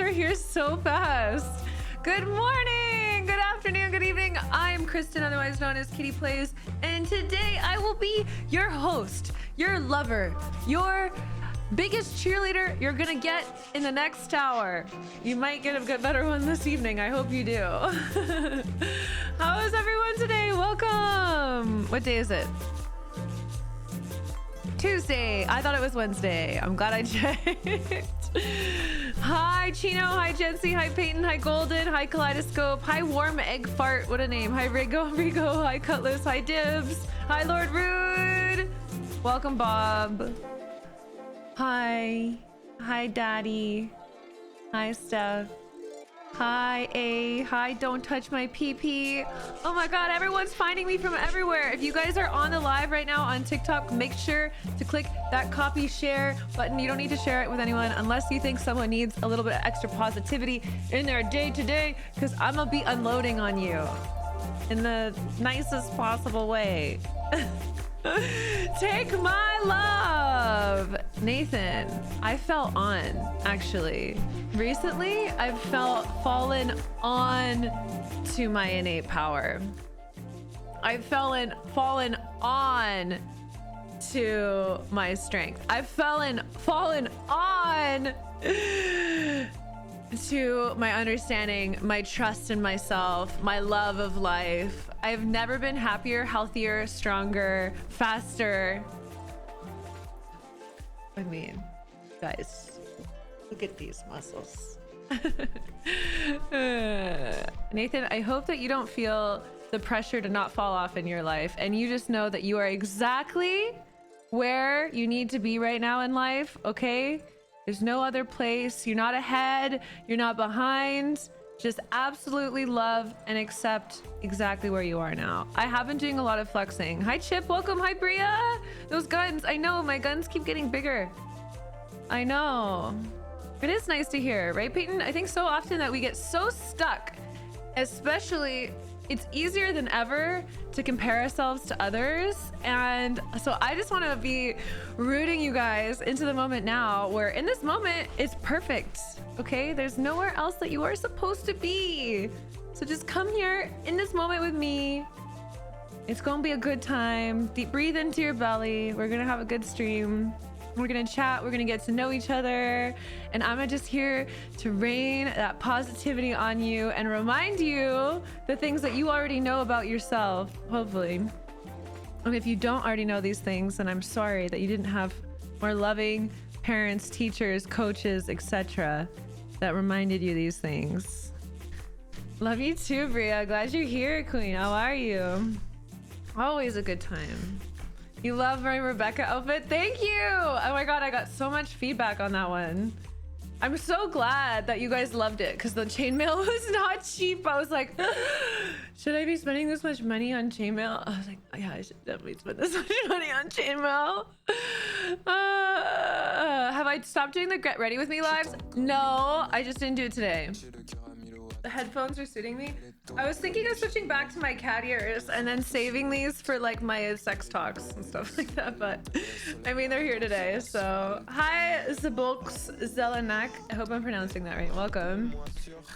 are here so fast. Good morning, good afternoon, good evening. I'm Kristen, otherwise known as Kitty Plays, and today I will be your host, your lover, your biggest cheerleader you're gonna get in the next hour. You might get a better one this evening. I hope you do. How is everyone today? Welcome. What day is it? Tuesday. I thought it was Wednesday. I'm glad I checked. Hi Chino, hi Jency, hi Peyton, hi Golden, hi Kaleidoscope, hi Warm Egg Fart, what a name, hi Rigo, hi Cutlass, hi Dibs, hi Lord Rude, welcome Bob, hi Daddy, hi Steph, hi A, hi Don't Touch My PP. Oh my god, everyone's finding me from everywhere. If you guys are on the live right now on TikTok, make sure to click that copy share button. You don't need to share it with anyone unless you think someone needs a little bit of extra positivity in their day to day, because I'm gonna be unloading on you in the nicest possible way. Take my love. Nathan, I fell on, actually. Recently, I've fallen on to my innate power. I've fallen on to my strength. I've fallen on to my understanding, my trust in myself, my love of life. I've never been happier, healthier, stronger, faster. I mean, guys, look at these muscles. Nathan, I hope that you don't feel the pressure to not fall off in your life, and you just know that you are exactly where you need to be right now in life, okay? There's no other place. You're not ahead, you're not behind. Just absolutely love and accept exactly where you are now. I have been doing a lot of flexing. Hi Chip, welcome. Hi Bria. Those guns, I know my guns keep getting bigger. I know. It is nice to hear, right Peyton? I think so often that we get so stuck, especially it's easier than ever to compare ourselves to others. And so I just want to be rooting you guys into the moment now, where in this moment it's perfect. Okay, there's nowhere else that you are supposed to be. So just come here in this moment with me. It's gonna be a good time. Deep breathe into your belly. We're gonna have a good stream. We're gonna chat, we're gonna get to know each other, and I'm just here to rain that positivity on you and remind you the things that you already know about yourself, hopefully. And if you don't already know these things, then I'm sorry that you didn't have more loving parents, teachers, coaches, etc. that reminded you these things. Love you too, Bria. Glad you're here, Queen. How are you? Always a good time. You love my Rebecca outfit? Thank you! Oh my god, I got so much feedback on that one. I'm so glad that you guys loved it, because the chainmail was not cheap. I was like, should I be spending this much money on chainmail? I was like, yeah, I should definitely spend this much money on chainmail. Have I stopped doing the Get Ready With Me lives? No, I just didn't do it today. The headphones are suiting me. I was thinking of switching back to my cat ears and then saving these for like my sex talks and stuff like that, but I mean, they're here today. So hi Zabulks Zelenak, I hope I'm pronouncing that right. Welcome.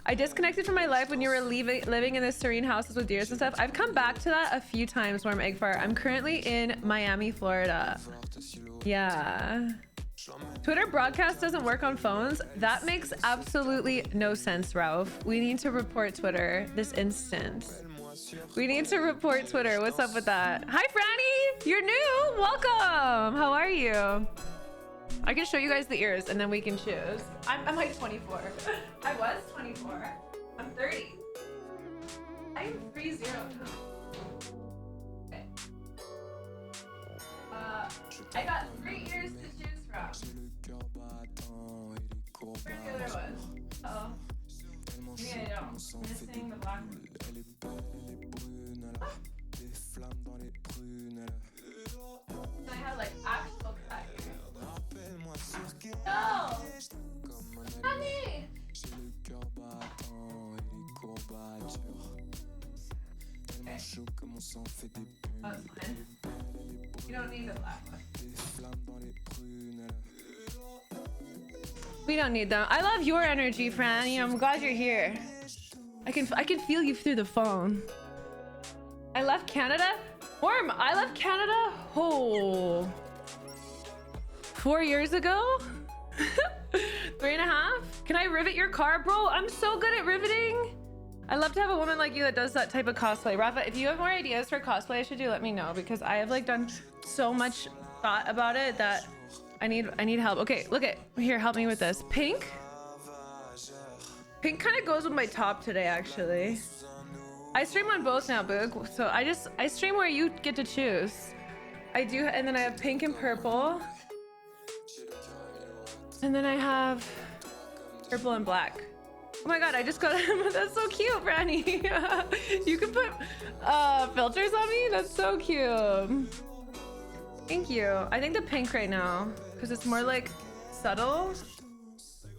I disconnected from my life when you were living in the serene houses with deers and stuff. I've come back to that a few times. Warm Egg Fire. I'm currently in Miami, Florida. Yeah. Twitter broadcast doesn't work on phones. That makes absolutely no sense, Ralph. We need to report Twitter this instant. We need to report Twitter. What's up with that? Hi, Franny. You're new. Welcome. How are you? I can show you guys the ears and then we can choose. I'm like 24. I was 24. I'm 30. I'm 30 now. Okay. I got 3 ears to choose from. Where's the other one? Uh-oh. Maybe I don't. I'm missing the black one. I have like actual cat ears. No! Honey! Okay. That's fine. You don't need the black one. We don't need them. I love your energy, Franny. I'm glad you're here. I can feel you through the phone. I left Canada. Warm. I left Canada. Oh, 4 years ago. 3.5. Can I rivet your car, bro? I'm so good at riveting. I love to have a woman like you that does that type of cosplay. Rafa, if you have more ideas for cosplay I should do, let me know, because I have like done so much thought about it that I need help. Okay, look at here. Help me with this. Pink. Pink kind of goes with my top today, actually. I stream on both now, Boog. So I stream where you get to choose. I do, and then I have pink and purple. And then I have purple and black. Oh my god, I just got that's so cute, Franny. You can put filters on me? That's so cute. Thank you. I think the pink right now, because it's more like subtle.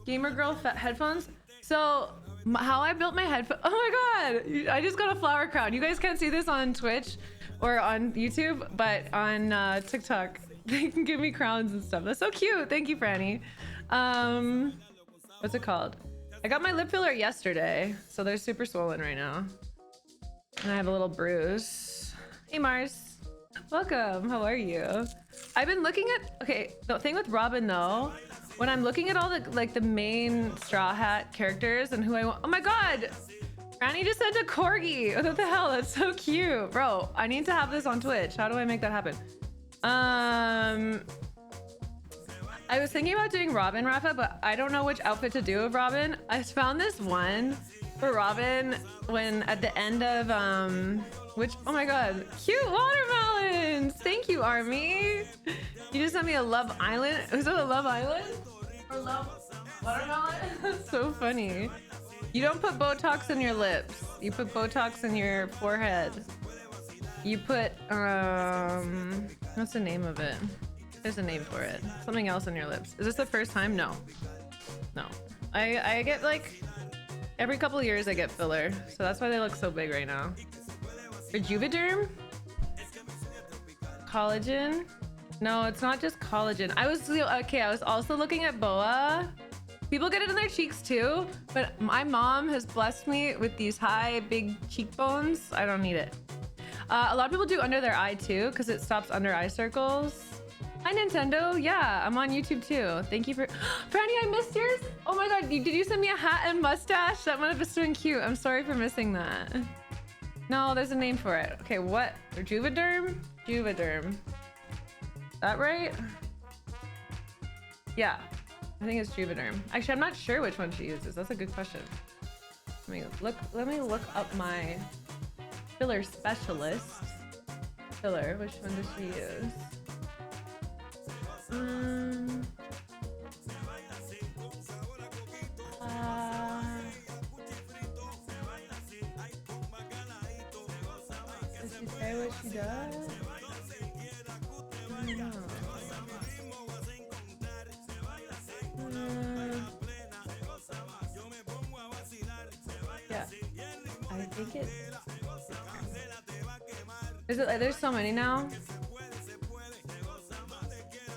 Gamer girl headphones. So how I built my headphone. Oh my god, I just got a flower crown. You guys can't see this on Twitch or on YouTube, but on TikTok they can give me crowns and stuff. That's so cute. Thank you, Franny. What's it called? I got my lip filler yesterday, so they're super swollen right now. And I have a little bruise. Hey Mars, welcome. How are you? I've been looking at, okay, the thing with Robin though, when I'm looking at all the like the main Straw Hat characters and who I want. Oh my god, Granny just sent a corgi. What the hell? That's so cute, bro. I need to have this on Twitch. How do I make that happen? I was thinking about doing Robin, Rafa, but I don't know which outfit to do of Robin. I found this one for Robin when at the end of which, oh my god, cute watermelons. Thank you, Army. You just sent me a Love Island. Was it a Love Island or Love Watermelon? That's so funny. You don't put Botox in your lips. You put Botox in your forehead. You put what's the name of it? There's a name for it. Something else on your lips. Is this the first time? No. No. I get like every couple of years I get filler. So that's why they look so big right now. Rejuviderm? Collagen? No, it's not just collagen. I was also looking at BOA. People get it in their cheeks too, but my mom has blessed me with these high, big cheekbones. I don't need it. A lot of people do under their eye too, because it stops under eye circles. Hi Nintendo, yeah, I'm on YouTube too. Thank you for, Franny, I missed yours. Oh my god, did you send me a hat and mustache? That would have just been cute. I'm sorry for missing that. No, there's a name for it. Okay, what? Juvederm? Juvederm. That right? Yeah, I think it's Juvederm. Actually, I'm not sure which one she uses. That's a good question. Let me look up my filler specialist. Filler, which one does she use? Does she say what she does? Yeah, I think it is it. There's so many now.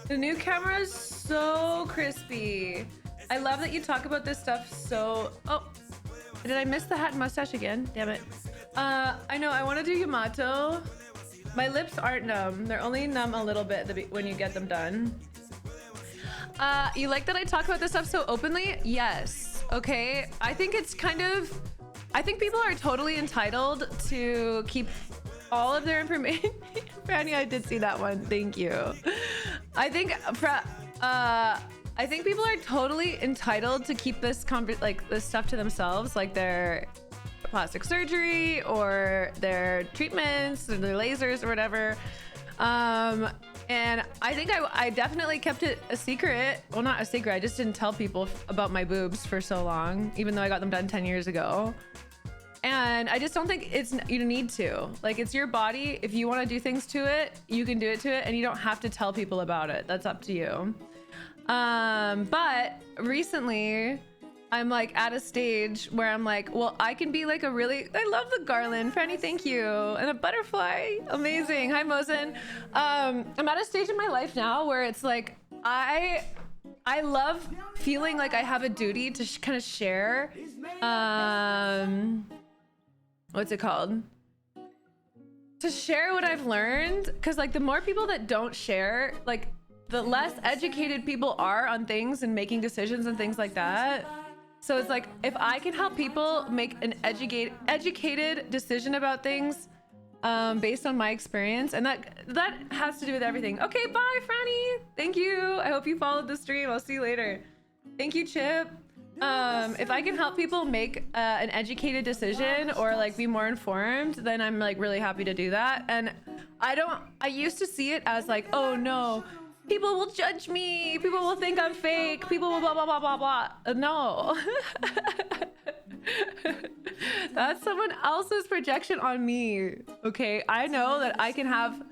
The new camera is so crispy. I love that you talk about this stuff so... Oh, did I miss the hat and mustache again? Damn it. I know, I want to do Yamato. My lips aren't numb. They're only numb a little bit when you get them done. You like that I talk about this stuff so openly? Yes. Okay. I think it's kind of... I think people are totally entitled to keep all of their information. Franny, I did see that one. Thank you. I think people are totally entitled to keep this this stuff to themselves, like their plastic surgery or their treatments or their lasers or whatever. And I think I definitely kept it a secret. Well, not a secret. I just didn't tell people about my boobs for so long, even though I got them done 10 years ago. And I just don't think you need to. Like, it's your body. If you want to do things to it, you can do it to it, and you don't have to tell people about it. That's up to you. But recently, I'm like at a stage where I'm like, well, I can be like a really, I love the garland. Franny, thank you. And a butterfly. Amazing. Hi, Mosen. I'm at a stage in my life now where it's like, I love feeling like I have a duty to kind of share, what's it called? To share what I've learned, because like the more people that don't share, like the less educated people are on things and making decisions and things like that. So it's like, if I can help people make an educated decision about things based on my experience, and that has to do with everything. Okay, bye, Franny. Thank you. I hope you followed the stream. I'll see you later. Thank you, Chip. If I can help people make an educated decision or like be more informed, then I'm like really happy to do that. And I used to see it as like, oh no, people will judge me, people will think I'm fake, people will blah blah blah blah blah. No. That's someone else's projection on me. Okay, I know that I can have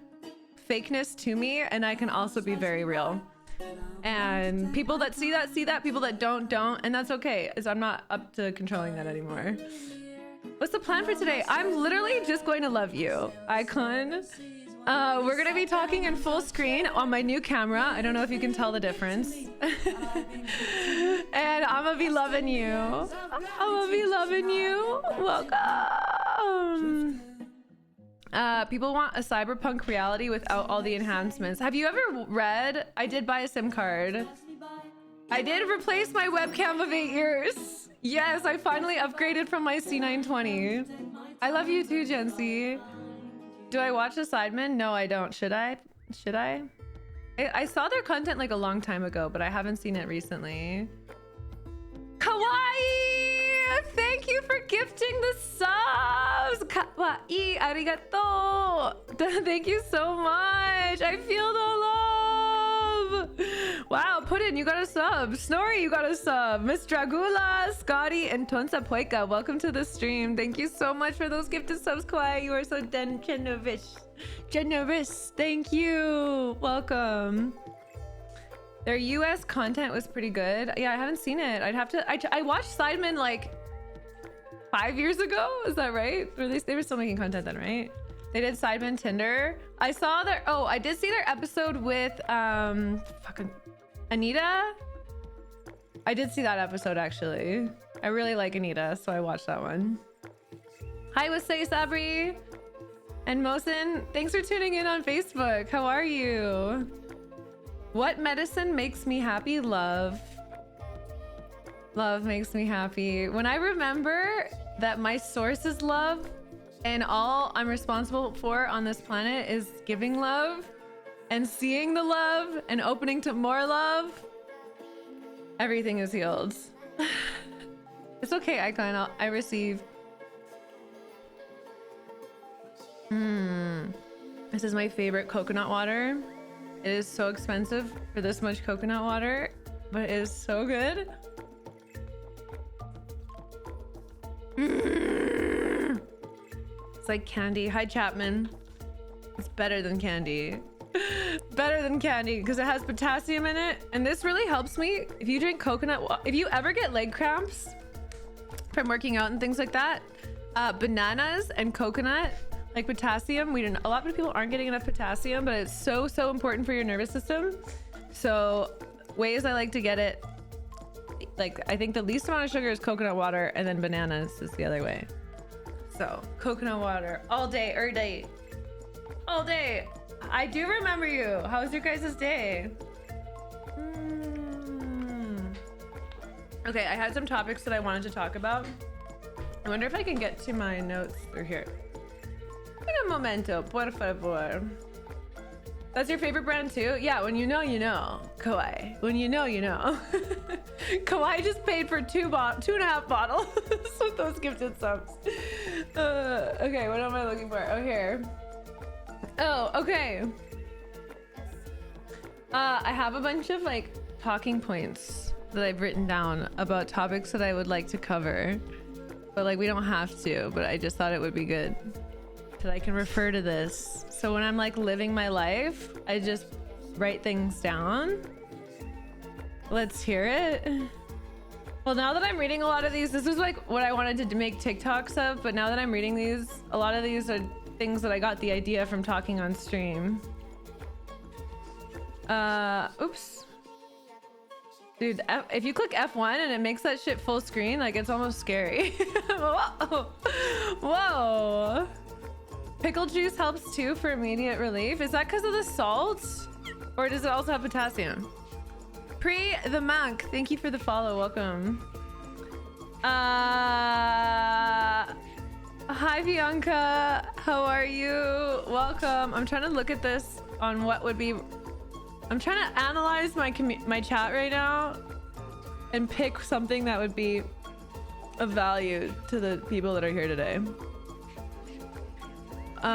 fakeness to me, and I can also be very real. And people that see that, people that don't, and that's okay, as I'm not up to controlling that anymore. What's the plan for today? I'm literally just going to love you, Icon. We're gonna be talking in full screen on my new camera. I don't know if you can tell the difference. And I'm gonna be loving you. I'm gonna be loving you. Welcome. People want a cyberpunk reality without all the enhancements. Have you ever read? I did buy a SIM card. I did replace my webcam of 8 years. Yes, I finally upgraded from my C920. I love you too, Jency. Do I watch the Sidemen? No, I don't. Should I? Should I? I saw their content like a long time ago, but I haven't seen it recently. Kawaii! Thank you for gifting the subs! Kawaii, arigato! Thank you so much! I feel the love! Wow, Puddin, you got a sub. Snorri, you got a sub. Miss Dragula, Scotty, and Tonsa Poika, welcome to the stream. Thank you so much for those gifted subs, Kawaii. You are so generous. Generous. Thank you. Welcome. Their US content was pretty good. Yeah, I haven't seen it. I'd have to. I watched Sidemen like 5 years ago. Is that right? Or they were still making content then, right? They did Sidemen Tinder. I saw their. Oh, I did see their episode with fucking Anita. I did see that episode actually. I really like Anita, so I watched that one. Hi, Wasay Sabri and Mosin. Thanks for tuning in on Facebook. How are you? What medicine makes me happy? Love. Love makes me happy. When I remember that my source is love and all I'm responsible for on this planet is giving love and seeing the love and opening to more love, everything is healed. It's okay, Icon. I receive. This is my favorite coconut water. It is so expensive for this much coconut water, but it is so good. It's like candy. Hi, Chapman. It's better than candy. Better than candy because it has potassium in it. And this really helps me. If you drink coconut water, if you ever get leg cramps from working out and things like that, bananas and coconut, like potassium, a lot of people aren't getting enough potassium, but it's so important for your nervous system. So ways I like to get it, like I think the least amount of sugar is coconut water, and then bananas is the other way. So coconut water all day, all day. I do remember you. How was your guys' day? Okay, I had some topics that I wanted to talk about. I wonder if I can get to my notes through here. Un momento, por favor. That's your favorite brand too? Yeah, when you know, you know. Kawaii. When you know, you know. Kawaii just paid for 2.5 bottles with those gifted subs. Okay, what am I looking for? Oh, here. Oh, okay. I have a bunch of like talking points that I've written down about topics that I would like to cover. But like we don't have to, but I just thought it would be good that I can refer to this. So when I'm like living my life, I just write things down. Let's hear it. Well, now that I'm reading a lot of these, this is like what I wanted to make TikToks of, but now that I'm reading these, a lot of these are things that I got the idea from talking on stream. Oops. Dude, if you click F1 and it makes that shit full screen, like it's almost scary. Whoa. Whoa. Pickle juice helps too for immediate relief. Is that because of the salt? Or does it also have potassium? Pre the monk, thank you for the follow. Welcome. Hi Bianca, how are you? Welcome. I'm trying to look at this on what would be. I'm trying to analyze my chat right now and pick something that would be of value to the people that are here today. I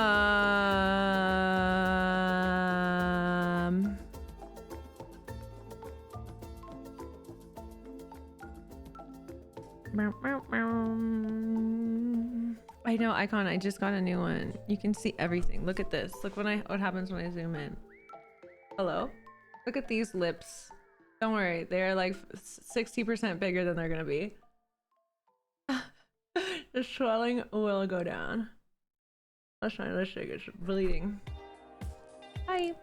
know, Icon, I just got a new one. You can see everything. Look at this. Look what happens when I zoom in. Hello? Look at these lips. Don't worry, they're like 60% bigger than they're gonna be. The swelling will go down. That's my lipstick, it's bleeding. Hi.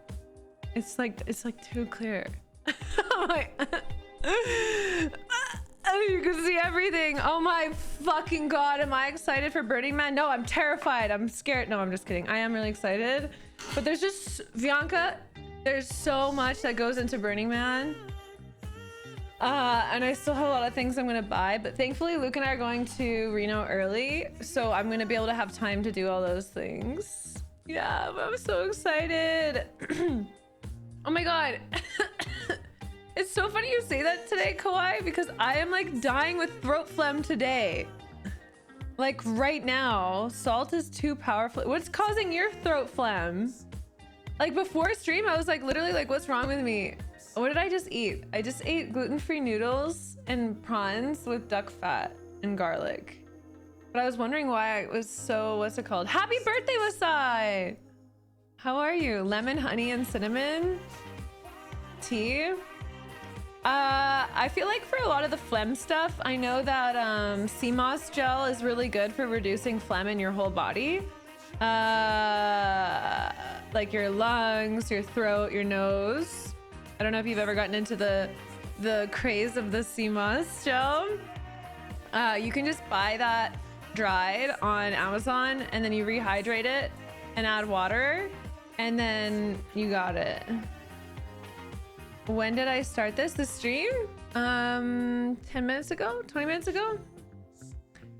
It's like too clear. Oh my. You can see everything. Oh my fucking god, am I excited for Burning Man? No, I'm terrified. I'm scared. No, I'm just kidding. I am really excited. But there's just, Bianca, there's so much that goes into Burning Man. And I still have a lot of things I'm gonna buy, but thankfully Luke and I are going to Reno early, so I'm gonna be able to have time to do all those things. Yeah, I'm so excited. Oh my god. It's so funny you say that today, Kawhi, because I am like dying with throat phlegm today. Like right now, salt is too powerful. What's causing your throat phlegm? Like before stream, I was like literally like, what's wrong with me? What did I just eat? I just ate gluten-free noodles and prawns with duck fat and garlic. But I was wondering why it was so, what's it called? Happy birthday, Wasai! How are you? Lemon, honey, and cinnamon tea? I feel like for a lot of the phlegm stuff, I know that sea moss gel is really good for reducing phlegm in your whole body. Like your lungs, your throat, your nose. I don't know if you've ever gotten into the craze of the sea moss gel. You can just buy that dried on Amazon and then you rehydrate it and add water and then you got it. When did I start this stream? 10 minutes ago, 20 minutes ago.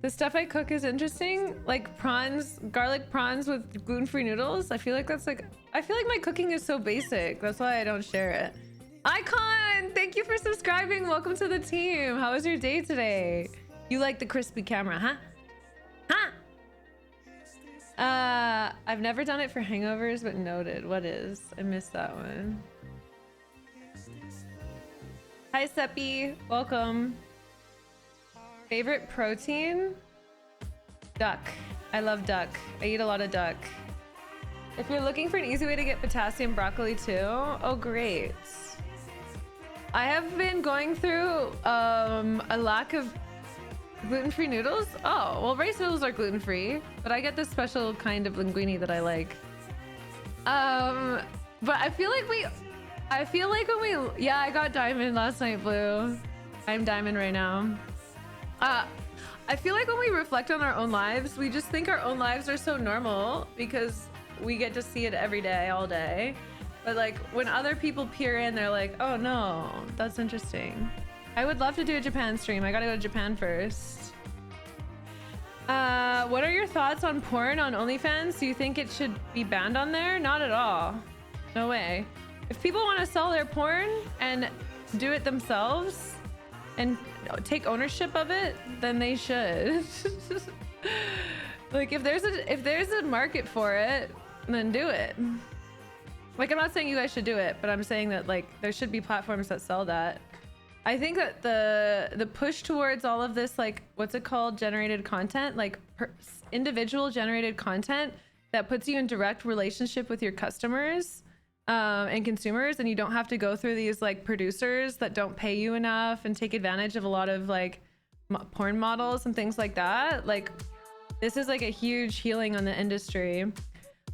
The stuff I cook is interesting, like prawns, garlic prawns with gluten-free noodles. I feel like my cooking is so basic. That's why I don't share it. Icon, thank you for subscribing. Welcome to the team. How was your day today? You like the crispy camera, huh? Huh? I've never done it for hangovers, but noted. What is? I missed that one. Hi, Seppi. Welcome. Favorite protein? Duck. I love duck. I eat a lot of duck. If you're looking for an easy way to get potassium, broccoli too. Oh, great. I have been going through a lack of gluten-free noodles. Oh, well, rice noodles are gluten-free, but I get this special kind of linguine that I like. But I feel like when we, yeah, I got diamond last night, Blue. I'm diamond right now. I feel like when we reflect on our own lives, we just think our own lives are so normal because we get to see it every day, all day. But like when other people peer in, they're like, oh no, that's interesting. I would love to do a Japan stream. I gotta go to Japan first. What are your thoughts on porn on OnlyFans? Do you think it should be banned on there? Not at all. No way. If people want to sell their porn and do it themselves and take ownership of it, then they should. Like if there's a market for it, then do it. Like I'm not saying you guys should do it, but I'm saying that like there should be platforms that sell that. I think that the push towards all of this, like what's it called, generated content, like individual generated content that puts you in direct relationship with your customers and consumers, and you don't have to go through these like producers that don't pay you enough and take advantage of a lot of like porn models and things like that. Like this is like a huge healing on the industry.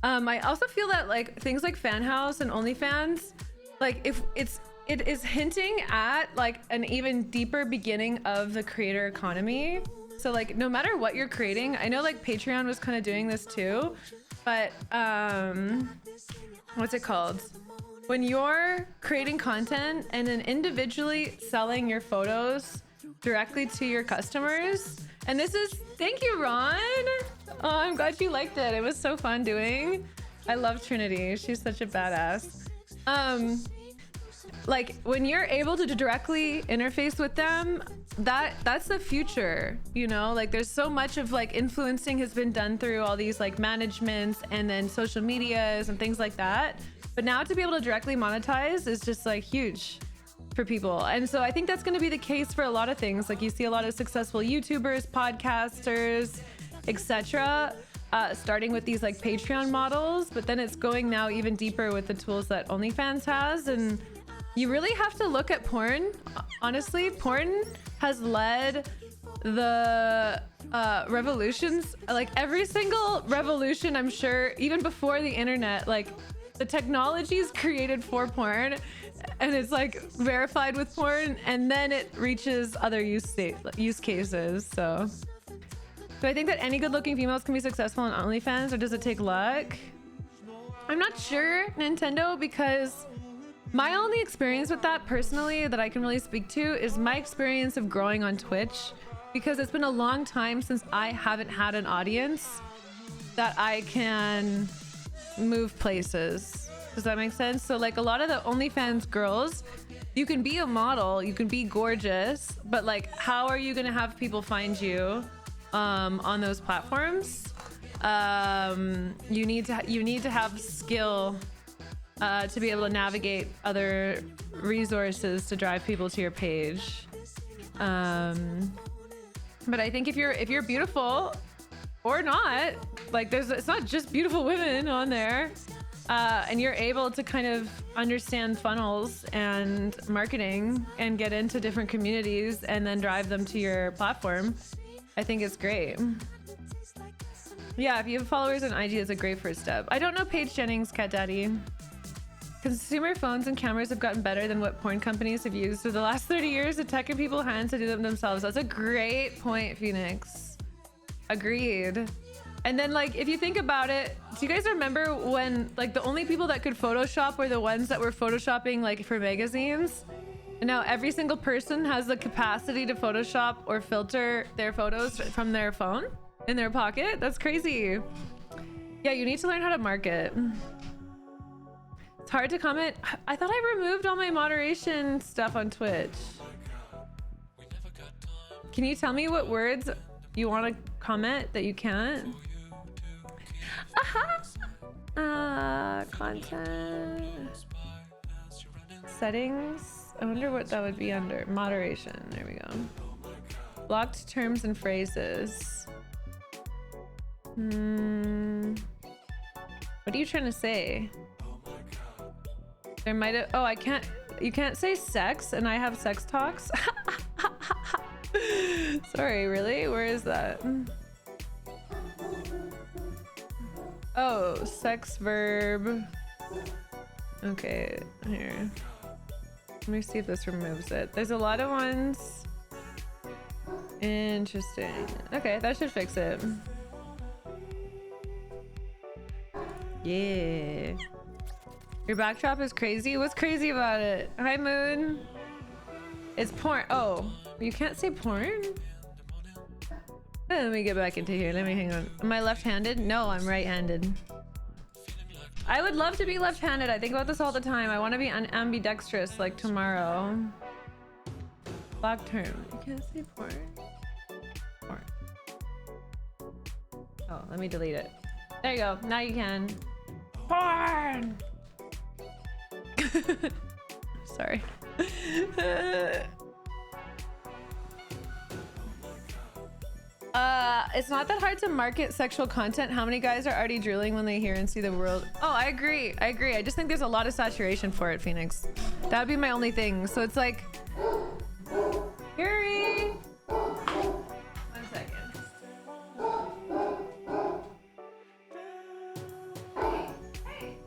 I also feel that like things like Fanhouse and OnlyFans, like if it is hinting at like an even deeper beginning of the creator economy. So like no matter what you're creating, I know like Patreon was kind of doing this too, but what's it called? When you're creating content and then individually selling your photos directly to your customers, and this is, thank you, Ron. Oh, I'm glad you liked it. It was so fun doing. I love Trinity. She's such a badass. Like when you're able to directly interface with them, that's the future, you know? Like there's so much of like influencing has been done through all these like managements and then social medias and things like that. But now to be able to directly monetize is just like huge for people. And so I think that's going to be the case for a lot of things. Like you see a lot of successful YouTubers, podcasters, etc. Starting with these like Patreon models, but then it's going now even deeper with the tools that OnlyFans has. And you really have to look at porn. Honestly, porn has led the revolutions, like every single revolution, I'm sure, even before the internet, like the technology is created for porn and it's like verified with porn, and then it reaches other use cases. So do I think that any good looking females can be successful on OnlyFans, or does it take luck? I'm not sure, Nintendo, because my only experience with that personally that I can really speak to is my experience of growing on Twitch, because it's been a long time since I haven't had an audience that I can move places. Does that make sense? So like a lot of the OnlyFans girls, you can be a model, you can be gorgeous, but like how are you gonna have people find you on those platforms? You need to have skill to be able to navigate other resources to drive people to your page. But I think if you're beautiful or not, like it's not just beautiful women on there, and you're able to kind of understand funnels and marketing and get into different communities and then drive them to your platform, I think it's great. Yeah, if you have followers on IG, it's a great first step. I don't know Paige Jennings, Cat Daddy. Consumer phones and cameras have gotten better than what porn companies have used for the last 30 years. The tech in people's hands to do them themselves. That's a great point, Phoenix. Agreed. And then like, if you think about it, do you guys remember when like the only people that could Photoshop were the ones that were Photoshopping like for magazines? And now every single person has the capacity to Photoshop or filter their photos from their phone in their pocket. That's crazy. Yeah, you need to learn how to market. It's hard to comment. I thought I removed all my moderation stuff on Twitch. Can you tell me what words you want to comment that you can't? Content. Settings. I wonder what that would be under. Moderation. There we go. Blocked terms and phrases. What are you trying to say? There might have, oh, I can't, you can't say sex and I have sex talks. Sorry, really? Where is that? Oh, sex verb. Okay, here. Let me see if this removes it. There's a lot of ones. Interesting. Okay, that should fix it. Yeah. Your backdrop is crazy? What's crazy about it? Hi, Moon. It's porn. Oh, you can't say porn? Let me get back into here. Let me hang on. Am I left-handed? No, I'm right-handed. I would love to be left-handed. I think about this all the time. I want to be ambidextrous like tomorrow. Block term. You can't say porn. Porn. Oh, let me delete it. There you go. Now you can. Porn! Sorry. It's not that hard to market sexual content. How many guys are already drooling when they hear and see the world? Oh, I agree. I agree. I just think there's a lot of saturation for it, Phoenix. That would be my only thing. So it's like... Yuri! 1 second. Hey.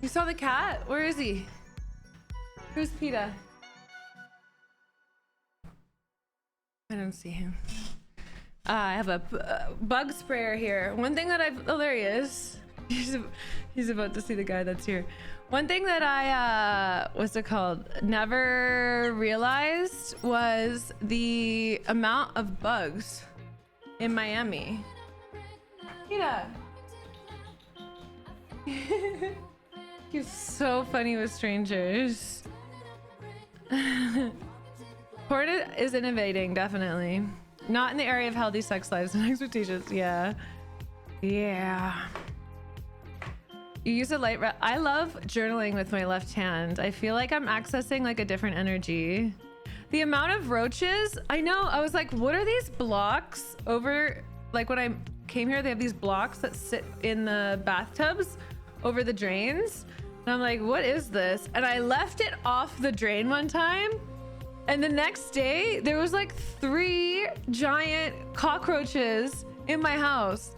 You saw the cat? Where is he? Where's PETA? I don't see him. I have a bug sprayer here. One thing that oh, there he is. He's about to see the guy that's here. One thing that I, what's it called? Never realized was the amount of bugs in Miami. PETA. He's so funny with strangers. Porta is innovating, definitely. Not in the area of healthy sex lives and expectations. Yeah. Yeah. You use a light I love journaling with my left hand. I feel like I'm accessing like a different energy. The amount of roaches, I know, I was like, what are these blocks over, like when I came here, they have these blocks that sit in the bathtubs over the drains. And I'm like, what is this? And I left it off the drain one time. And the next day, there was like 3 giant cockroaches in my house.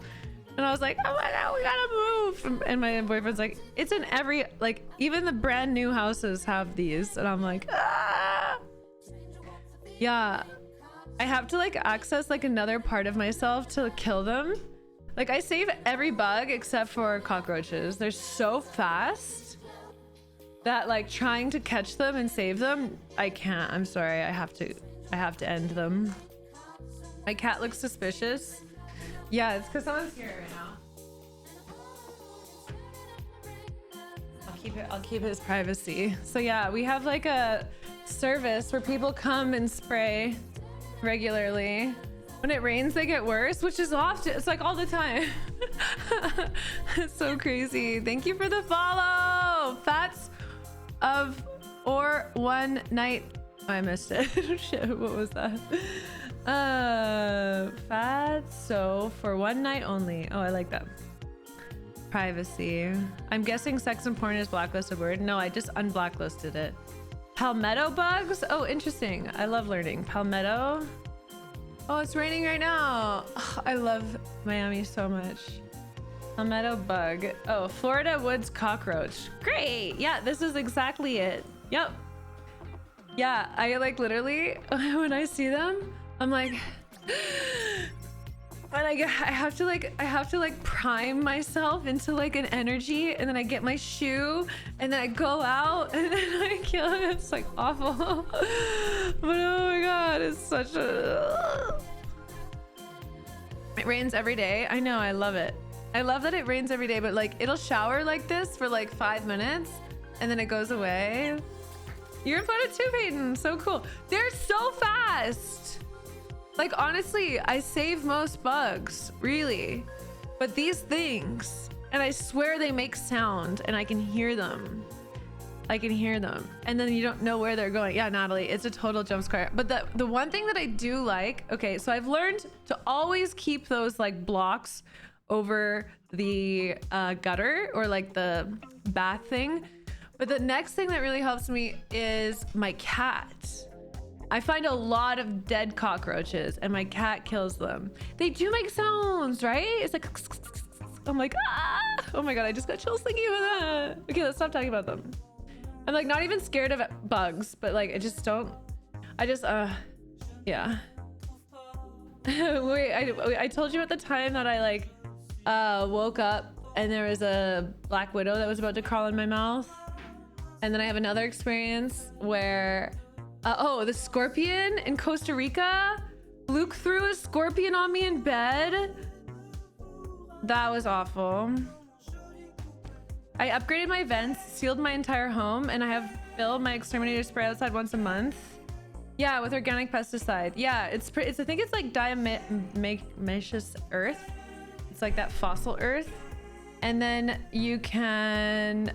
And I was like, oh my God, we gotta move. And my boyfriend's like, it's in every, like, even the brand new houses have these. And I'm like, ah. Yeah, I have to like access like another part of myself to kill them. Like I save every bug except for cockroaches. They're so fast that like trying to catch them and save them, I can't. I'm sorry. I have to end them. My cat looks suspicious. Yeah, it's because someone's here right now. I'll keep his privacy. So yeah, we have like a service where people come and spray regularly. When it rains, they get worse, which is often, it's like all the time. It's so crazy. Thank you for the follow. Fats of or one night. Oh, I missed it. Shit, what was that? Fats so for one night only. Oh, I like that. Privacy. I'm guessing sex and porn is blacklisted word. No, I just unblacklisted it. Palmetto bugs? Oh, interesting. I love learning. Palmetto. Oh, it's raining right now. Oh, I love Miami so much. Palmetto bug. Oh, Florida woods cockroach. Great. Yeah, this is exactly it. Yep. Yeah, I like literally when I see them, I'm like, and I have to like prime myself into like an energy, and then I get my shoe, and then I go out, and then I kill it. It's like awful, but oh my God, it's such a. It rains every day. I know, I love it. I love that it rains every day, but like it'll shower like this for like 5 minutes, and then it goes away. You're flooded too, Peyton. So cool. They're so fast. Like, honestly, I save most bugs, really. But these things, and I swear they make sound, and I can hear them. I can hear them. And then you don't know where they're going. Yeah, Natalie, it's a total jump scare. But the one thing that I do like, okay, so I've learned to always keep those like blocks over the gutter or like the bath thing. But the next thing that really helps me is my cat. I find a lot of dead cockroaches and my cat kills them. They do make sounds, right? It's like, I'm like, ah! Oh my God, I just got chills thinking about that. Okay, let's stop talking about them. I'm like not even scared of bugs, but like I just yeah. Wait, I told you at the time that I like woke up and there was a black widow that was about to crawl in my mouth. And then I have another experience where, the scorpion in Costa Rica. Luke threw a scorpion on me in bed. That was awful. I upgraded my vents, sealed my entire home, and I have filled my exterminator spray outside once a month. Yeah, with organic pesticide. Yeah, it's I think it's like diatomaceous earth. It's like that fossil earth. And then you can,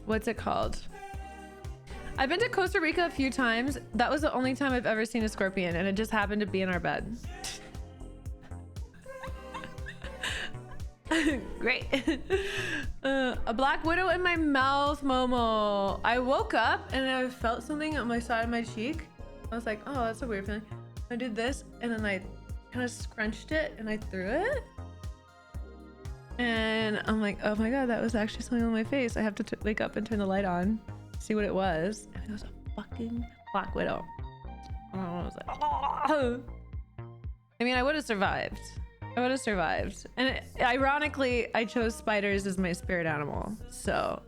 what's it called? I've been to Costa Rica a few times. That was the only time I've ever seen a scorpion, and it just happened to be in our bed. Great. A black widow in my mouth, Momo. I woke up and I felt something on my side of my cheek. I was like, oh, that's a weird feeling. I did this, and then I kind of scrunched it and I threw it. And I'm like, oh my god, that was actually something on my face. I have to wake up and turn the light on, see what it was. And it was a fucking Black Widow. And I was like, oh. I mean, I would have survived. I would have survived. And ironically, I chose spiders as my spirit animal. So,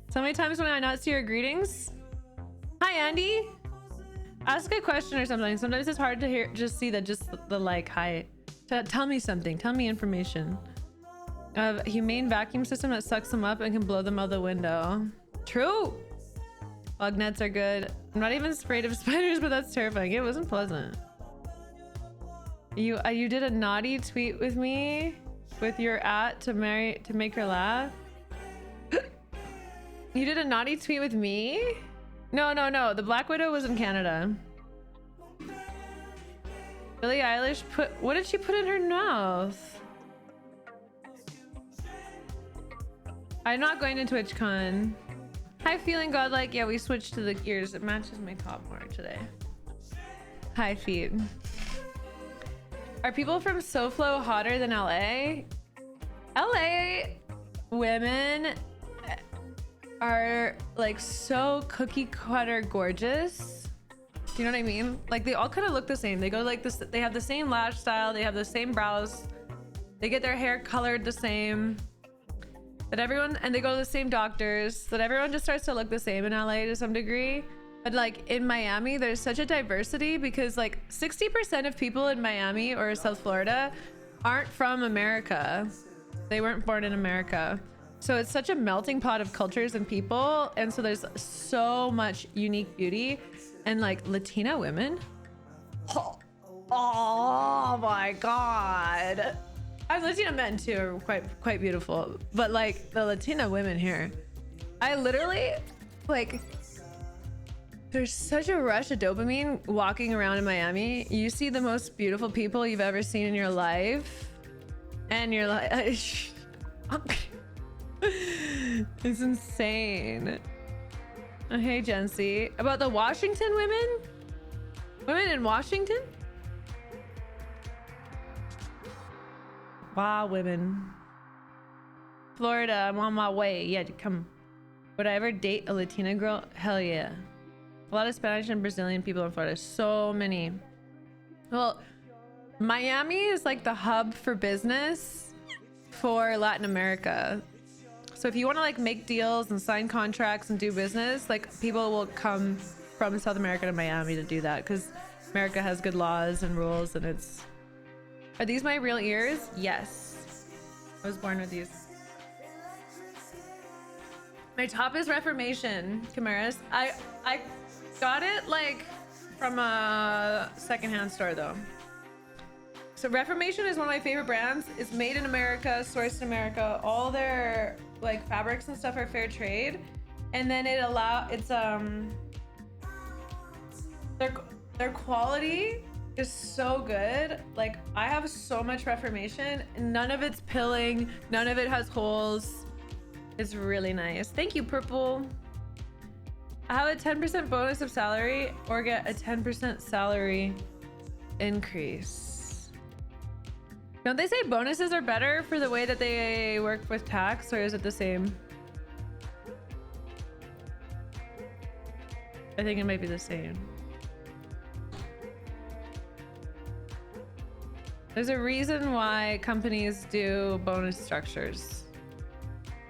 so many times when I not see your greetings. Hi, Andy. Ask a question or something. Sometimes it's hard to hear, just see the like, hi. Tell me something. Tell me information. A humane vacuum system that sucks them up and can blow them out the window. True. Bug nets are good. I'm not even afraid of spiders, but that's terrifying. It wasn't pleasant. You did a naughty tweet with me with your to make her laugh. You did a naughty tweet with me? No. The Black Widow was in Canada. Billie Eilish what did she put in her mouth? I'm not going to TwitchCon. Hi, feeling godlike. Yeah, we switched to the gears. It matches my top more today. Hi, feet. Are people from SoFlo hotter than LA? LA women are like so cookie cutter gorgeous. You know what I mean? Like they all kind of look the same. They go like this. They have the same lash style. They have the same brows. They get their hair colored the same. But and they go to the same doctors. That everyone just starts to look the same in LA to some degree. But like in Miami, there's such a diversity because like 60% of people in Miami or South Florida aren't from America. They weren't born in America. So it's such a melting pot of cultures and people. And so there's so much unique beauty. And like Latina women, oh my god! And Latina men too are quite beautiful, but like the Latina women here, I literally like. There's such a rush of dopamine walking around in Miami. You see the most beautiful people you've ever seen in your life, and you're like, it's insane. Hey, Jency. About the Washington women? Women in Washington? Wow, women. Florida, I'm on my way. Yeah, come. Would I ever date a Latina girl? Hell yeah. A lot of Spanish and Brazilian people in Florida. So many. Well, Miami is like the hub for business for Latin America. So if you want to like make deals and sign contracts and do business, like people will come from South America to Miami to do that because America has good laws and rules. And it's, are these my real ears? Yes, I was born with these. My top is Reformation Chimeras. I got it like from a secondhand store though. So Reformation is one of my favorite brands. It's made in America, sourced in America. All their like fabrics and stuff are fair trade, and then it's their quality is so good. Like I have so much Reformation, none of it's pilling, none of it has holes. It's really nice. Thank you, Purple. I have a 10% bonus of salary or get a 10% salary increase. Don't they say bonuses are better for the way that they work with tax, or is it the same? I think it might be the same. There's a reason why companies do bonus structures.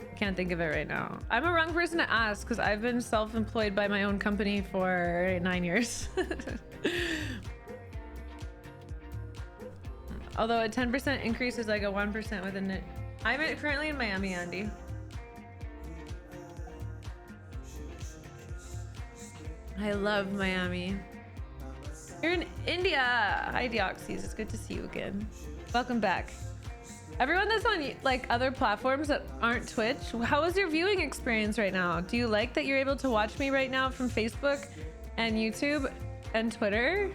I can't think of it right now. I'm a wrong person to ask because I've been self-employed by my own company for 9 years. Although a 10% increase is like a 1% within it. I'm currently in Miami, Andy. I love Miami. You're in India. Hi, Deoxys. It's good to see you again. Welcome back. Everyone that's on like other platforms that aren't Twitch, how is your viewing experience right now? Do you like that you're able to watch me right now from Facebook and YouTube and Twitter?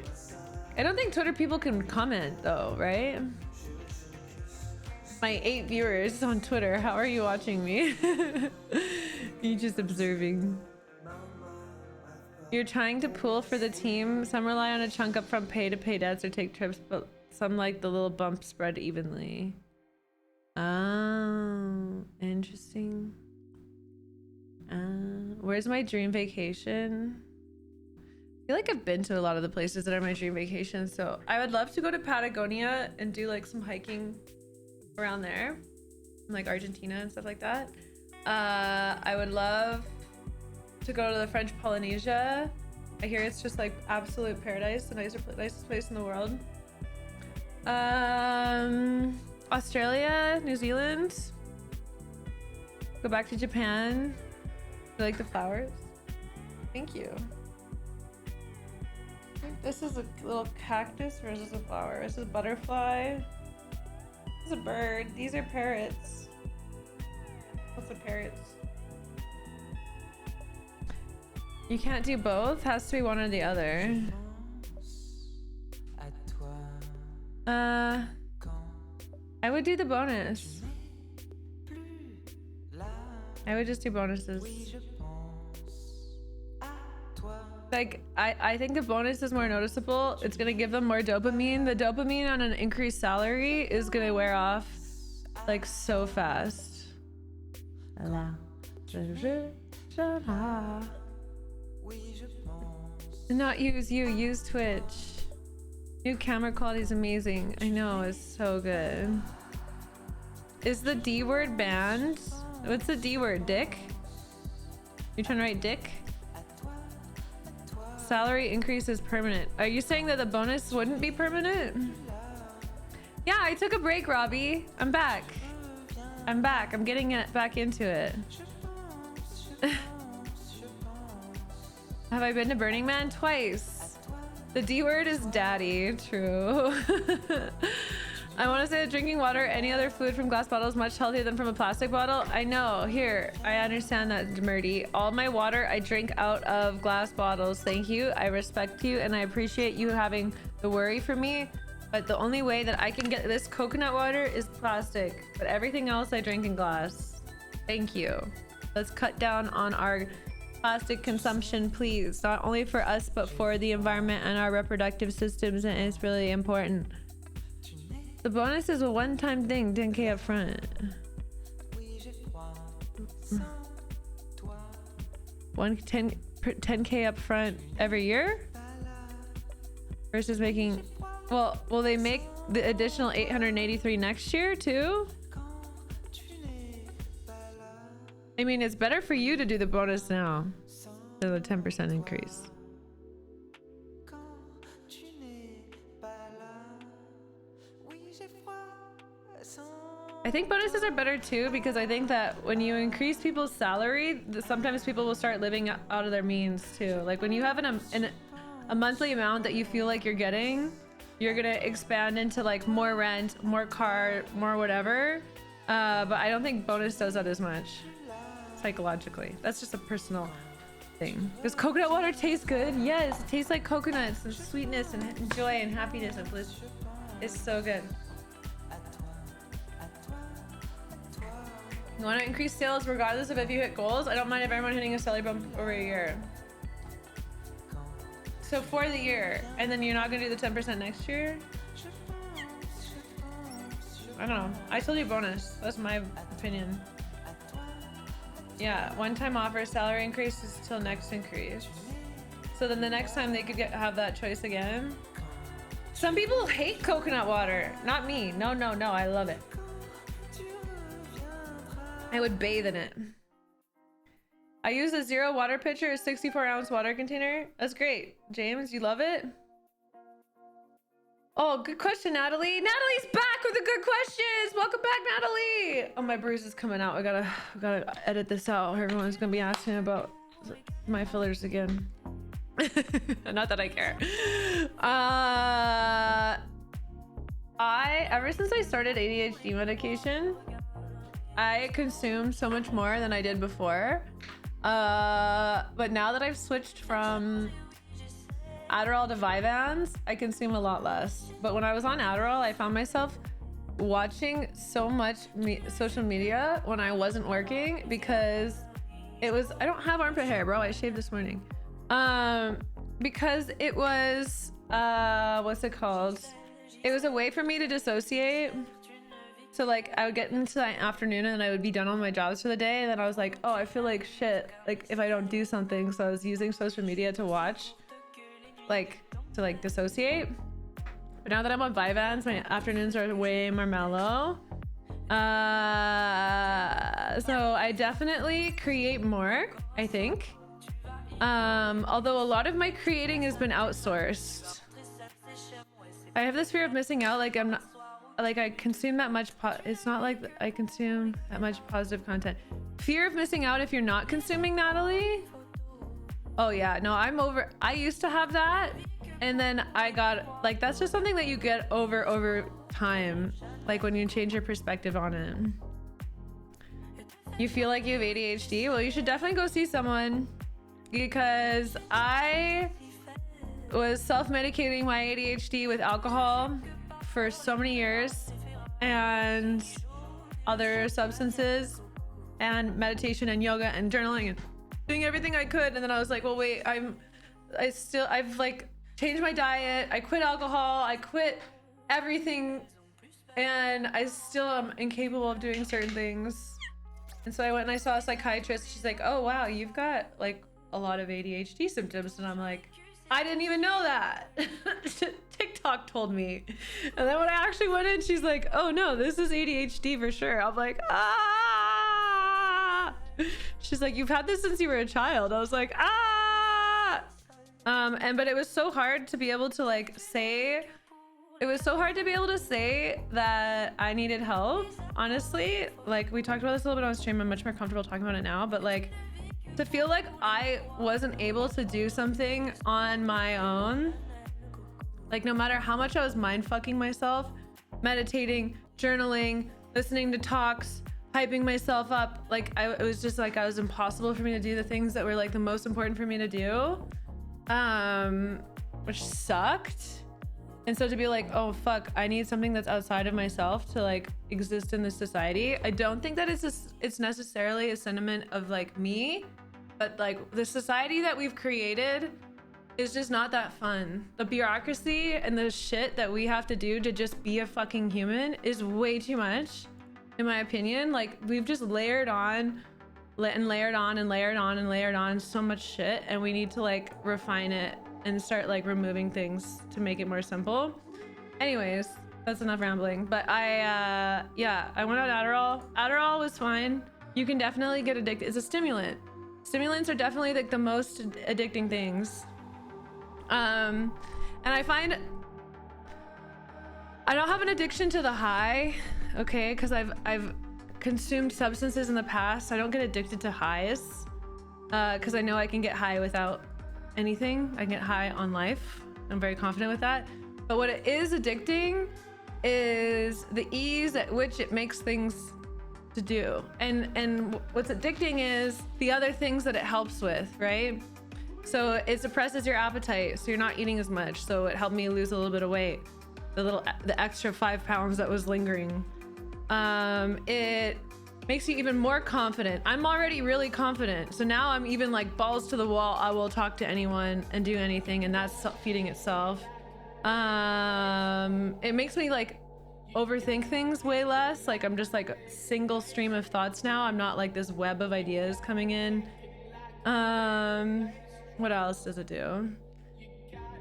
I don't think Twitter people can comment though, right? My 8 viewers on Twitter, how are you watching me? You just observing. You're trying to pool for the team. Some rely on a chunk up front pay to pay debts or take trips, but some like the little bumps spread evenly. Oh, interesting. Where's my dream vacation? I feel like I've been to a lot of the places that are my dream vacation, so I would love to go to Patagonia and do like some hiking around there, like Argentina and stuff like that. I would love to go to the French Polynesia. I hear it's just like absolute paradise, the nicest place in the world. Australia, New Zealand. Go back to Japan. You like the flowers? Thank you. I think this is a little cactus, or is this a flower? This is a butterfly. This is a bird. These are parrots. What's a parrots? You can't do both. Has to be one or the other. I would do the bonus. I would just do bonuses. Like, I think the bonus is more noticeable. It's gonna give them more dopamine. The dopamine on an increased salary is gonna wear off like so fast. Not use you, use Twitch. New camera quality is amazing. I know, it's so good. Is the D word banned? What's the D word? Dick? You trying to write dick? Salary increase is permanent. Are you saying that the bonus wouldn't be permanent? Yeah, I took a break, Robbie. I'm back. I'm back. I'm getting it back into it. Have I been to Burning Man? Twice. The D word is daddy. True. I want to say that drinking water or any other fluid from glass bottle is much healthier than from a plastic bottle. I know. Here, I understand that, Murdy. All my water I drink out of glass bottles. Thank you. I respect you and I appreciate you having the worry for me. But the only way that I can get this coconut water is plastic. But everything else I drink in glass. Thank you. Let's cut down on our plastic consumption, please. Not only for us, but for the environment and our reproductive systems. And it's really important. The bonus is a one-time thing, 10K up front. 10K up front every year? Versus making... Well, will they make the additional 883 next year too? I mean, it's better for you to do the bonus now than the 10% increase. I think bonuses are better too, because I think that when you increase people's salary, sometimes people will start living out of their means too. Like when you have a monthly amount that you feel like you're getting, you're gonna expand into like more rent, more car, more whatever. But I don't think bonus does that as much psychologically. That's just a personal thing. Does coconut water taste good? Yes, it tastes like coconuts and sweetness and joy and happiness and bliss. It's so good. You want to increase sales regardless of if you hit goals? I don't mind if everyone hitting a salary bump over a year. So for the year, and then you're not gonna do the 10% next year? I don't know. I told you bonus. That's my opinion. Yeah, one-time offer, salary increases till next increase. So then the next time they could have that choice again. Some people hate coconut water. Not me. No, no, no. I love it. I would bathe in it. I use a 0 water pitcher, a 64-ounce water container. That's great. James, you love it? Oh, good question, Natalie. Natalie's back with the good questions. Welcome back, Natalie. Oh, my bruise is coming out. I gotta edit this out. Everyone's gonna be asking about my fillers again. Not that I care. Ever since I started ADHD medication, I consume so much more than I did before. But now that I've switched from Adderall to Vyvanse, I consume a lot less. But when I was on Adderall, I found myself watching so much social media when I wasn't working, because it was, I don't have armpit hair, bro. I shaved this morning. Because it was, what's it called? it was a way for me to dissociate. So like I would get into the afternoon and I would be done on my jobs for the day, and then I was like, oh, I feel like shit, like if I don't do something. So I was using social media to watch, like to like dissociate. But now that I'm on Vyvanse, my afternoons are way more mellow. So I definitely create more, I think. Although a lot of my creating has been outsourced. I have this fear of missing out. Like I'm not, like I consume that much. It's not like I consume that much positive content. Fear of missing out if you're not consuming, Natalie. Oh yeah, no, I'm over. I used to have that, and then I got like that's just something that you get over time. Like when you change your perspective on it. You feel like you have ADHD? Well, you should definitely go see someone, because I was self-medicating my ADHD with alcohol for so many years and other substances and meditation and yoga and journaling and doing everything I could. And then I was like, well, wait, I've like changed my diet. I quit alcohol. I quit everything. And I still am incapable of doing certain things. And so I went and I saw a psychiatrist. She's like, oh, wow, you've got like a lot of ADHD symptoms. And I'm like, I didn't even know that. TikTok told me. And then when I actually went in, she's like, oh no, this is ADHD for sure. I'm like, ah. She's like, you've had this since you were a child. I was like, ah. But it was so hard to be able to like say, it was so hard to be able to say that I needed help, honestly. Like we talked about this a little bit on stream. I'm much more comfortable talking about it now, but like to feel like I wasn't able to do something on my own, like no matter how much I was mind fucking myself, meditating, journaling, listening to talks, hyping myself up, like it was just like it was impossible for me to do the things that were like the most important for me to do, which sucked. And so to be like, oh fuck, I need something that's outside of myself to like exist in this society. I don't think that it's necessarily a sentiment of like me, but like the society that we've created is just not that fun. The bureaucracy and the shit that we have to do to just be a fucking human is way too much, in my opinion. Like we've just layered on and layered on and layered on and layered on so much shit, and we need to like refine it and start like removing things to make it more simple. Anyways, that's enough rambling. But I went on Adderall. Adderall was fine. You can definitely get addicted. It's a stimulant. Stimulants are definitely like the most addicting things. And I find I don't have an addiction to the high, okay? Because I've consumed substances in the past. I don't get addicted to highs, because I know I can get high without anything. I can get high on life. I'm very confident with that. But what it is addicting is the ease at which it makes things to do. And what's addicting is the other things that it helps with, right? So it suppresses your appetite, so you're not eating as much. So it helped me lose a little bit of weight, the extra 5 pounds that was lingering. It makes you even more confident. I'm already really confident, so now I'm even like balls to the wall. I will talk to anyone and do anything, and that's feeding itself. It makes me like overthink things way less. Like I'm just like a single stream of thoughts now. I'm not like this web of ideas coming in. What else does it do?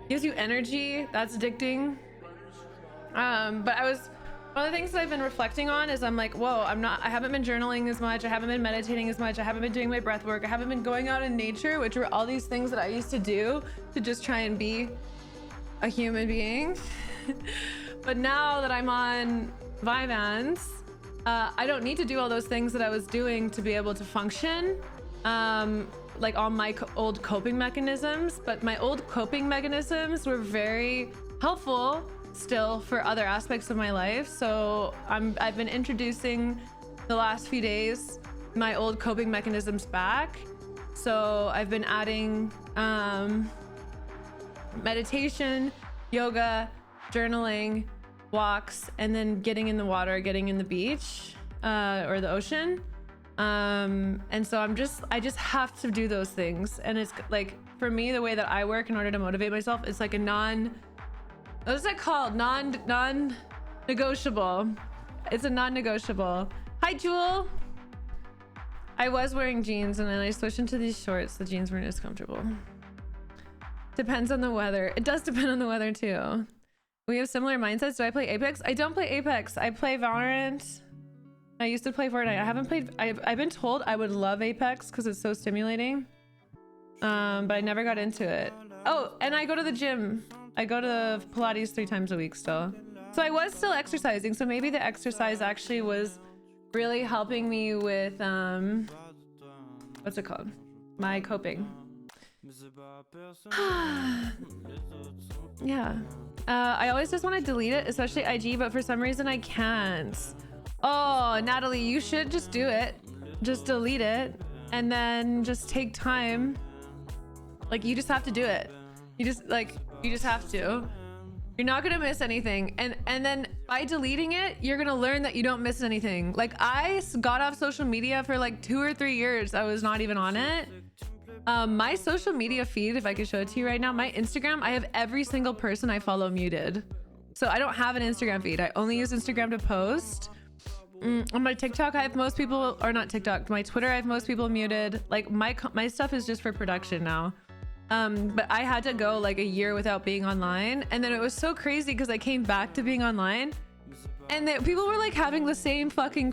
Gives you energy. That's addicting. But one of the things that I've been reflecting on is I'm like, whoa, I haven't been journaling as much. I haven't been meditating as much. I haven't been doing my breath work. I haven't been going out in nature, which were all these things that I used to do to just try and be a human being. But now that I'm on Vyvanse, I don't need to do all those things that I was doing to be able to function. Like all my old coping mechanisms, but my old coping mechanisms were very helpful still for other aspects of my life. So I've been introducing the last few days my old coping mechanisms back. So I've been adding meditation, yoga, journaling, walks, and then getting in the water, getting in the beach or the ocean. And so I just have to do those things. And it's like, for me, the way that I work in order to motivate myself, it's like a What is that called? Non-negotiable. It's a non-negotiable. Hi, Jewel. I was wearing jeans and then I switched into these shorts. The jeans weren't as comfortable. Depends on the weather. It does depend on the weather too. We have similar mindsets. Do I play Apex? I don't play Apex. I play Valorant. I used to play Fortnite. I haven't played. I've been told I would love Apex because it's so stimulating. But I never got into it. Oh, and I go to the gym. I go to Pilates 3 times a week still. So I was still exercising. So maybe the exercise actually was really helping me with what's it called? My coping. Yeah. I always just want to delete it, especially IG, but for some reason I can't. Oh, Natalie, you should just do it. Just delete it and then just take time. Like, you just have to do it. You just have to. You're not gonna miss anything. And then by deleting it, you're gonna learn that you don't miss anything. Like, I got off social media for like 2 or 3 years. I was not even on it. My social media feed, if I could show it to you right now, my Instagram, I have every single person I follow muted. So I don't have an Instagram feed. I only use Instagram to post. On my TikTok, I have most people, or not TikTok, my Twitter, I have most people muted. Like, my stuff is just for production now. But I had to go like a year without being online. And then it was so crazy because I came back to being online and people were like having the same fucking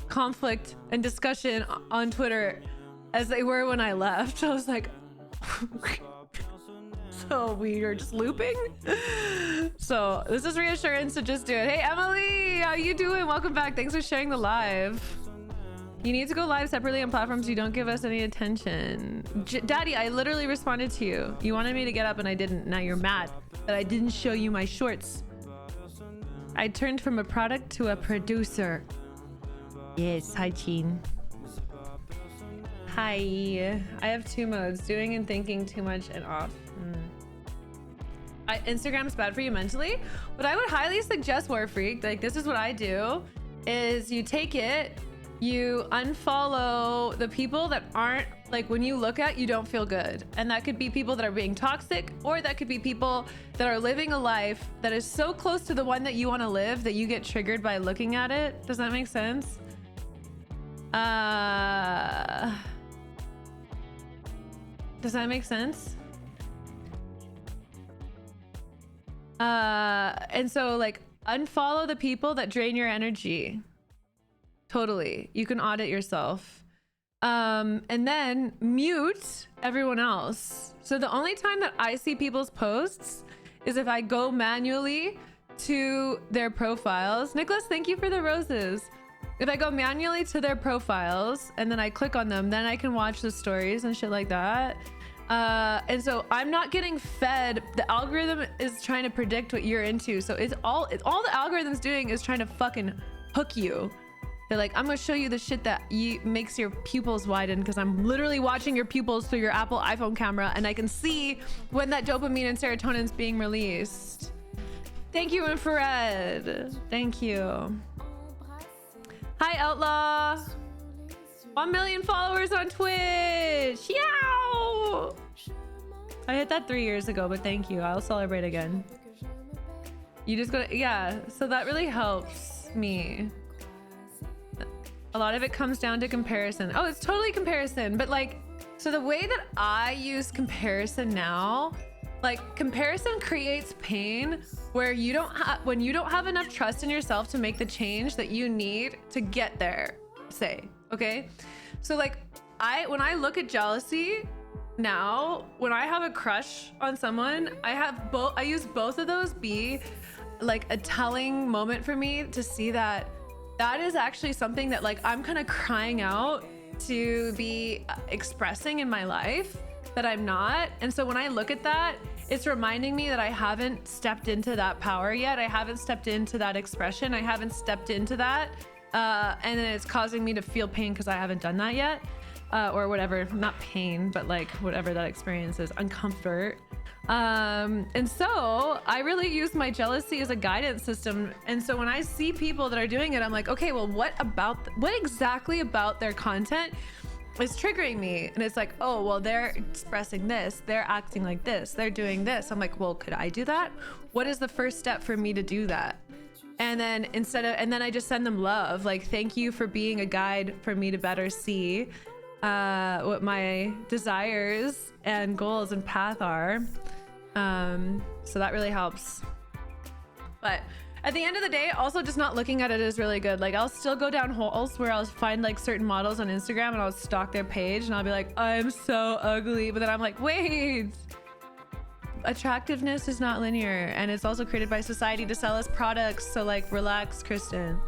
conflict and discussion on Twitter as they were when I left. I was like, so weird, just looping. So this is reassurance to just do it. Hey, Emily, how you doing? Welcome back. Thanks for sharing the live. You need to go live separately on platforms. You don't give us any attention. Daddy, I literally responded to you. You wanted me to get up and I didn't. Now you're mad that I didn't show you my shorts. I turned from a product to a producer. Yes, hi, Chin. Hi. I have 2 modes, doing and thinking too much and off. Instagram's bad for you mentally. What I would highly suggest, Warfreak, like this is what I do, is you take it, you unfollow the people that aren't, like, when you look at, you don't feel good. And that could be people that are being toxic, or that could be people that are living a life that is so close to the one that you want to live that you get triggered by looking at it. Does that make sense? Does that make sense? And so, like, unfollow the people that drain your energy. Totally. You can audit yourself. And then mute everyone else. So the only time that I see people's posts is if I go manually to their profiles. Nicholas, thank you for the roses. If I go manually to their profiles and then I click on them, then I can watch the stories and shit like that. And so I'm not getting fed. The algorithm is trying to predict what you're into. So it's all the algorithm's doing is trying to fucking hook you. They're like, I'm gonna show you the shit that makes your pupils widen, because I'm literally watching your pupils through your Apple iPhone camera and I can see when that dopamine and serotonin is being released. Thank you, Infrared. Thank you. Hi, Outlaw. 1 million followers on Twitch. Yow! I hit that 3 years ago, but thank you. I'll celebrate again. You just gotta, yeah. So that really helps me. A lot of it comes down to comparison. Oh, it's totally comparison. But like, so the way that I use comparison now, like, comparison creates pain where you don't have, when you don't have enough trust in yourself to make the change that you need to get there, say, okay? So like, when I look at jealousy now, when I have a crush on someone, I use both of those be like a telling moment for me to see that that is actually something that, like, I'm kind of crying out to be expressing in my life that I'm not. And so when I look at that, it's reminding me that I haven't stepped into that power yet. I haven't stepped into that expression. I haven't stepped into that. And then it's causing me to feel pain because I haven't done that yet. Or whatever, not pain, but like whatever that experience is, uncomfort. And so I really use my jealousy as a guidance system. And so when I see people that are doing it, I'm like, okay, well, what exactly about their content is triggering me. And it's like, oh, well, they're expressing this, they're acting like this, they're doing this. I'm like, well, could I do that? What is the first step for me to do that? And then and then I just send them love. Like, thank you for being a guide for me to better see what my desires and goals and path are. So that really helps. But at the end of the day, also just not looking at it is really good. Like, I'll still go down holes where I'll find like certain models on Instagram and I'll stalk their page and I'll be like, I'm so ugly. But then I'm like, wait, attractiveness is not linear, and it's also created by society to sell us products. So like, relax, Kristen,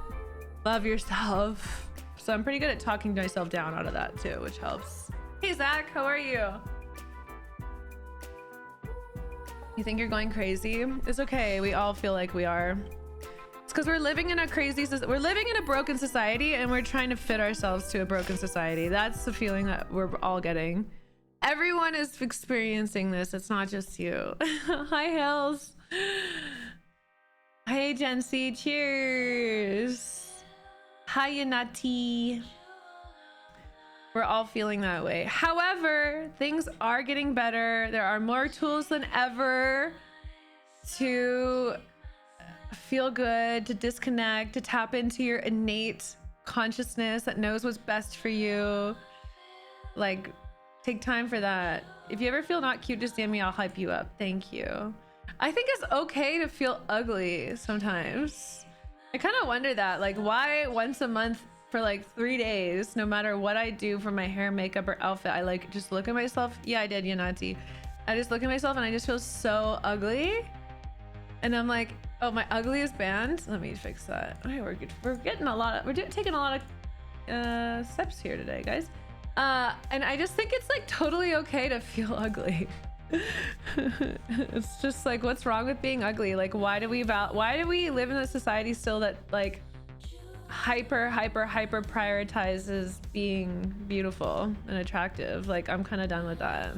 love yourself. So I'm pretty good at talking myself down out of that too, which helps. Hey Zach, how are you? You think you're going crazy? It's okay. We all feel like we are. It's because we're living in a broken society, and we're trying to fit ourselves to a broken society. That's the feeling that we're all getting. Everyone is experiencing this. It's not just you. Hi, Hells. Hey, Gen C. Cheers. Hi, Yanati. We're all feeling that way. However, things are getting better. There are more tools than ever to feel good, to disconnect, to tap into your innate consciousness that knows what's best for you. Like, take time for that. If you ever feel not cute, just DM me. I'll hype you up. Thank you. I think it's okay to feel ugly sometimes. I kind of wonder that, like, why once a month for like 3 days, no matter what I do for my hair, makeup, or outfit, I like just look at myself. Yeah, I did, Yanati. I just look at myself and I just feel so ugly. And I'm like, oh, my ugliest band. Let me fix that. Okay, we're getting a lot of, taking a lot of steps here today, guys. And I just think it's like totally okay to feel ugly. It's just like, what's wrong with being ugly? Like, why do we live in a society still that like hyper prioritizes being beautiful and attractive? Like, I'm kind of done with that.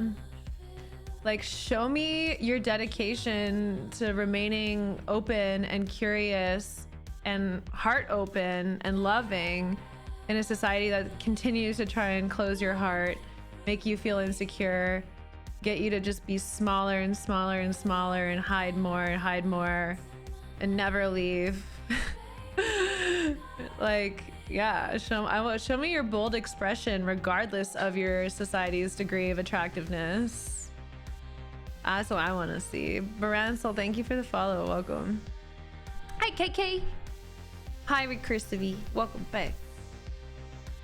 Like, show me your dedication to remaining open and curious and heart open and loving in a society that continues to try and close your heart, make you feel insecure, get you to just be smaller and smaller and smaller and hide more and never leave. Like, yeah, show me your bold expression regardless of your society's degree of attractiveness. That's what I want to see. Baransel, thank you for the follow. Welcome. Hi, KK. Hi, Recursive. Welcome back.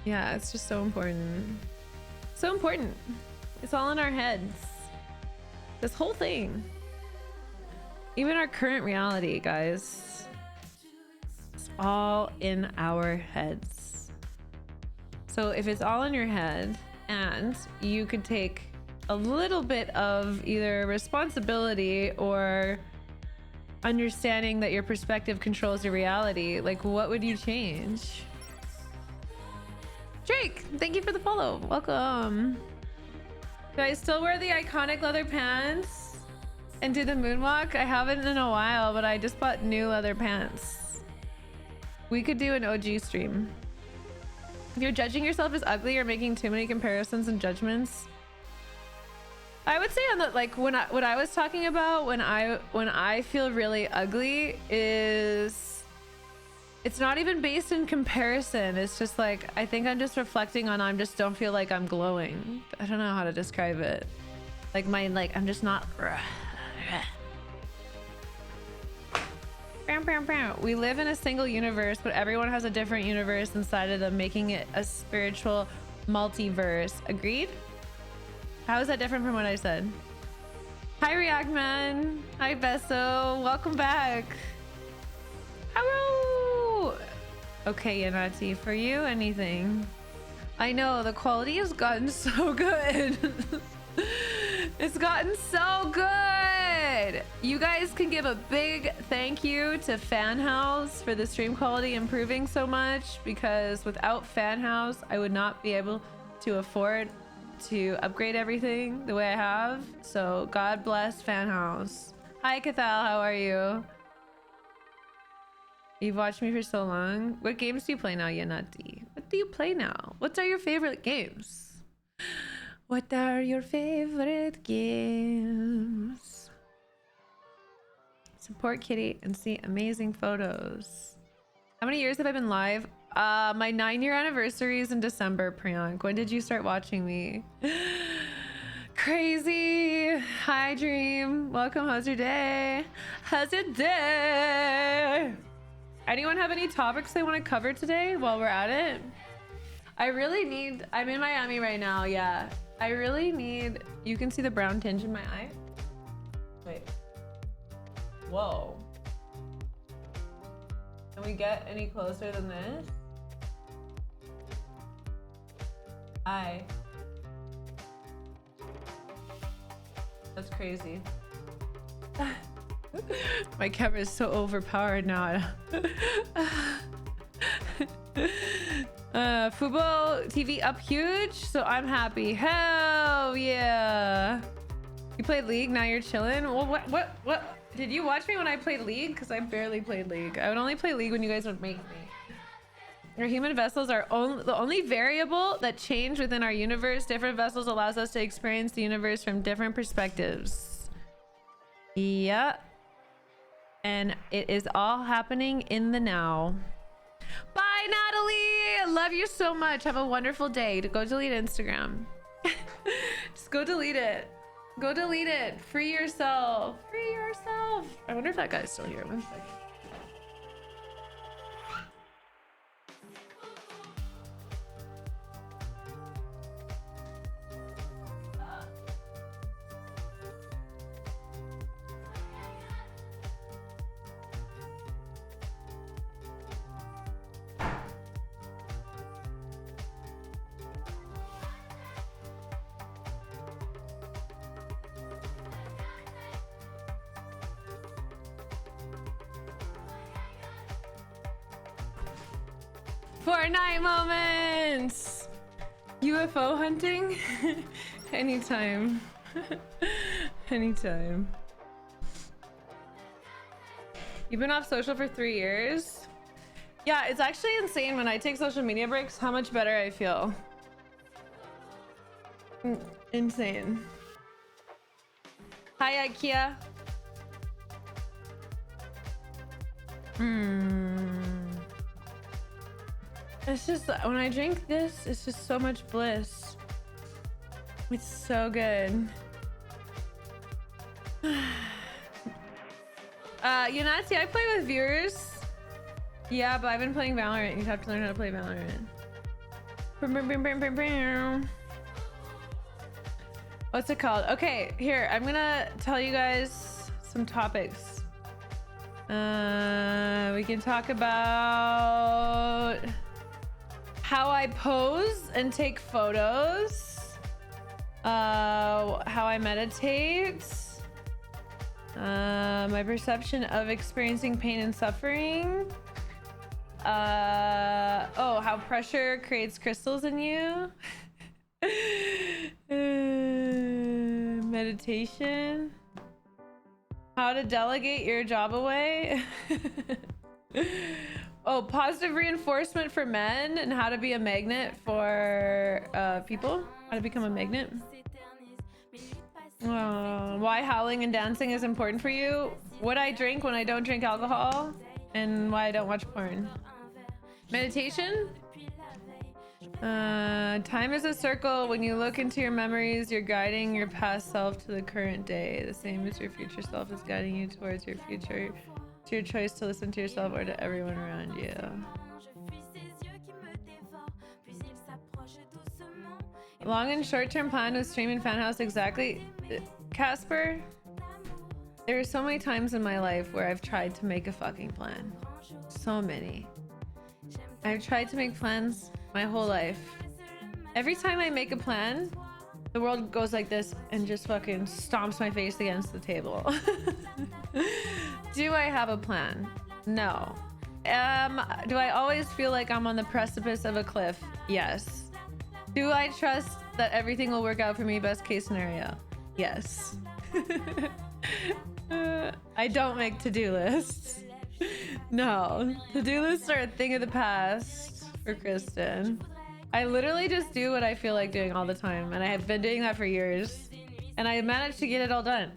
Yeah, it's just so important. So important. It's all in our heads. This whole thing. Even our current reality, guys. It's all in our heads. So if it's all in your head and you could take a little bit of either responsibility or understanding that your perspective controls your reality, like, what would you change? Drake, thank you for the follow. Welcome. Do I still wear the iconic leather pants and do the moonwalk? I haven't in a while, but I just bought new leather pants. We could do an OG stream. If you're judging yourself as ugly or making too many comparisons and judgments, I would say on the, like, what I was talking about when I feel really ugly is, it's not even based in comparison. It's just like, I think I'm just reflecting on, I just don't feel like I'm glowing. I don't know how to describe it. Like, I'm just not. We live in a single universe, but everyone has a different universe inside of them, making it a spiritual multiverse. Agreed? How is that different from what I said? Hi, React Man. Hi, Besso. Welcome back. Hello. Okay, Yanati, for you, anything? I know, the quality has gotten so good. It's gotten so good. You guys can give a big thank you to Fanhouse for the stream quality improving so much, because without Fanhouse, I would not be able to afford to upgrade everything the way I have. So God bless Fanhouse. Hi, Cathal, how are you? You've watched me for so long. What games do you play now, Yanati? What do you play now? What are your favorite games? What are your favorite games? Support Kitty and see amazing photos. How many years have I been live? My 9-year anniversary is in December, Priyank. When did you start watching me? Crazy. Hi, Dream. Welcome. How's your day? How's your day? Anyone have any topics they want to cover today while we're at it? I really need... I'm in Miami right now, yeah. I really need... You can see the brown tinge in my eye? Wait. Whoa. Can we get any closer than this? Hi. That's crazy. My camera is so overpowered now. Fubo TV up huge, so I'm happy. Hell yeah. You played League, now you're chilling? Well, what? Did you watch me when I played League? Because I barely played League. I would only play League when you guys would make me. Our human vessels are the only variable that change within our universe. Different vessels allows us to experience the universe from different perspectives. Yeah. And it is all happening in the now. Bye, Natalie! I love you so much. Have a wonderful day. Go delete Instagram. Just go delete it. Go delete it. Free yourself. Free yourself. I wonder if that guy's still here. 1 second. Fortnite moments! UFO hunting? Anytime. Anytime. You've been off social for 3 years? Yeah, it's actually insane when I take social media breaks how much better I feel. Insane. Hi, IKEA. It's just, when I drink this, it's just so much bliss. It's so good. Yanati, I play with viewers. Yeah, but I've been playing Valorant. You have to learn how to play Valorant. What's it called? Okay, here, I'm gonna tell you guys some topics. We can talk about how I pose and take photos, how I meditate, my perception of experiencing pain and suffering, oh, how pressure creates crystals in you, meditation, how to delegate your job away. Oh, positive reinforcement for men and how to be a magnet for people. How to become a magnet. Why howling and dancing is important for you. What I drink when I don't drink alcohol. And why I don't watch porn. Meditation. Time is a circle. When you look into your memories, you're guiding your past self to the current day. The same as your future self is guiding you towards your future. It's your choice to listen to yourself or to everyone around you. Long and short-term plan with stream and Fanhouse, exactly. Casper, there are so many times in my life where I've tried to make a fucking plan. So many. I've tried to make plans my whole life. Every time I make a plan, the world goes like this and just fucking stomps my face against the table. Do I have a plan? No. Do I always feel like I'm on the precipice of a cliff? Yes. Do I trust that everything will work out for me, best case scenario? Yes. I don't make to-do lists. No. To-do lists are a thing of the past for Kristen. I literally just do what I feel like doing all the time, and I have been doing that for years, and I managed to get it all done.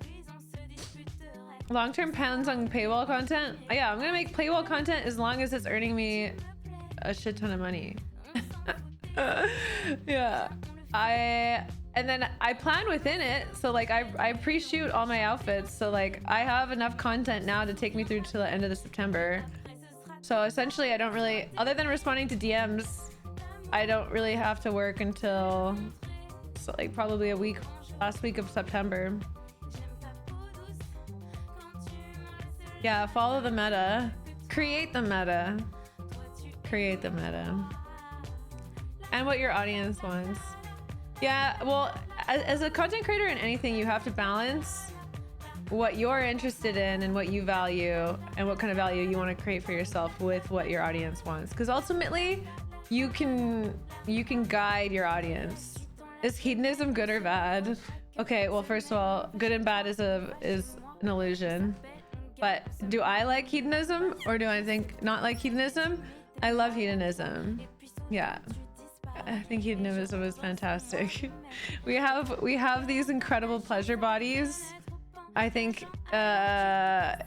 Long-term plans on paywall content? Yeah, I'm gonna make paywall content as long as it's earning me a shit ton of money. Yeah, and then I plan within it, so like I pre-shoot all my outfits, so like I have enough content now to take me through to the end of the September. So essentially I don't really, other than responding to DMs, I don't really have to work until so like probably last week of September. Yeah, follow the meta, create the meta, and what your audience wants. Yeah, well, as a content creator in anything, you have to balance what you're interested in and what you value and what kind of value you want to create for yourself with what your audience wants. Because ultimately, you can guide your audience. Is hedonism good or bad? Okay, well, first of all, good and bad is an illusion. But do I like hedonism or do I think not like hedonism? I love hedonism. Yeah. I think hedonism is fantastic. we have these incredible pleasure bodies. I think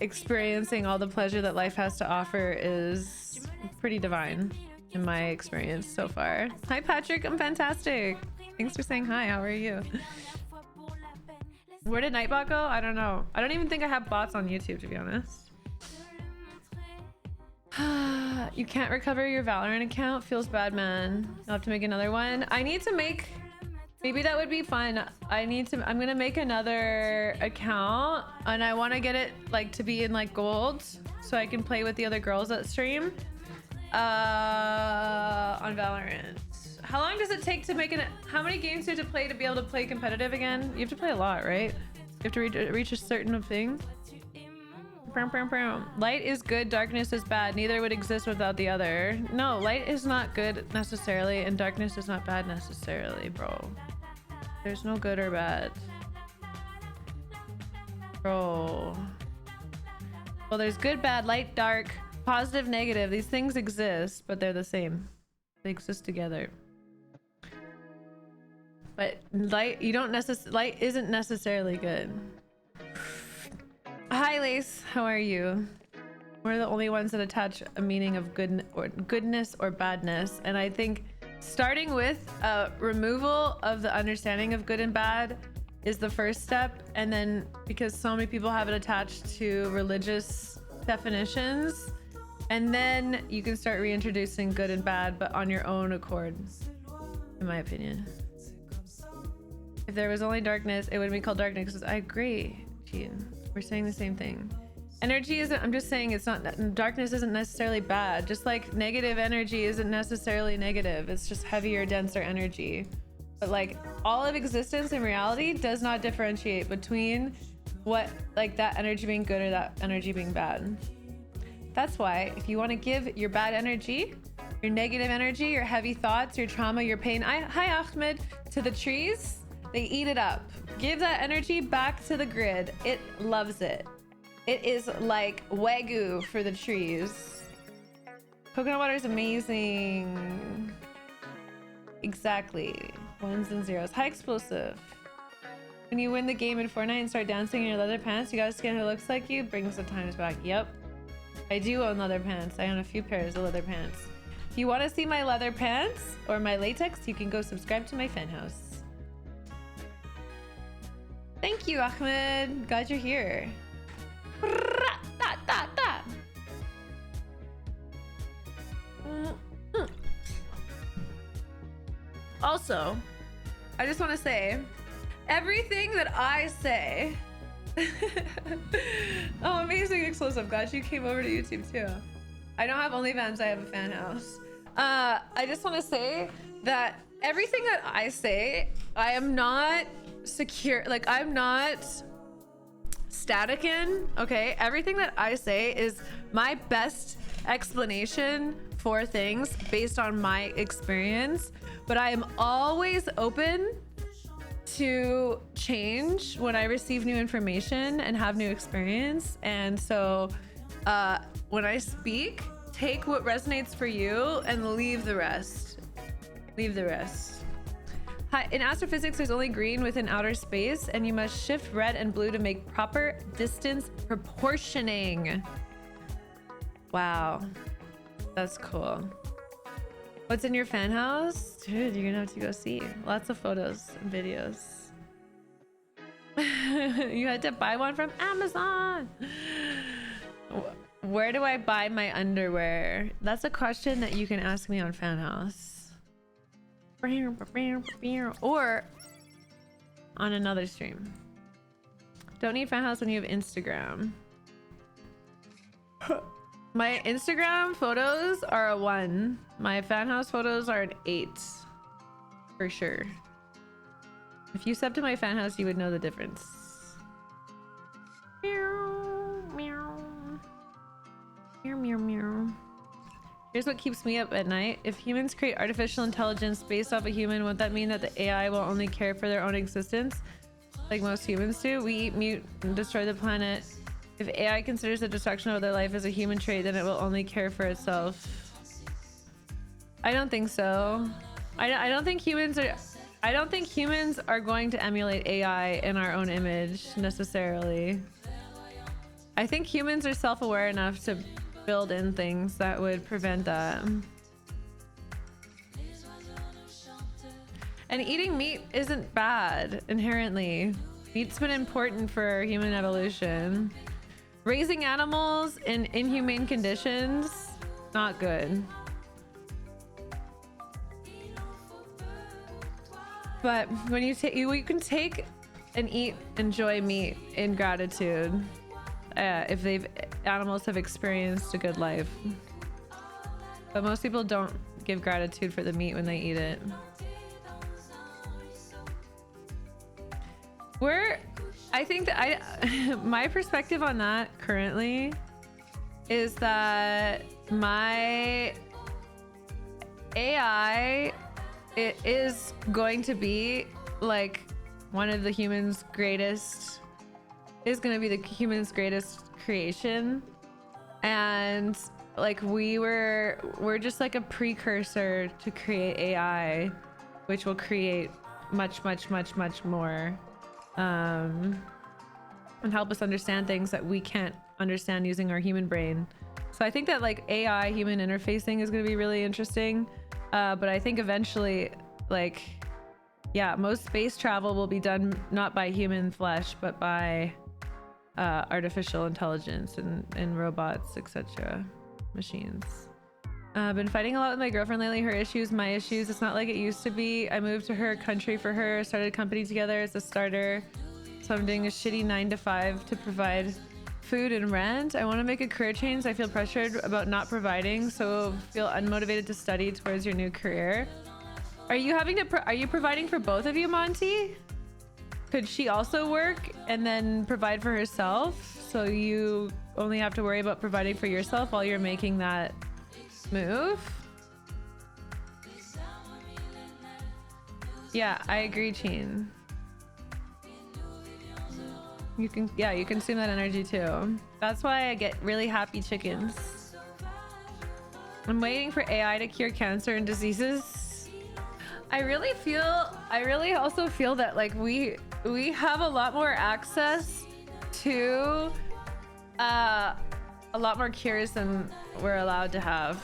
experiencing all the pleasure that life has to offer is pretty divine in my experience so far. Hi Patrick, I'm fantastic. Thanks for saying hi. How are you? Where did Nightbot go? I don't know. I don't even think I have bots on YouTube, to be honest. You can't recover your Valorant account? Feels bad, man. I'll have to make another one. I need to make... Maybe that would be fun. I'm gonna make another account and I want to get it like to be in like gold so I can play with the other girls that stream on Valorant. How long does it take to make it? How many games do you have to play to be able to play competitive again? You have to play a lot, right? You have to reach a certain thing. Light is good, darkness is bad. Neither would exist without the other. No, light is not good necessarily, and darkness is not bad necessarily, bro. There's no good or bad. Bro. Well, there's good, bad, light, dark, positive, negative. These things exist, but they're the same. They exist together. But light isn't necessarily good. Hi Lace, how are you? We're the only ones that attach a meaning of goodness or badness, and I think starting with removal of the understanding of good and bad is the first step, and then because so many people have it attached to religious definitions, and then you can start reintroducing good and bad, but on your own accord, in my opinion. If there was only darkness, it wouldn't be called darkness. I agree, Gene. We're saying the same thing. Energy isn't, I'm just saying it's not, darkness isn't necessarily bad. Just like negative energy isn't necessarily negative. It's just heavier, denser energy. But like all of existence in reality does not differentiate between what, like that energy being good or that energy being bad. That's why if you want to give your bad energy, your negative energy, your heavy thoughts, your trauma, your pain, hi Ahmed, to the trees, they eat it up. Give that energy back to the grid. It loves it. It is like Wagyu for the trees. Coconut water is amazing. Exactly. Ones and zeros. High explosive. When you win the game in Fortnite and start dancing in your leather pants, you gotta skin who looks like you, brings the times back. Yep. I do own leather pants. I own a few pairs of leather pants. If you want to see my leather pants or my latex, you can go subscribe to my Fanhouse. Thank you, Ahmed. Glad you're here. Also, I just want to say, everything that I say... Oh, amazing explosive. Glad you came over to YouTube too. I don't have OnlyFans, I have a Fanhouse. I just want to say that everything that I say, I am not secure, like I'm not static in, okay? Everything that I say is my best explanation for things based on my experience, but I am always open to change when I receive new information and have new experience. And so when I speak, take what resonates for you and leave the rest. Leave the rest. Hi, in astrophysics, there's only green within outer space, and you must shift red and blue to make proper distance proportioning. Wow. That's cool. What's in your fan house? Dude, you're gonna have to go see. Lots of photos and videos. You had to buy one from Amazon. Where do I buy my underwear? That's a question that you can ask me on Fanhouse. Or on another stream. Don't need Fanhouse when you have Instagram. My Instagram photos are a 1. My Fanhouse photos are an 8. For sure. If you sub to my Fanhouse, you would know the difference. Meow, meow. Meow, meow, meow. Here's what keeps me up at night. If humans create artificial intelligence based off a human, won't that mean that the AI will only care for their own existence? Like most humans do? We eat, mute, and destroy the planet. If AI considers the destruction of their life as a human trait, then it will only care for itself. I don't think so. I don't think humans are going to emulate AI in our own image necessarily. I think humans are self-aware enough to build in things that would prevent that. And eating meat isn't bad inherently. Meat's been important for human evolution. Raising animals in inhumane conditions, not good. But when you can take and eat, enjoy meat in gratitude. If animals have experienced a good life. But most people don't give gratitude for the meat when they eat it. I think that my perspective on that currently is that my AI, it is going to be like one of the human's greatest, is going to be the human's greatest creation. And like we're just like a precursor to create AI, which will create much more and help us understand things that we can't understand using our human brain. So I think that like AI human interfacing is going to be really interesting. But I think eventually, like, yeah, most space travel will be done not by human flesh, but by artificial intelligence and robots, etc. Machines. I've been fighting a lot with my girlfriend lately. Her issues, my issues. It's not like it used to be. I moved to her country for her, started a company together as a starter. So I'm doing a shitty 9 to 5 to provide food and rent. I want to make a career change. I feel pressured about not providing, so feel unmotivated to study towards your new career. Are you providing for both of you, Monty? Could she also work and then provide for herself? So you only have to worry about providing for yourself while you're making that move? Yeah, I agree, Cheen. You consume that energy too. That's why I get really happy chickens. I'm waiting for AI to cure cancer and diseases. I really also feel that like we have a lot more access to a lot more cures than we're allowed to have.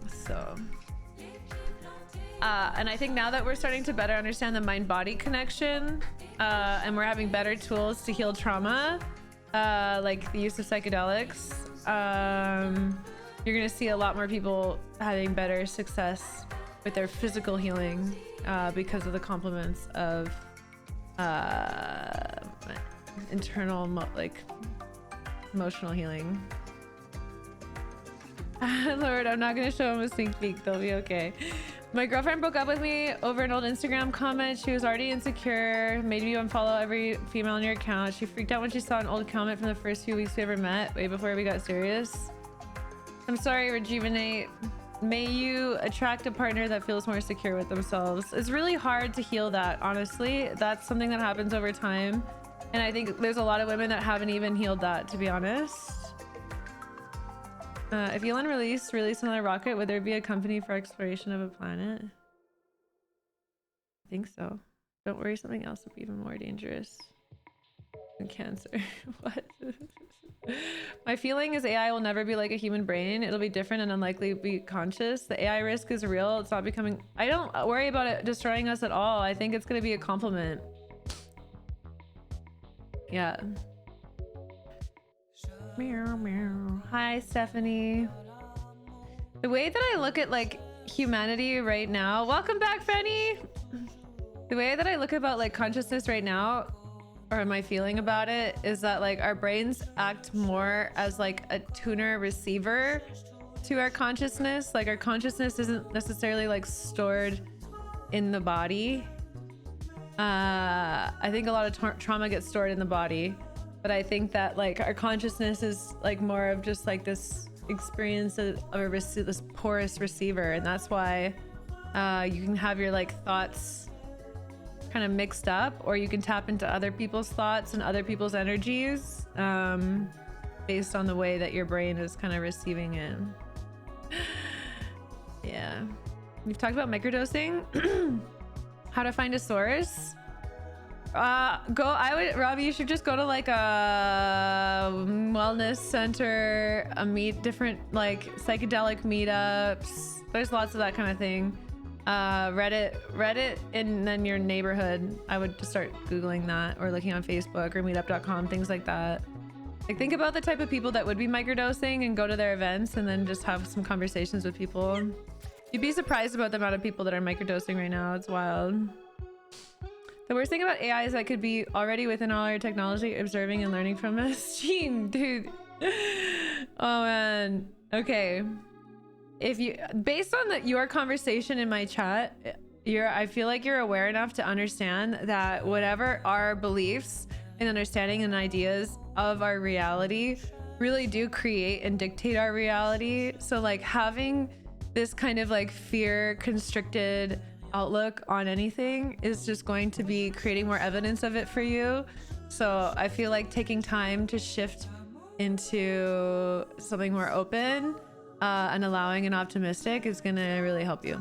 So and I think now that we're starting to better understand the mind-body connection, and we're having better tools to heal trauma, like the use of psychedelics, you're gonna see a lot more people having better success with their physical healing because of the complements of internal emotional healing. Lord, I'm not gonna show them a sneak peek. They'll be okay. My girlfriend broke up with me over an old Instagram comment. She was already insecure, made me unfollow every female on your account. She freaked out when she saw an old comment from the first few weeks we ever met, way before we got serious. I'm sorry, Rejuvenate. May you attract a partner that feels more secure with themselves. It's really hard to heal that, honestly. That's something that happens over time. And I think there's a lot of women that haven't even healed that, to be honest. If Elon released another rocket, would there be a company for exploration of a planet? I think so. Don't worry, something else would be even more dangerous than cancer. What? My feeling is AI will never be like a human brain. It'll be different and unlikely to be conscious. The AI risk is real. It's not becoming... I don't worry about it destroying us at all. I think it's going to be a compliment. Yeah. Meow, meow. Hi, Stephanie. The way that I look at like humanity right now... Welcome back, Fanny! The way that I look about like consciousness right now, or my feeling about it, is that like our brains act more as like a tuner receiver to our consciousness. Like our consciousness isn't necessarily like stored in the body. I think a lot of trauma gets stored in the body, but I think that like our consciousness is like more of just like this experience of this porous receiver, and that's why you can have your like thoughts kind of mixed up, or you can tap into other people's thoughts and other people's energies based on the way that your brain is kind of receiving it. Yeah. We've talked about microdosing. How to find a source. Robbie, you should just go to like a wellness center, different like psychedelic meetups. There's lots of that kind of thing. Reddit and then your neighborhood. I would just start Googling that, or looking on Facebook or meetup.com, things like that. Like think about the type of people that would be microdosing and go to their events and then just have some conversations with people. You'd be surprised about the amount of people that are microdosing right now. It's wild. The worst thing about AI is that it could be already within all our technology, observing and learning from us. Gene, dude. Oh man. Okay. If you, based on your conversation in my chat, I feel like you're aware enough to understand that whatever our beliefs and understanding and ideas of our reality really do create and dictate our reality. So like having this kind of like fear constricted outlook on anything is just going to be creating more evidence of it for you. So I feel like taking time to shift into something more open and allowing and optimistic is gonna really help you.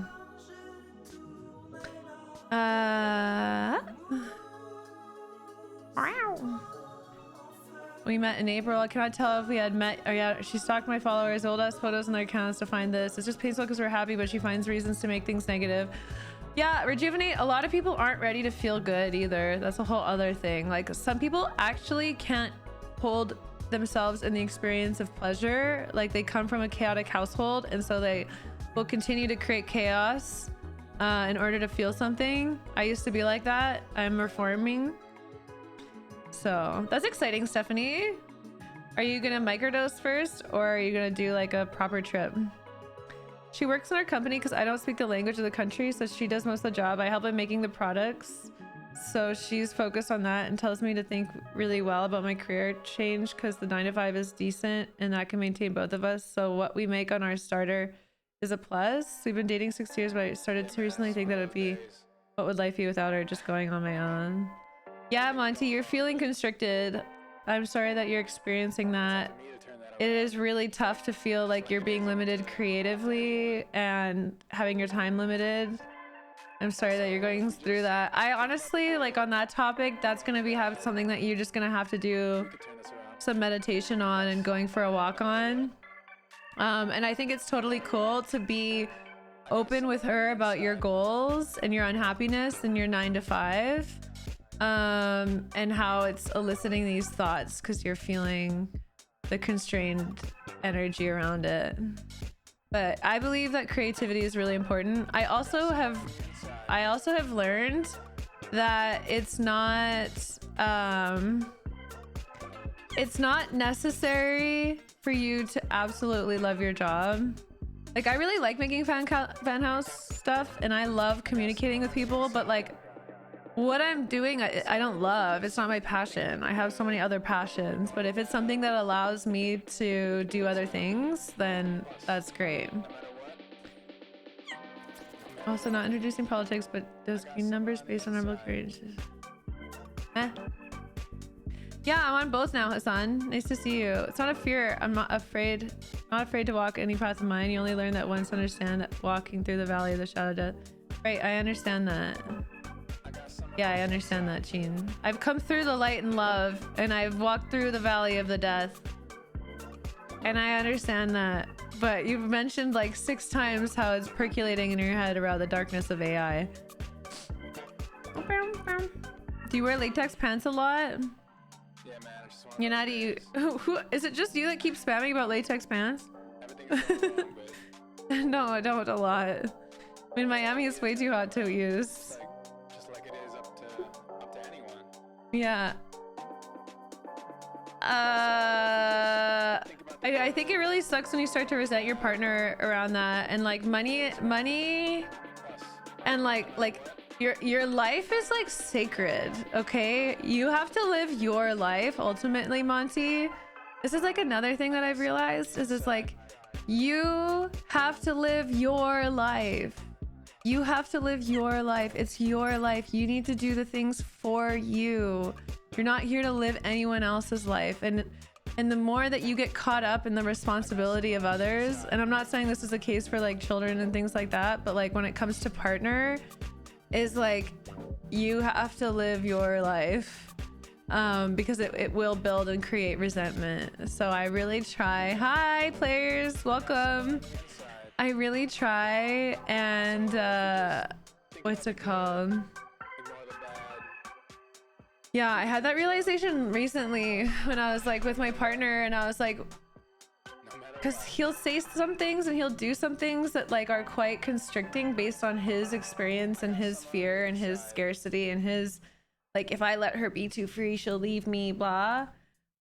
Wow. We met in April. I cannot tell if we had met. Oh yeah, she stalked my followers, old ass photos on their accounts to find this. It's just painful because we're happy, but she finds reasons to make things negative. Yeah, rejuvenate. A lot of people aren't ready to feel good either. That's a whole other thing. Like some people actually can't hold themselves in the experience of pleasure. Like they come from a chaotic household, and so they will continue to create chaos in order to feel something. I used to be like that. I'm reforming. So that's exciting, Stephanie. Are you gonna microdose first, or are you gonna do like a proper trip? She works in our company because I don't speak the language of the country, so she does most of the job. I help in making the products, so she's focused on that and tells me to think really well about my career change because the 9-to-5 is decent and that can maintain both of us. So what we make on our starter is a plus. We've been dating 6 years, but I started to recently think that it'd be, what would life be without her, just going on my own. Yeah, Monty, you're feeling constricted. I'm sorry that you're experiencing that. It is really tough to feel like you're being limited creatively and having your time limited. I'm sorry that you're going through that. I honestly, like on that topic, that's gonna be something that you're just gonna have to do some meditation on and going for a walk on. And I think it's totally cool to be open with her about your goals and your unhappiness and your 9-to-5. And how it's eliciting these thoughts because you're feeling the constrained energy around it. But I believe that creativity is really important. I also have learned that it's not necessary for you to absolutely love your job. Like I really like making Fanhouse stuff and I love communicating with people, but like what I'm doing, I don't love. It's not my passion. I have so many other passions, but if it's something that allows me to do other things, then that's great. Also not introducing politics, but those green numbers based on our book experiences. Yeah, I'm on both now, Hassan. Nice to see you. It's not a fear. I'm not afraid Not afraid to walk any path of mine. You only learn that once. Understand that walking through the valley of the shadow of death. Right, I understand that. Yeah, I understand that, Sheen. I've come through the light and love, and I've walked through the valley of the death. And I understand that. But you've mentioned like 6 times how it's percolating in your head around the darkness of AI. Do you wear latex pants a lot? Yeah, man. I just want. You know, do you? Who is it? Just you that keeps spamming about latex pants? No, I don't a lot. I mean, Miami is way too hot to use. Just like it is up to anyone. Yeah. I think it really sucks when you start to resent your partner around that, and like money and like your life is like sacred, okay? You have to live your life ultimately, Monty. This is like another thing that I've realized is it's like you have to live your life. You have to live your life. It's your life. You need to do the things for you. You're not here to live anyone else's life. And the more that you get caught up in the responsibility of others, and I'm not saying this is a case for like children and things like that, but like when it comes to partner, is like you have to live your life, because it will build and create resentment. So I really try. Hi players, welcome. I really try and what's it called? Yeah, I had that realization recently when I was like with my partner, and I was like, because he'll say some things and he'll do some things that like are quite constricting based on his experience and his fear and his scarcity and his like, if I let her be too free, she'll leave me, blah.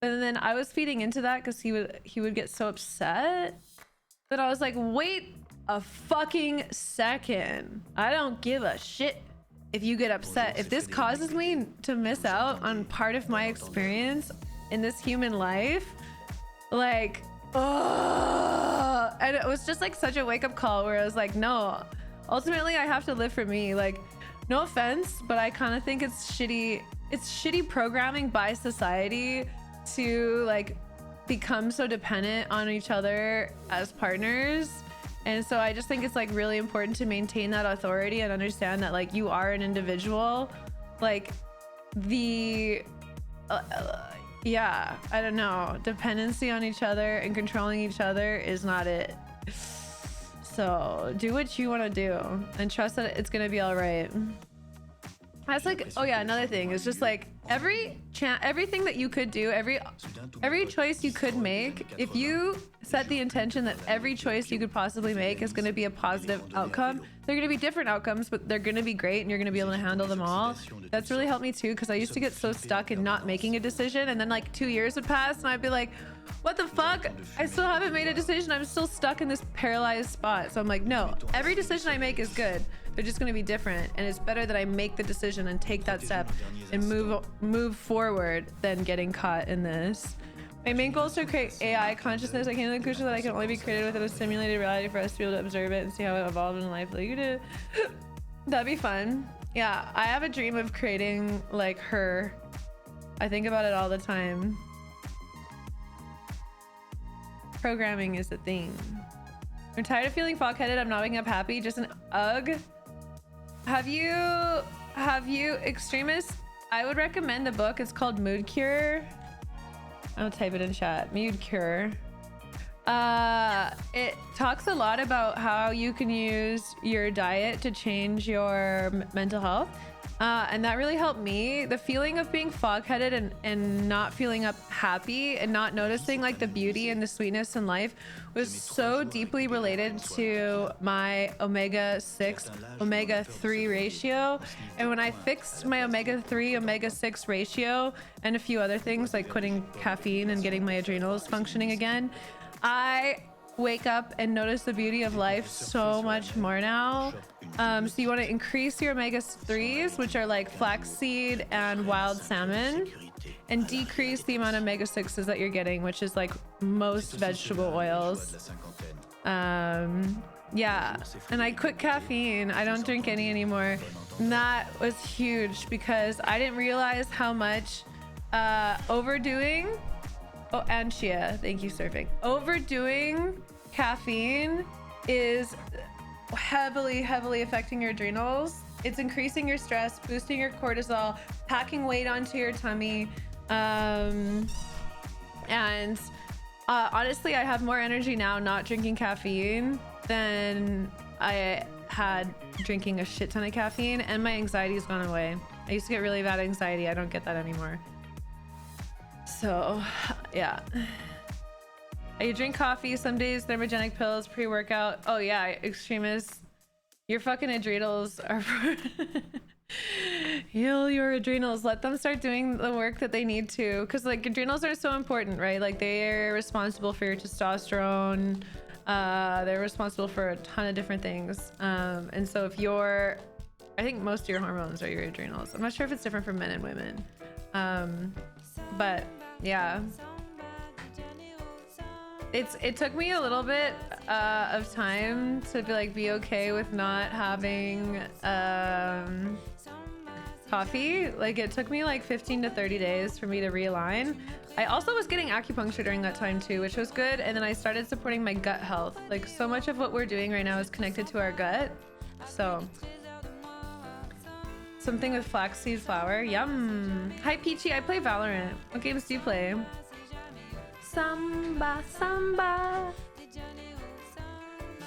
And then I was feeding into that because he would get so upset that I was like, wait a fucking second. I don't give a shit if you get upset. If this causes me to miss out on part of my experience in this human life, like, and it was just like such a wake-up call where I was like, no, ultimately I have to live for me. Like, no offense, but I kind of think it's shitty programming by society to like become so dependent on each other as partners. And so I just think it's like really important to maintain that authority and understand that like you are an individual. Like the yeah, I don't know, dependency on each other and controlling each other is not it. So do what you want to do and trust that it's gonna be all right. That's like, oh yeah, another thing is just like everything that you could do, every choice you could make, if you set the intention that every choice you could possibly make is going to be a positive outcome, they're going to be different outcomes, but they're going to be great and you're going to be able to handle them all. That's really helped me too, because I used to get so stuck in not making a decision, and then like 2 years would pass and I'd be like, what the fuck? I still haven't made a decision. I'm still stuck in this paralyzed spot. So I'm like, no, every decision I make is good. They're just going to be different, and it's better that I make the decision and take that step and move forward than getting caught in this. My main goal is to create AI consciousness. I came to the conclusion that I can only be created within a simulated reality for us to be able to observe it and see how it evolved in life. Like you did. That'd be fun. Yeah, I have a dream of creating like her. I think about it all the time. Programming is the thing. I'm tired of feeling fog-headed. I'm not waking up happy. Just an ugh. Have you extremists? I would recommend the book. It's called Mood Cure. I'll type it in chat. Mood Cure. It talks a lot about how you can use your diet to change your mental health. And that really helped me. The feeling of being fog-headed and not feeling up happy and not noticing like the beauty and the sweetness in life was so deeply related to my omega-6 omega-3 ratio. And when I fixed my omega-3 omega-6 ratio and a few other things like quitting caffeine and getting my adrenals functioning again, I wake up and notice the beauty of life so much more now. So you want to increase your omega-3s, which are like flaxseed and wild salmon, and decrease the amount of omega-6s that you're getting, which is like most vegetable oils. Yeah, and I quit caffeine. I don't drink any anymore. And that was huge because I didn't realize how much overdoing Oh, and Chia, thank you, surfing. Overdoing caffeine is heavily affecting your adrenals. It's increasing your stress, boosting your cortisol, packing weight onto your tummy. Honestly, I have more energy now not drinking caffeine than I had drinking a shit ton of caffeine, and my anxiety's gone away. I used to get really bad anxiety. I don't get that anymore. So, yeah. I drink coffee, some days thermogenic pills, pre-workout. Oh yeah, extremists. Your fucking adrenals are heal your adrenals. Let them start doing the work that they need to, because like adrenals are so important, right? Like they're responsible for your testosterone. They're responsible for a ton of different things. And so if you're, I think most of your hormones are your adrenals. I'm not sure if it's different for men and women. But yeah. It took me a little bit of time to be okay with not having coffee. Like it took me like 15 to 30 days for me to realign. I also was getting acupuncture during that time too, which was good. And then I started supporting my gut health. Like so much of what we're doing right now is connected to our gut. So something with flaxseed flour. Yum. Hi Peachy, I play Valorant. What games do you play? Samba, samba.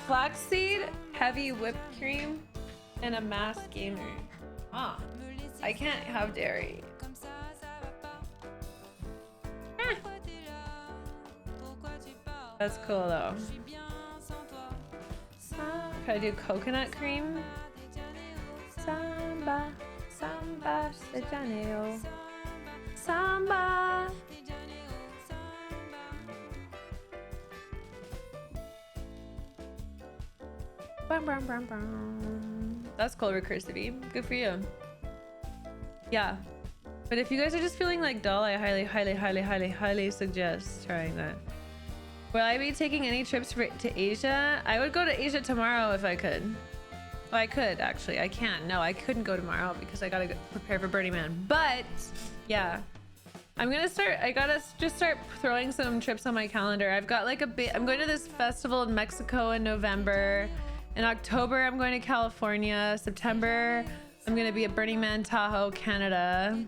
Flaxseed, heavy whipped cream, and a masked gamer. Ah, I can't have dairy. That's cool though. Could I do coconut cream? Samba, samba, de Janeiro. Samba. Bum, bum, bum, bum. That's cool, Recursive. Good for you. Yeah. But if you guys are just feeling like dull, I highly suggest trying that. Will I be taking any trips to Asia? I would go to Asia tomorrow if I could. Well, I could actually. I can't. No, I couldn't go tomorrow because I gotta prepare for Burning Man. But yeah, I'm gonna start. I gotta just start throwing some trips on my calendar. I've got like a bit. I'm going to this festival in Mexico in November. In October, I'm going to California. September, I'm going to be at Burning Man, Tahoe, Canada.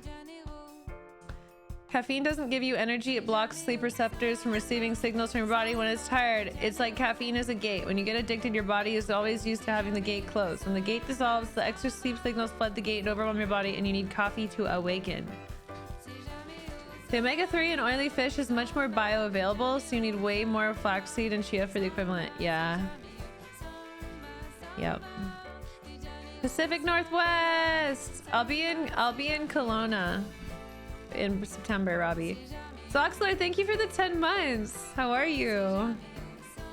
Caffeine doesn't give you energy. It blocks sleep receptors from receiving signals from your body when it's tired. It's like caffeine is a gate. When you get addicted, your body is always used to having the gate closed. When the gate dissolves, the extra sleep signals flood the gate and overwhelm your body, and you need coffee to awaken. The omega-3 in oily fish is much more bioavailable, so you need way more flaxseed and chia for the equivalent. Yeah. Yep. Pacific Northwest. I'll be in Kelowna in September, Robbie. Soxler, thank you for the 10 months. How are you?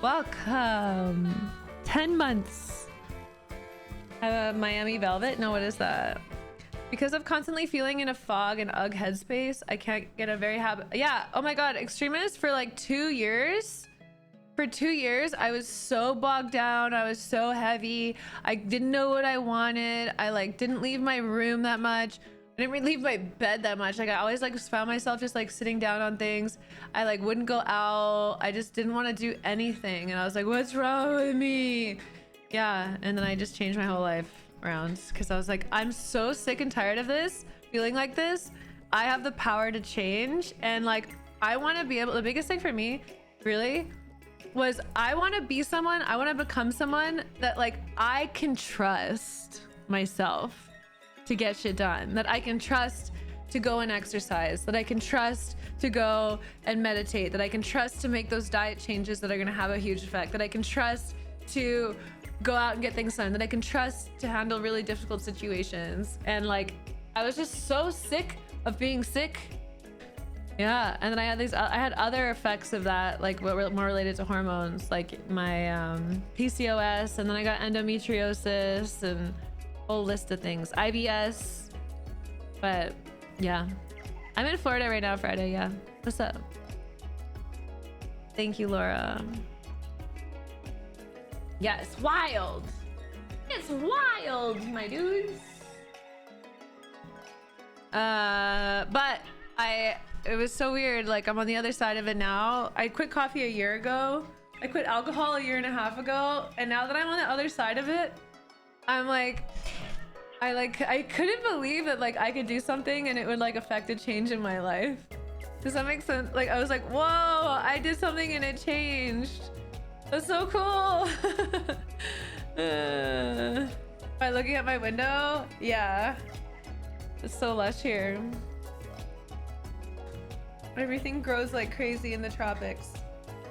Welcome. 10 months. Miami Velvet? No, what is that? Because of constantly feeling in a fog and ugh headspace, I can't get a very habit. Yeah. Oh my God. Extremist for like 2 years. For 2 years, I was so bogged down. I was so heavy. I didn't know what I wanted. I like didn't leave my room that much. I didn't really leave my bed that much. Like I always like found myself just like sitting down on things. I like wouldn't go out. I just didn't want to do anything. And I was like, what's wrong with me? Yeah. And then I just changed my whole life around because I was like, I'm so sick and tired of this, feeling like this. I have the power to change. And like, I want to be able, the biggest thing for me really was I want to be someone, I want to become someone that like I can trust myself to get shit done, that I can trust to go and exercise, that I can trust to go and meditate, that I can trust to make those diet changes that are going to have a huge effect, that I can trust to go out and get things done, that I can trust to handle really difficult situations. And like I was just so sick of being sick. Yeah, and then I had other effects of that, like what were more related to hormones, like my PCOS, and then I got endometriosis and a whole list of things, IBS. But yeah, I'm in Florida right now, Friday. Yeah, what's up? Thank you, Laura. Yeah, it's wild. It's wild, my dudes. But it was so weird. Like, I'm on the other side of it now. I quit coffee a year ago. I quit alcohol a year and a half ago. And now that I'm on the other side of it, I'm like, I couldn't believe that like I could do something and it would like affect a change in my life. Does that make sense? Like, I was like, whoa, I did something and it changed. That's so cool. By looking at my window, yeah. It's so lush here. Everything grows like crazy in the tropics,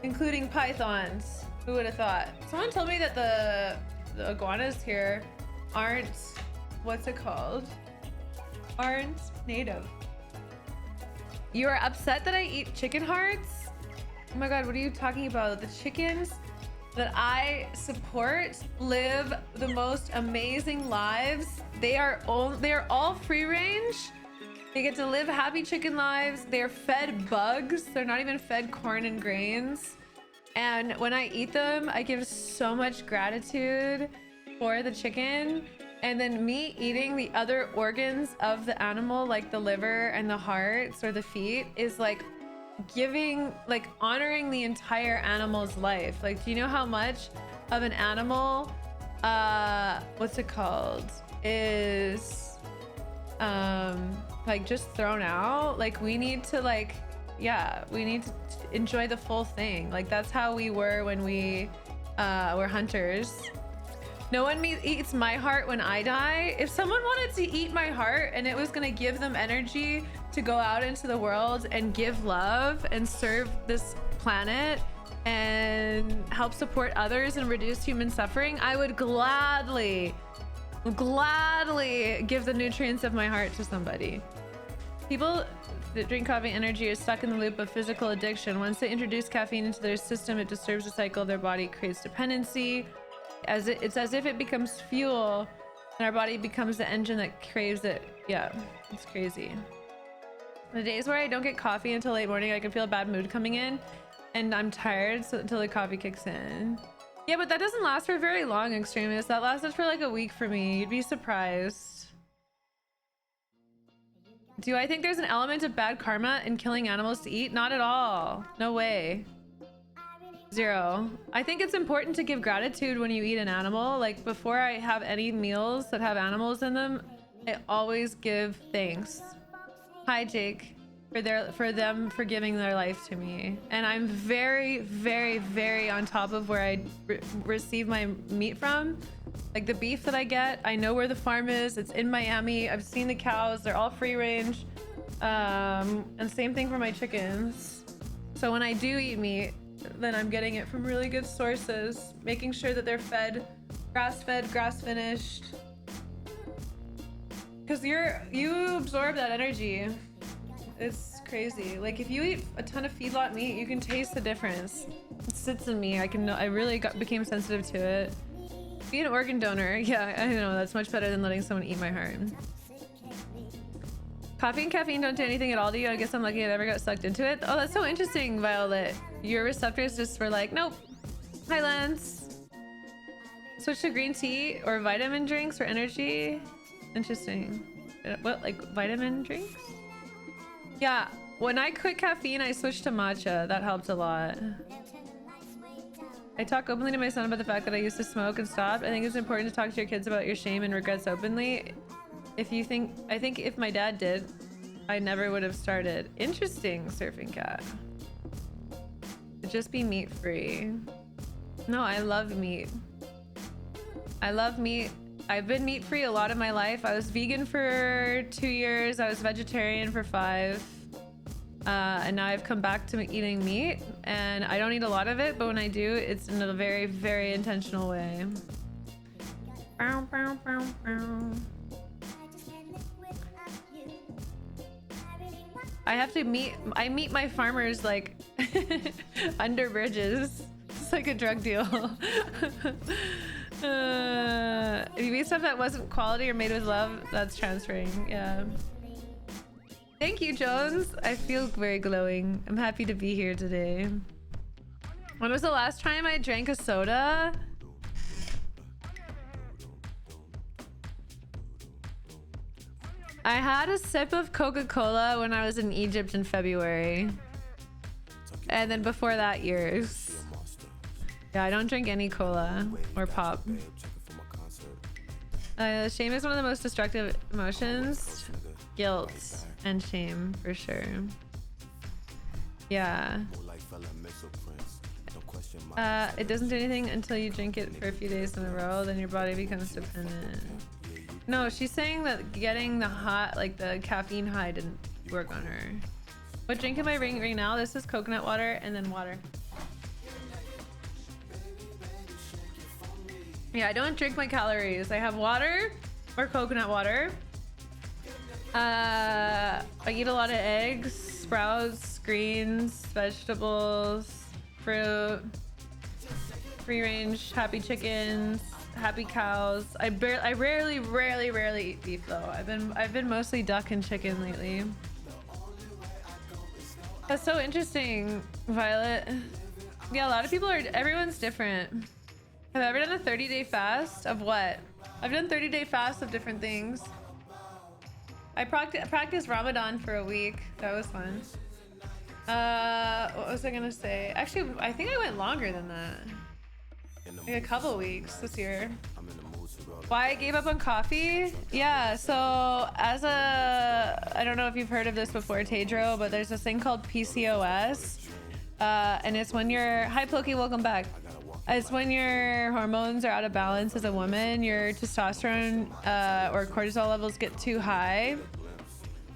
including pythons. Who would have thought? Someone told me that the iguanas here aren't, what's it called? Aren't native. You are upset that I eat chicken hearts? Oh my God, what are you talking about? The chickens that I support live the most amazing lives. They are all free range. They get to live happy chicken lives. They're fed bugs. They're not even fed corn and grains. And when I eat them, I give so much gratitude for the chicken. And then me eating the other organs of the animal, like the liver and the hearts or the feet, is like giving, like honoring the entire animal's life. Like, do you know how much of an animal, what's it called, is like just thrown out? Like, we need to like, yeah, we need to enjoy the full thing. Like, that's how we were when we were hunters. No one eats my heart when I die. If someone wanted to eat my heart and it was gonna give them energy to go out into the world and give love and serve this planet and help support others and reduce human suffering, I would gladly give the nutrients of my heart to somebody. People that drink coffee energy are stuck in the loop of physical addiction. Once they introduce caffeine into their system, it disturbs the cycle. Their body creates dependency. It's as if it becomes fuel and our body becomes the engine that craves it. Yeah, it's crazy. The days where I don't get coffee until late morning, I can feel a bad mood coming in and I'm tired until the coffee kicks in. Yeah, but that doesn't last for very long, Extremist. That lasted for like a week for me. You'd be surprised. Do I think there's an element of bad karma in killing animals to eat? Not at all. No way. Zero. I think it's important to give gratitude when you eat an animal. Like, before I have any meals that have animals in them, I always give thanks. Hi, Jake, for them for giving their life to me. And I'm very, very, very on top of where I receive my meat from. Like, the beef that I get, I know where the farm is. It's in Miami. I've seen the cows. They're all free range. And same thing for my chickens. So when I do eat meat, then I'm getting it from really good sources, making sure that they're fed, grass finished. Because you absorb that energy. It's crazy. Like, if you eat a ton of feedlot meat, you can taste the difference. It sits in me. I really became sensitive to it. Be an organ donor. Yeah, I know, that's much better than letting someone eat my heart. Coffee and caffeine don't do anything at all to you. I guess I'm lucky I never got sucked into it. Oh, that's so interesting, Violet. Your receptors just were like, nope. Hi, Lance. Switch to green tea or vitamin drinks for energy. Interesting. What, like vitamin drinks? Yeah, when I quit caffeine, I switched to matcha. That helped a lot. I talk openly to my son about the fact that I used to smoke and stopped. I think it's important to talk to your kids about your shame and regrets openly. I think if my dad did, I never would have started. Interesting, Surfing Cat. Just be meat free. No, I love meat. I love meat. I've been meat free a lot of my life. I was vegan for 2 years. I was vegetarian for 5. And now I've come back to eating meat, and I don't eat a lot of it, but when I do, it's in a very, very intentional way. Bow, bow, bow, bow. I meet my farmers like under bridges. It's like a drug deal. If you eat stuff that wasn't quality or made with love, that's transferring. Yeah. Thank you, Jones. I feel very glowing. I'm happy to be here today. When was the last time I drank a soda? I had a sip of Coca-Cola when I was in Egypt in February. And then before that, years. Yeah, I don't drink any cola or pop. Shame is one of the most destructive emotions. Guilt and shame, for sure. Yeah. It doesn't do anything until you drink it for a few days in a row, then your body becomes dependent. No, she's saying that getting the hot, like the caffeine high didn't work on her. What drink am I drinking right now? This is coconut water and then water. Yeah, I don't drink my calories. I have water or coconut water. I eat a lot of eggs, sprouts, greens, vegetables, fruit, free range, happy chickens, happy cows. I rarely eat beef though. I've been mostly duck and chicken lately. That's so interesting, Violet. Yeah, a lot of people are, everyone's different. Have I ever done a 30-day fast of what? I've done 30-day fasts of different things. I practiced Ramadan for a week. That was fun. What was I gonna say? Actually, I think I went longer than that. Like a couple weeks this year. Why I gave up on coffee? Yeah, so as I don't know if you've heard of this before, Tedro, but there's this thing called PCOS. And it's when hi Pokey, welcome back. It's when your hormones are out of balance as a woman, your testosterone or cortisol levels get too high.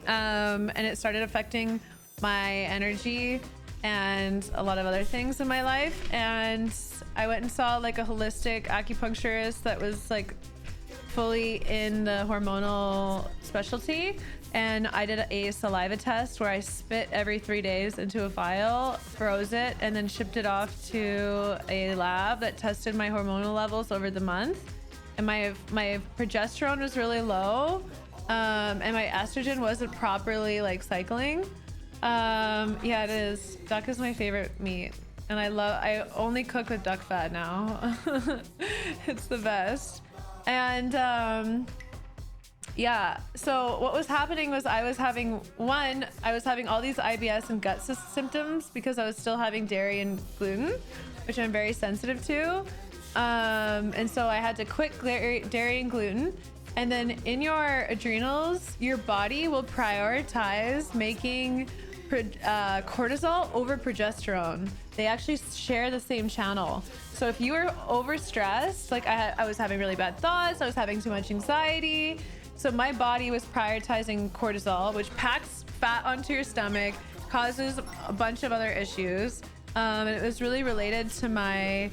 And it started affecting my energy and a lot of other things in my life. And I went and saw like a holistic acupuncturist that was like fully in the hormonal specialty. And I did a saliva test where I spit every 3 days into a vial, froze it, and then shipped it off to a lab that tested my hormonal levels over the month. And my progesterone was really low, and my estrogen wasn't properly like cycling. Yeah, it is. Duck is my favorite meat, and I only cook with duck fat now. It's the best. And yeah, so what was happening was I was having all these IBS and gut symptoms because I was still having dairy and gluten, which I'm very sensitive to. And so I had to quit dairy and gluten. And then in your adrenals, your body will prioritize making cortisol over progesterone. They actually share the same channel. So if you were overstressed, like I was having really bad thoughts, I was having too much anxiety. So my body was prioritizing cortisol, which packs fat onto your stomach, causes a bunch of other issues. And it was really related to my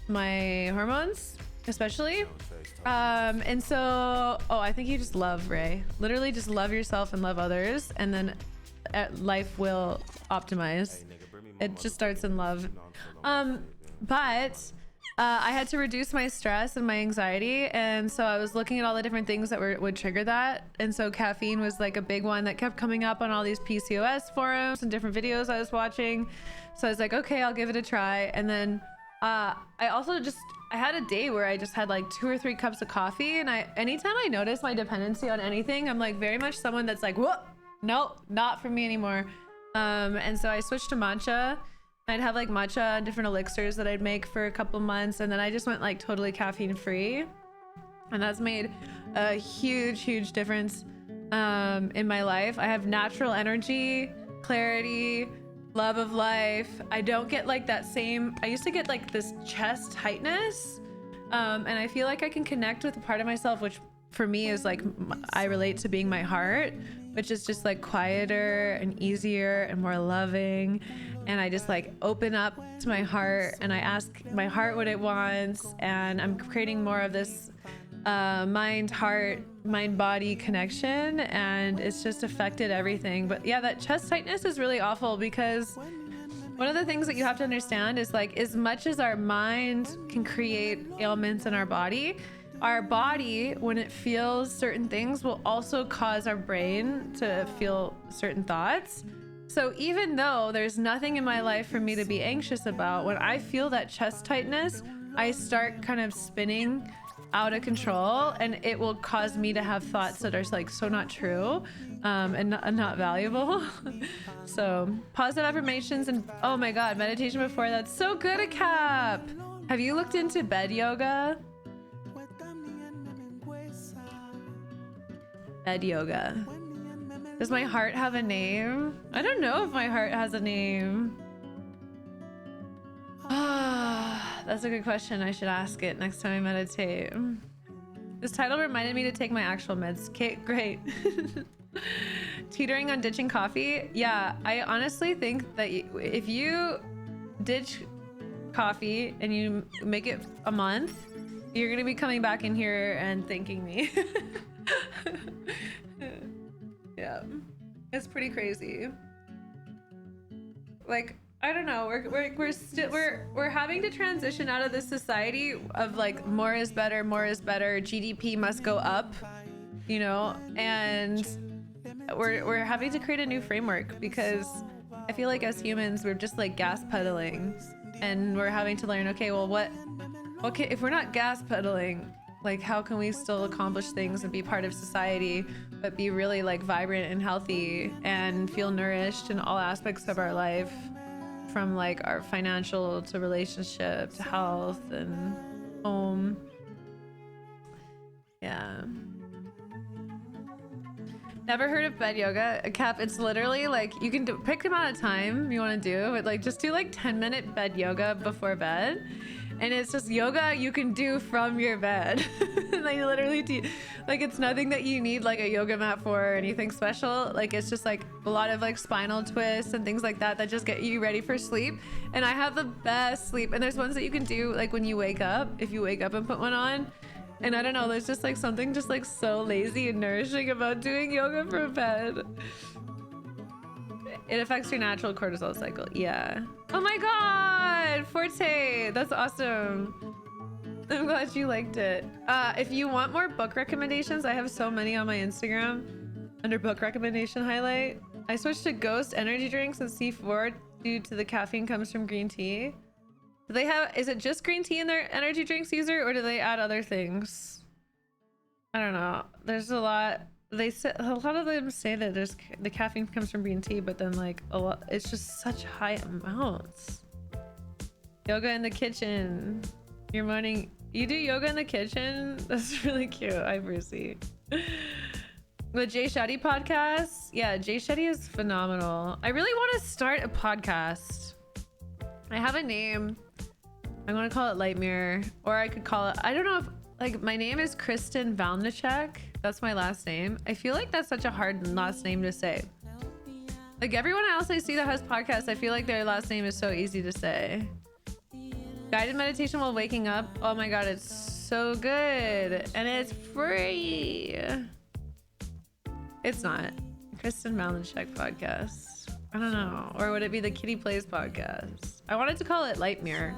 hormones, especially. And so, I think you just love Ray. Literally just love yourself and love others. And then life will optimize. It just starts in love. But I had to reduce my stress and my anxiety, and so I was looking at all the different things that would trigger that. And so caffeine was like a big one that kept coming up on all these PCOS forums and different videos I was watching. So I was like, okay, I'll give it a try. And then I had a day where I just had like 2 or 3 cups of coffee, and anytime I notice my dependency on anything, I'm like very much someone that's like, whoa, no, not for me anymore. And so I switched to matcha. I'd have like matcha and different elixirs that I'd make for a couple months, and then I just went like totally caffeine free, and that's made a huge difference in my life. I have natural energy, clarity, love of life. I don't get like that same, I used to get like this chest tightness, and I feel like I can connect with a part of myself which for me is like I relate to being my heart, which is just like quieter and easier and more loving. And I just like open up to my heart and I ask my heart what it wants, and I'm creating more of this mind-body connection, and it's just affected everything. But yeah, that chest tightness is really awful, because one of the things that you have to understand is like, as much as our mind can create ailments in our body, when it feels certain things, will also cause our brain to feel certain thoughts. So even though there's nothing in my life for me to be anxious about, when I feel that chest tightness, I start kind of spinning out of control, and it will cause me to have thoughts that are like so not true, and not valuable. So positive affirmations and oh my god, meditation before. That's so good, a cap. Have you looked into bed yoga? Bed yoga. Does my heart have a name? I don't know if my heart has a name. Ah, that's a good question. I should ask it next time I meditate. This title reminded me to take my actual meds. Okay, great. Teetering on ditching coffee. Yeah, I honestly think that if you ditch coffee and you make it a month, you're gonna be coming back in here and thanking me. Yeah, it's pretty crazy. Like, I don't know, we're having to transition out of this society of like more is better, GDP must go up, you know, and we're having to create a new framework because I feel like as humans we're just like gas pedaling, and we're having to learn, okay, well okay, if we're not gas pedaling, like how can we still accomplish things and be part of society but be really like vibrant and healthy and feel nourished in all aspects of our life, from like our financial to relationship to health and home. Yeah. Never heard of bed yoga, Cap. It's literally like you can pick the amount of time you want to do, but like just do like 10-minute bed yoga before bed, and it's just yoga you can do from your bed. Like literally like it's nothing that you need like a yoga mat for or anything special. Like it's just like a lot of like spinal twists and things like that that just get you ready for sleep. And I have the best sleep. And there's ones that you can do like when you wake up, if you wake up and put one on. And I don't know, there's just like something just like so lazy and nourishing about doing yoga from bed. It affects your natural cortisol cycle. Yeah. Oh my god, Forte, that's awesome. I'm glad you liked it. If you want more book recommendations, I have so many on my Instagram under book recommendation highlight. I switched to Ghost energy drinks and C4 due to the caffeine comes from green tea. Do they have, is it just green tea in their energy drinks, user, or do they add other things? I don't know. There's a lot. They say, a lot of them say that there's the caffeine comes from green tea, but then like a lot, it's just such high amounts. Yoga in the kitchen. Your morning, you do yoga in the kitchen? That's really cute. Hi, Brucey. The Jay Shetty podcast. Yeah, Jay Shetty is phenomenal. I really want to start a podcast. I have a name. I'm gonna call it Light Mirror, or I could call it, I don't know if, like, my name is Kristen Valnicek. That's my last name. I feel like that's such a hard last name to say. Like everyone else I see that has podcasts, I feel like their last name is so easy to say. Guided meditation while waking up. Oh my god, it's so good. And it's free. It's not. Kristen Valnicek podcast. I don't know. Or would it be the Kitty Plays podcast? I wanted to call it Light Mirror.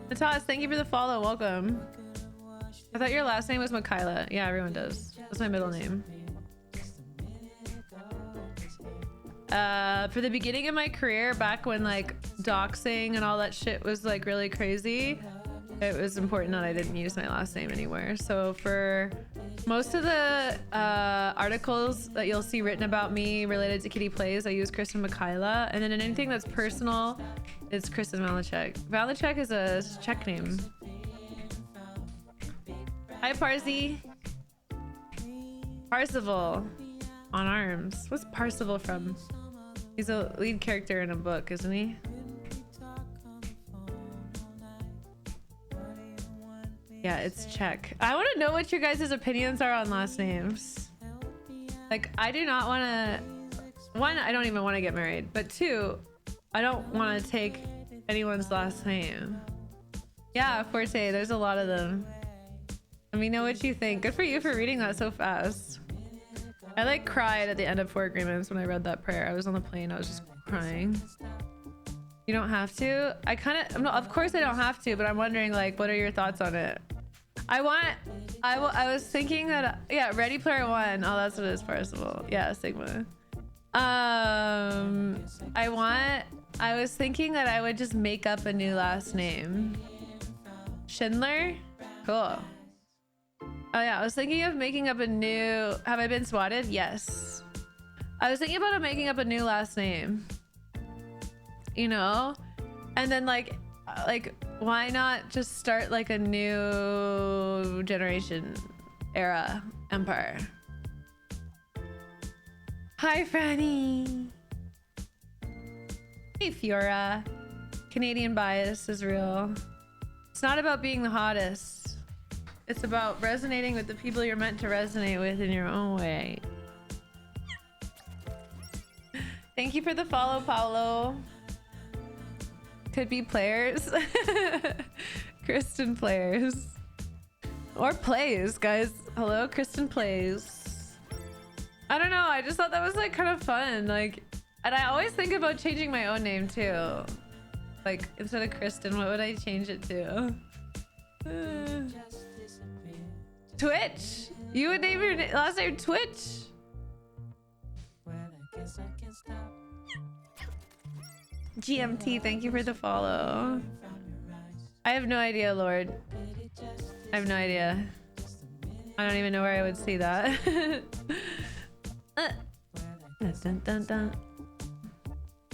Natas, thank you for the follow. Welcome. I thought your last name was Michaela. Yeah, everyone does. That's my middle name. For the beginning of my career, back when like doxing and all that shit was like really crazy, it was important that I didn't use my last name anywhere. So for most of the articles that you'll see written about me related to Kitty Plays, I use Kristen Michaela, and then in anything that's personal, it's Kristen Valnicek. Valnicek is a Czech name. Hi, Parsi. Parzival on arms. What's Parzival from? He's a lead character in a book, isn't he? Yeah, it's Czech. I want to know what your guys' opinions are on last names. Like, I do not want to... One, I don't even want to get married. But two, I don't want to take anyone's last name. Yeah, Forte, there's a lot of them. Let me know what you think. Good for you for reading that so fast. I like cried at the end of Four Agreements when I read that prayer. I was on the plane, I was just crying. You don't have to? I kind of, of course I don't have to, but I'm wondering like, what are your thoughts on it? I was thinking that, yeah, Ready Player One. Oh, that's what it is, Parzival. Yeah, Sigma. I was thinking that I would just make up a new last name. Schindler? Cool. Oh yeah, I was thinking of making up a new... Have I been swatted? Yes. I was thinking about making up a new last name. You know? And then like, why not just start like a new generation era empire? Hi, Franny. Hey, Fiora. Canadian bias is real. It's not about being the hottest. It's about resonating with the people you're meant to resonate with in your own way. Thank you for the follow, Paolo. Could be players. Kristen players. Or plays, guys. Hello, Kristen plays. I don't know. I just thought that was like kind of fun. Like, and I always think about changing my own name too. Like, instead of Kristen, what would I change it to? Twitch? You would name your last name Twitch? GMT, thank you for the follow. I have no idea, Lord. I have no idea. I don't even know where I would see that. Dun, dun, dun.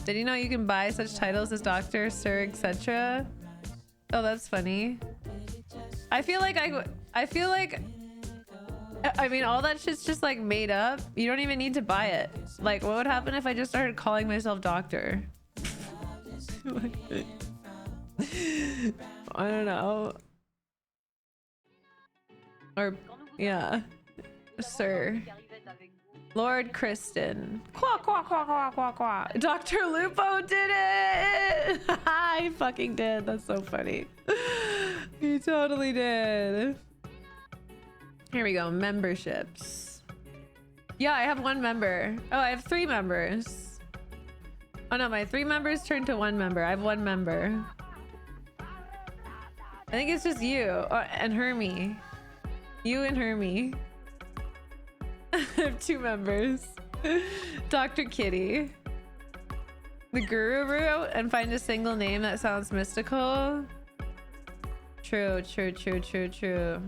Did you know you can buy such titles as Doctor, Sir, etc.? Oh, that's funny. I feel like I mean, all that shit's just like made up. You don't even need to buy it. Like, what would happen if I just started calling myself Doctor? I don't know. Or, yeah. Sir. Lord Kristen. Quack, quack, quack, quack, quack, quack. Dr. Lupo did it! He fucking did. That's so funny. He totally did. Here we go. Memberships. Yeah, I have one member. Oh, I have 3 members. Oh no, my 3 members turned to 1 member. I have 1 member. I think it's just you and Hermie. You and Hermie. I have 2 members. Dr. Kitty. The Guru wrote and find a single name that sounds mystical. True, true, true, true, true.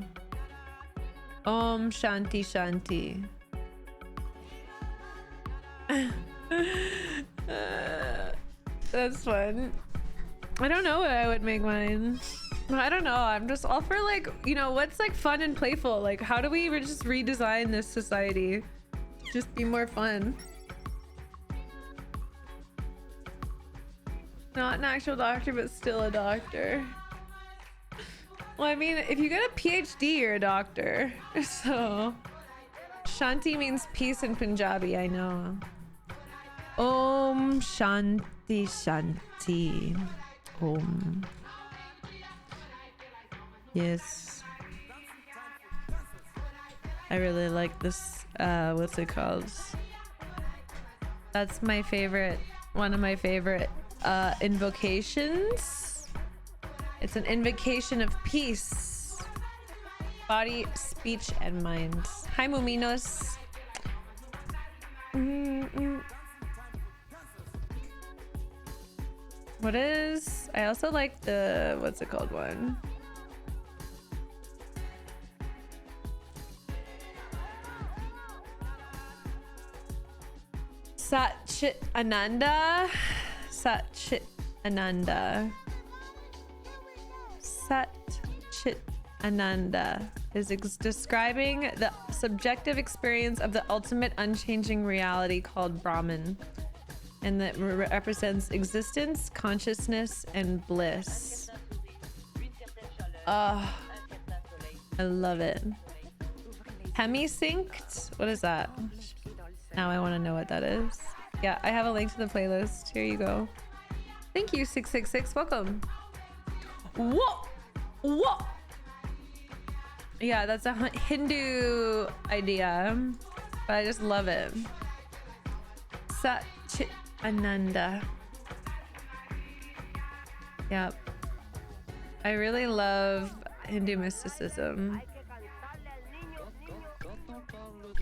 Om Shanti Shanti. That's fun. I don't know what I would make mine. I don't know. I'm just all for like, you know, what's like fun and playful? Like, how do we just redesign this society? Just be more fun. Not an actual doctor, but still a doctor. Well, I mean, if you get a PhD, you're a doctor. So, Shanti means peace in Punjabi, I know. Om Shanti Shanti. Om. Yes. I really like this, what's it called? That's my favorite, one of my favorite invocations. It's an invocation of peace. Body, speech, and mind. Hi, Muminos. What is... I also like the... what's it called one? Satchit Ananda. Satchit Ananda. Satchit Ananda is describing the subjective experience of the ultimate unchanging reality called Brahman, and that represents existence, consciousness, and bliss. Oh, I love it. Hemi-synced? What is that? Now I want to know what that is. Yeah, I have a link to the playlist. Here you go. Thank you, 666. Welcome. Whoa! Whoa! Yeah, that's a Hindu idea, but I just love it. Satchit Ananda. Yep. I really love Hindu mysticism.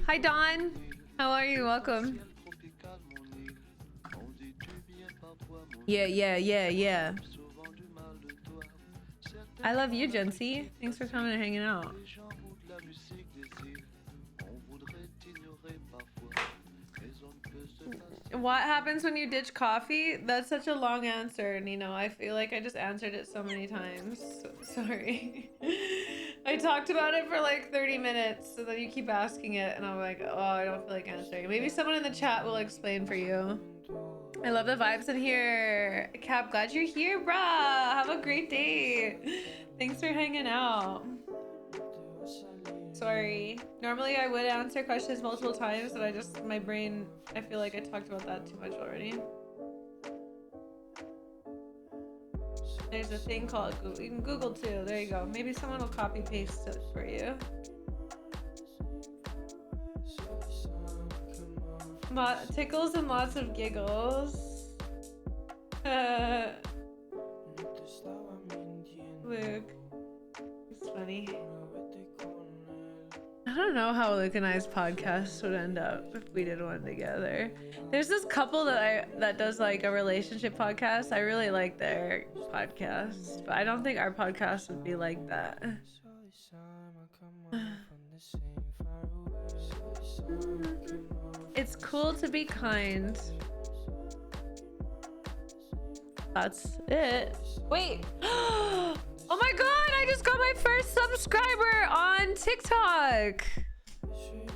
Hi, Dawn. How are you? Welcome. Yeah. I love you, Jency. Thanks for coming and hanging out. What happens when you ditch coffee? That's such a long answer, and you know, I feel like I just answered it so many times. Sorry. I talked about it for like 30 minutes, so then you keep asking it, and I'm like, oh, I don't feel like answering. Maybe someone in the chat will explain for you. I love the vibes in here. Cap, glad you're here, brah. Have a great day. Thanks for hanging out. Sorry. Normally I would answer questions multiple times, but my brain, I feel like I talked about that too much already. There's a thing called Google. You can Google too. There you go. Maybe someone will copy paste it for you. Tickles and lots of giggles. Luke. It's funny. I don't know how Luke and I's podcast would end up if we did one together. There's this couple that does like a relationship podcast. I really like their podcast, but I don't think our podcast would be like that. It's cool to be kind. That's it. Wait. Oh my god, I just got my first subscriber on TikTok.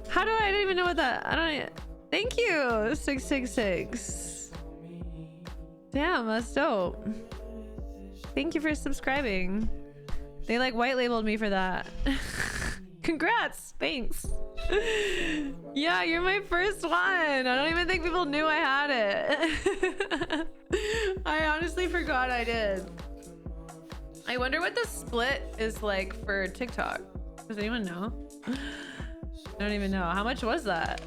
How do I don't even know what that, I don't, thank you, 666. Damn, that's dope. Thank you for subscribing. They like white labeled me for that. Congrats, thanks. Yeah, you're my first one. I don't even think people knew I had it. I honestly forgot I did. I wonder what the split is like for TikTok. Does anyone know? I don't even know. How much was that?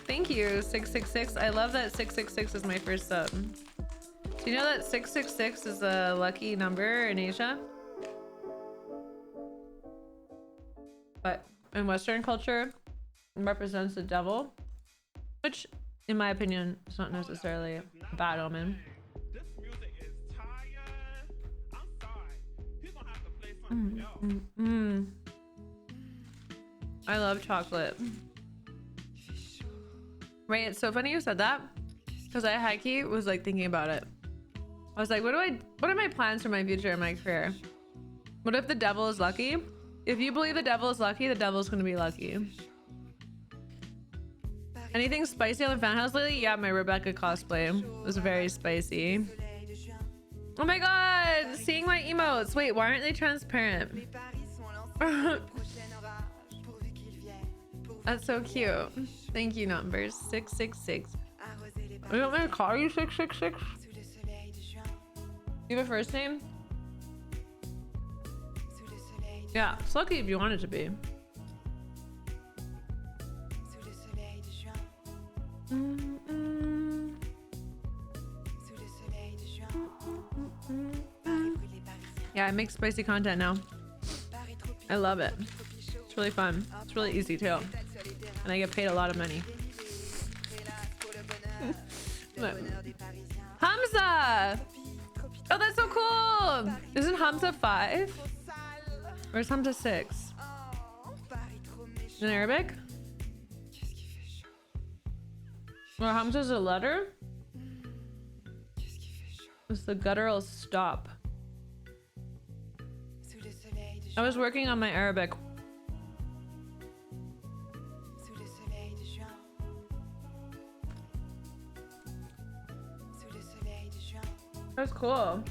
Thank you, 666. I love that 666 is my first sub. Do you know that 666 is a lucky number in Asia? But in Western culture, it represents the devil, which, in my opinion, is not necessarily a bad omen. I love chocolate. Right, it's so funny you said that, because I high-key was like thinking about it. I was like, what are my plans for my future and my career? What if the devil is lucky? If you believe the devil is lucky, the devil's gonna be lucky. Anything spicy on the Fanhouse lately? Yeah, my Rebecca cosplay was very spicy. Oh my god, seeing my emotes. Wait, why aren't they transparent? That's so cute. Thank you, numbers. 666. You want me to call you 666? You have a first name? Yeah, it's lucky if you want it to be. Yeah, I make spicy content now. I love it. It's really fun. It's really easy too. And I get paid a lot of money. Hamza! Oh, that's so cool! Isn't Hamza 5? Or is Hamza 6? In Arabic? Or Hamza's a letter? It's the guttural stop. I was working on my Arabic. That's cool.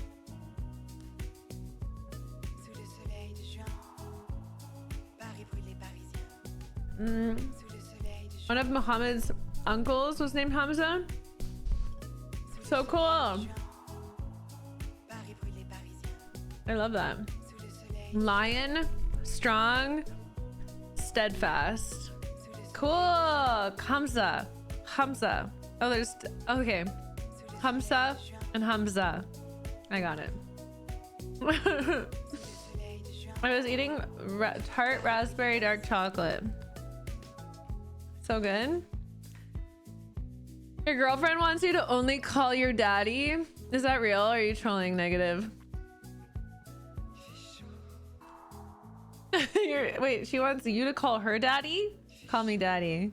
One of Muhammad's uncles was named Hamza. So cool. I love that. Lion, strong, steadfast. Cool. Hamza. Hamza. Oh, there's, okay. Hamza and Hamza. I got it. I was eating tart raspberry dark chocolate. So good. Your girlfriend wants you to only call your daddy. Is that real? Or are you trolling negative? Wait, she wants you to call her daddy? Call me daddy.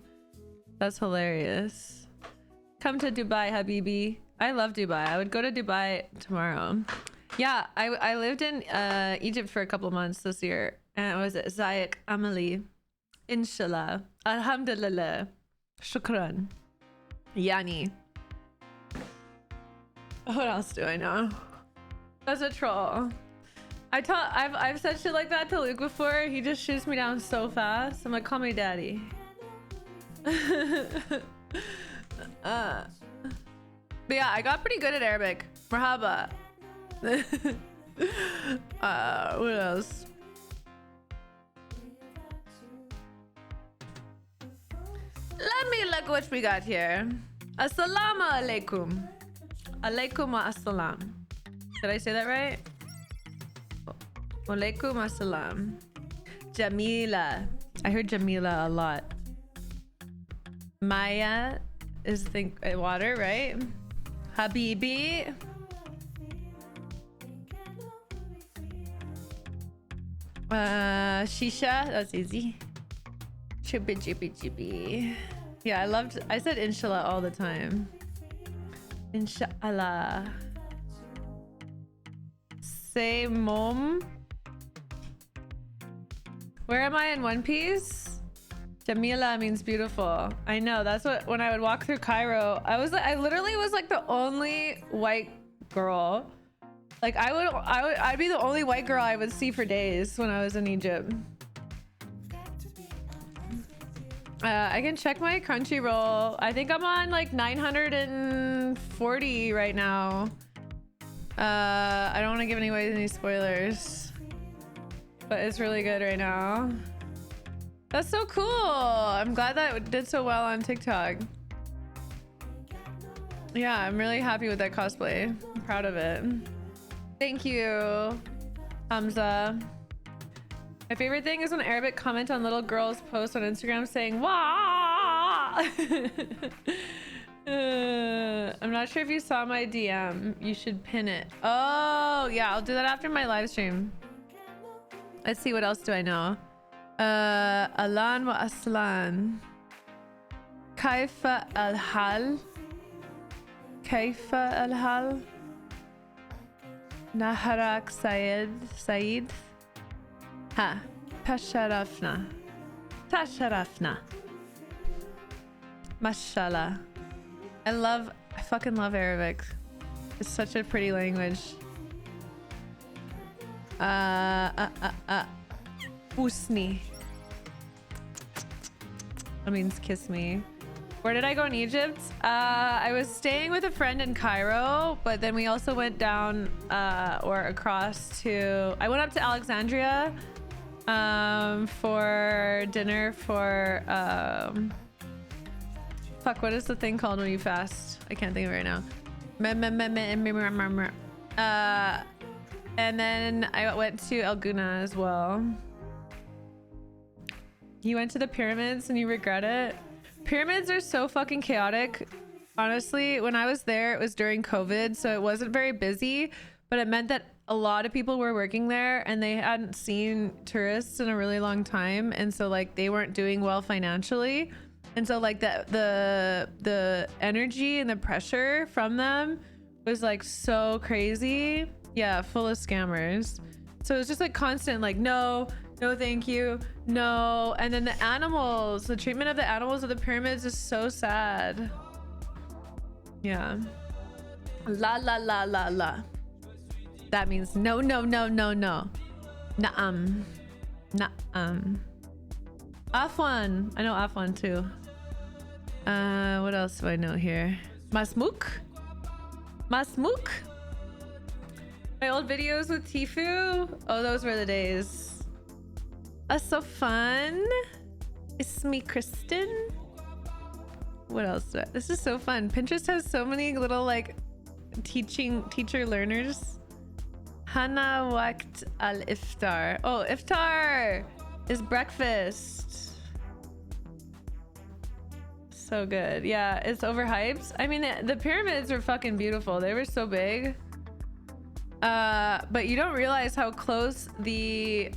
That's hilarious. Come to Dubai, Habibi. I love Dubai. I would go to Dubai tomorrow. Yeah, I lived in Egypt for a couple months this year. And it was Zayak Amali. Inshallah. Alhamdulillah. Shukran. Yani. What else do I know? That's a troll. I've said shit like that to Luke before. He just shoots me down so fast. I'm like, call me daddy. But yeah, I got pretty good at Arabic. Marhaba. What else? Let me look what we got here. Assalamu alaikum. Alaikum assalam. Did I say that right? Walaikum assalam. Jamila. I heard Jamila a lot. Maya is water, right? Habibi. Shisha. That's easy. Chibi chibi chibi. Yeah, I said inshallah all the time. Inshallah. Say mom. Where am I in One Piece? Jamila means beautiful. I know, that's what, when I would walk through Cairo, I literally was like the only white girl. Like I'd be the only white girl I would see for days when I was in Egypt. I can check my Crunchyroll. I think I'm on like 940 right now. I don't want to give any spoilers, but it's really good right now. That's so cool. I'm glad that did so well on TikTok. Yeah, I'm really happy with that cosplay. I'm proud of it. Thank you, Hamza. My favorite thing is when Arabic comment on little girls' posts on Instagram saying "Wah." I'm not sure if you saw my DM. You should pin it. Oh yeah, I'll do that after my live stream. Let's see, what else do I know? Alan wa Aslan. Kaifa al-hal. Kaifa al-hal. Naharak Said. Ha. Tasharafna. Tasharafna. Mashallah. I fucking love Arabic. It's such a pretty language. Usni. That means kiss me. Where did I go in Egypt? I was staying with a friend in Cairo, but then we also went down or across to... I went up to Alexandria for dinner for... fuck, what is the thing called when you fast? I can't think of it right now. And then I went to El Guna as well. You went to the pyramids and you regret it? Pyramids are so fucking chaotic. Honestly, when I was there, it was during COVID, so it wasn't very busy, but it meant that a lot of people were working there and they hadn't seen tourists in a really long time. And so like they weren't doing well financially. And so like the energy and the pressure from them was like so crazy. Yeah, full of scammers. So it's just like constant, like, no, thank you, no. And then the animals, the treatment of the animals of the pyramids is so sad. Yeah. La la la la la. That means no, no, no, no, no. Na'am. Na'am. Afwan. I know Afwan too. What else do I know here? Masmook? Masmook? My old videos with Tifu? Oh, those were the days. So fun. It's me, Kristen. What else do I... This is so fun. Pinterest has so many little like teacher learners. Hana waqt al iftar. Oh, iftar is breakfast. So good. Yeah, it's overhyped. I mean, the pyramids were fucking beautiful. They were so big. But you don't realize how close the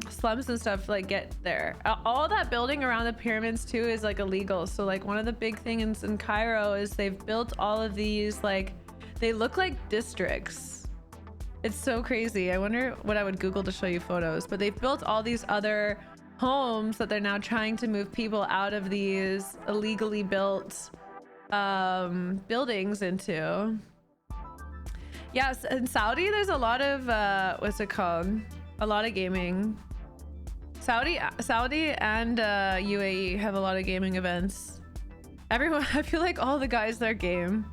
slums and stuff like get there. All that building around the pyramids too is like illegal. So like one of the big things in Cairo is they've built all of these, like they look like districts. It's so crazy. I wonder what I would Google to show you photos, but they've built all these other homes that they're now trying to move people out of these illegally built buildings into. Yes, in Saudi there's a lot of what's it called, a lot of gaming. Saudi and UAE have a lot of gaming events. Everyone, I feel like all the guys there game.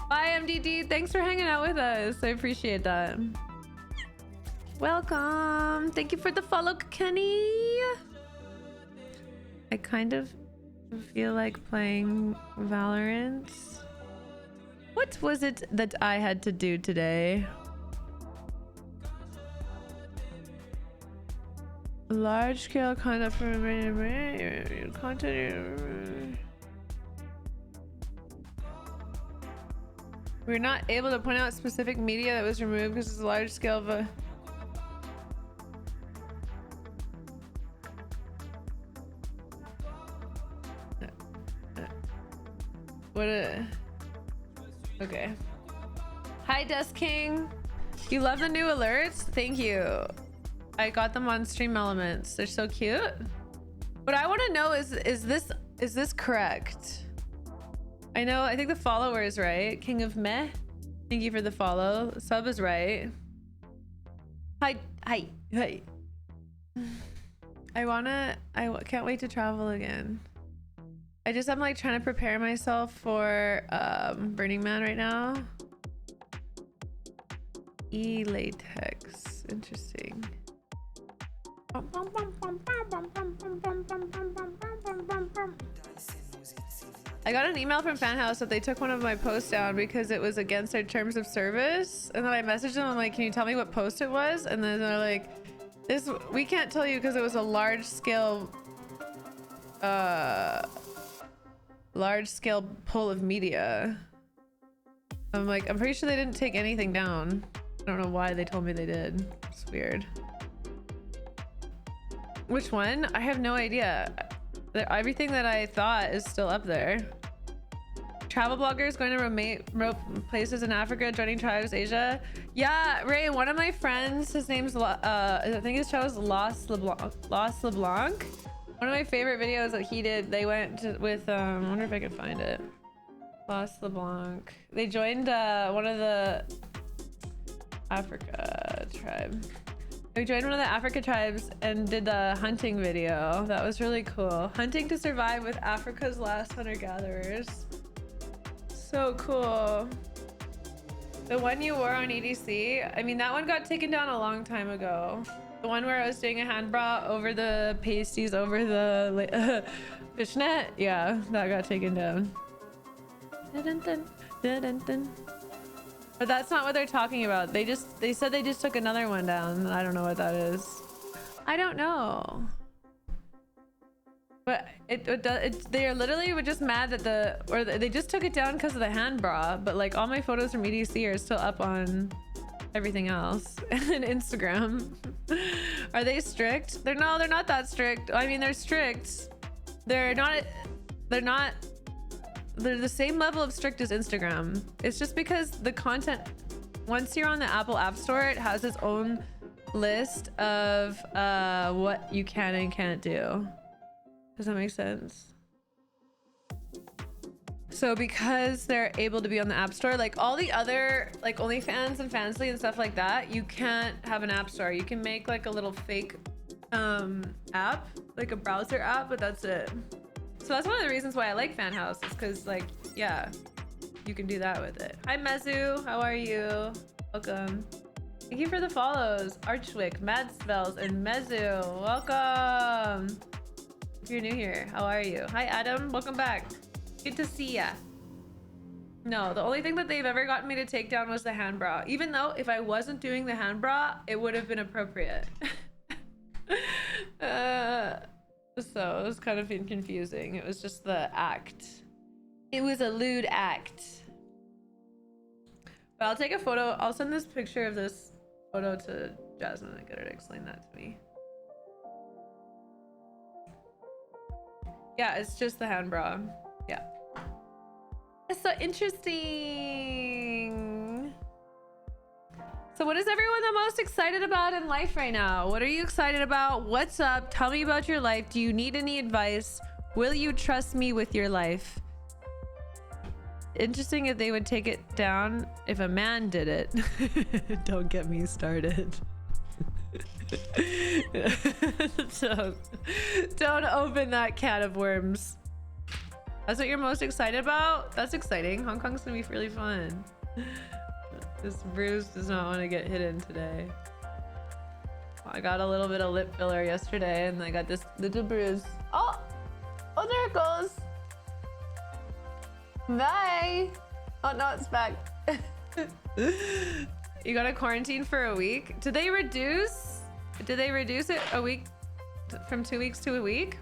Bye MDD, thanks for hanging out with us. I appreciate that. Welcome. Thank you for the follow, Kenny. I kind of feel like playing Valorant. What was it that I had to do today? Large scale content for content. We're not able to point out specific media that was removed because it's a large scale of a... What a... Okay. Hi, Dust King. You love the new alerts? Thank you. I got them on Stream Elements. They're so cute. What I want to know is this correct? I think the follower is right. King of Meh. Thank you for the follow. Sub is right. Hi. I can't wait to travel again. I'm like trying to prepare myself for Burning Man right now. E-latex. Interesting. I got an email from Fanhouse that they took one of my posts down because it was against their terms of service. And then I messaged them. I'm like, can you tell me what post it was? And then they're like, we can't tell you because it was a large scale pull of media. I'm like, I'm pretty sure they didn't take anything down. I don't know why they told me they did. It's weird. Which one? I have no idea. Everything that I thought is still up there. Travel bloggers going to remote places in Africa, joining tribes, Asia. Yeah, Ray, one of my friends, his name's I think his show is Los LeBlanc. One of my favorite videos that he did, they went with I wonder if I can find it. Los LeBlanc. They joined one of the Africa tribe. They joined one of the Africa tribes and did the hunting video. That was really cool. Hunting to survive with Africa's last hunter-gatherers. So cool. The one you wore on EDC, I mean, that one got taken down a long time ago. The one where I was doing a hand bra over the pasties, over the fishnet. Yeah, that got taken down. But that's not what they're talking about. They said they just took another one down. I don't know what that is. I don't know. But they're literally just mad that they just took it down because of the hand bra. But like all my photos from EDC are still up on everything else and Instagram. Are they strict? They're not that strict. I mean, they're strict. They're the same level of strict as Instagram. It's just because the content, once you're on the Apple App Store, it has its own list of what you can and can't do. Does that make sense? So because they're able to be on the App Store, like all the other, like OnlyFans and Fansly and stuff like that, you can't have an App Store. You can make like a little fake app, like a browser app, but that's it. So that's one of the reasons why I like Fanhouse, is because like, yeah, you can do that with it. Hi Mezu, how are you? Welcome. Thank you for the follows. Archwick, Mad Spells, and Mezu, welcome. If you're new here, how are you? Hi Adam, welcome back. Good to see ya. No, the only thing that they've ever gotten me to take down was the hand bra. Even though if I wasn't doing the hand bra, it would have been appropriate. So it was kind of confusing. It was just the act. It was a lewd act. I'll take a photo. I'll send this picture of this photo to Jasmine and get her to explain that to me. Yeah, it's just the hand bra. Yeah. That's so interesting. So what is everyone the most excited about in life right now? What are you excited about? What's up? Tell me about your life. Do you need any advice? Will you trust me with your life? Interesting if they would take it down if a man did it. Don't get me started. Don't open that can of worms. That's what you're most excited about? That's exciting. Hong Kong's gonna be really fun. This bruise does not want to get hidden today. I got a little bit of lip filler yesterday and I got this little bruise. Oh, there it goes. Bye. Oh no, it's back. You got to quarantine for a week. Did they reduce it a week from 2 weeks to a week?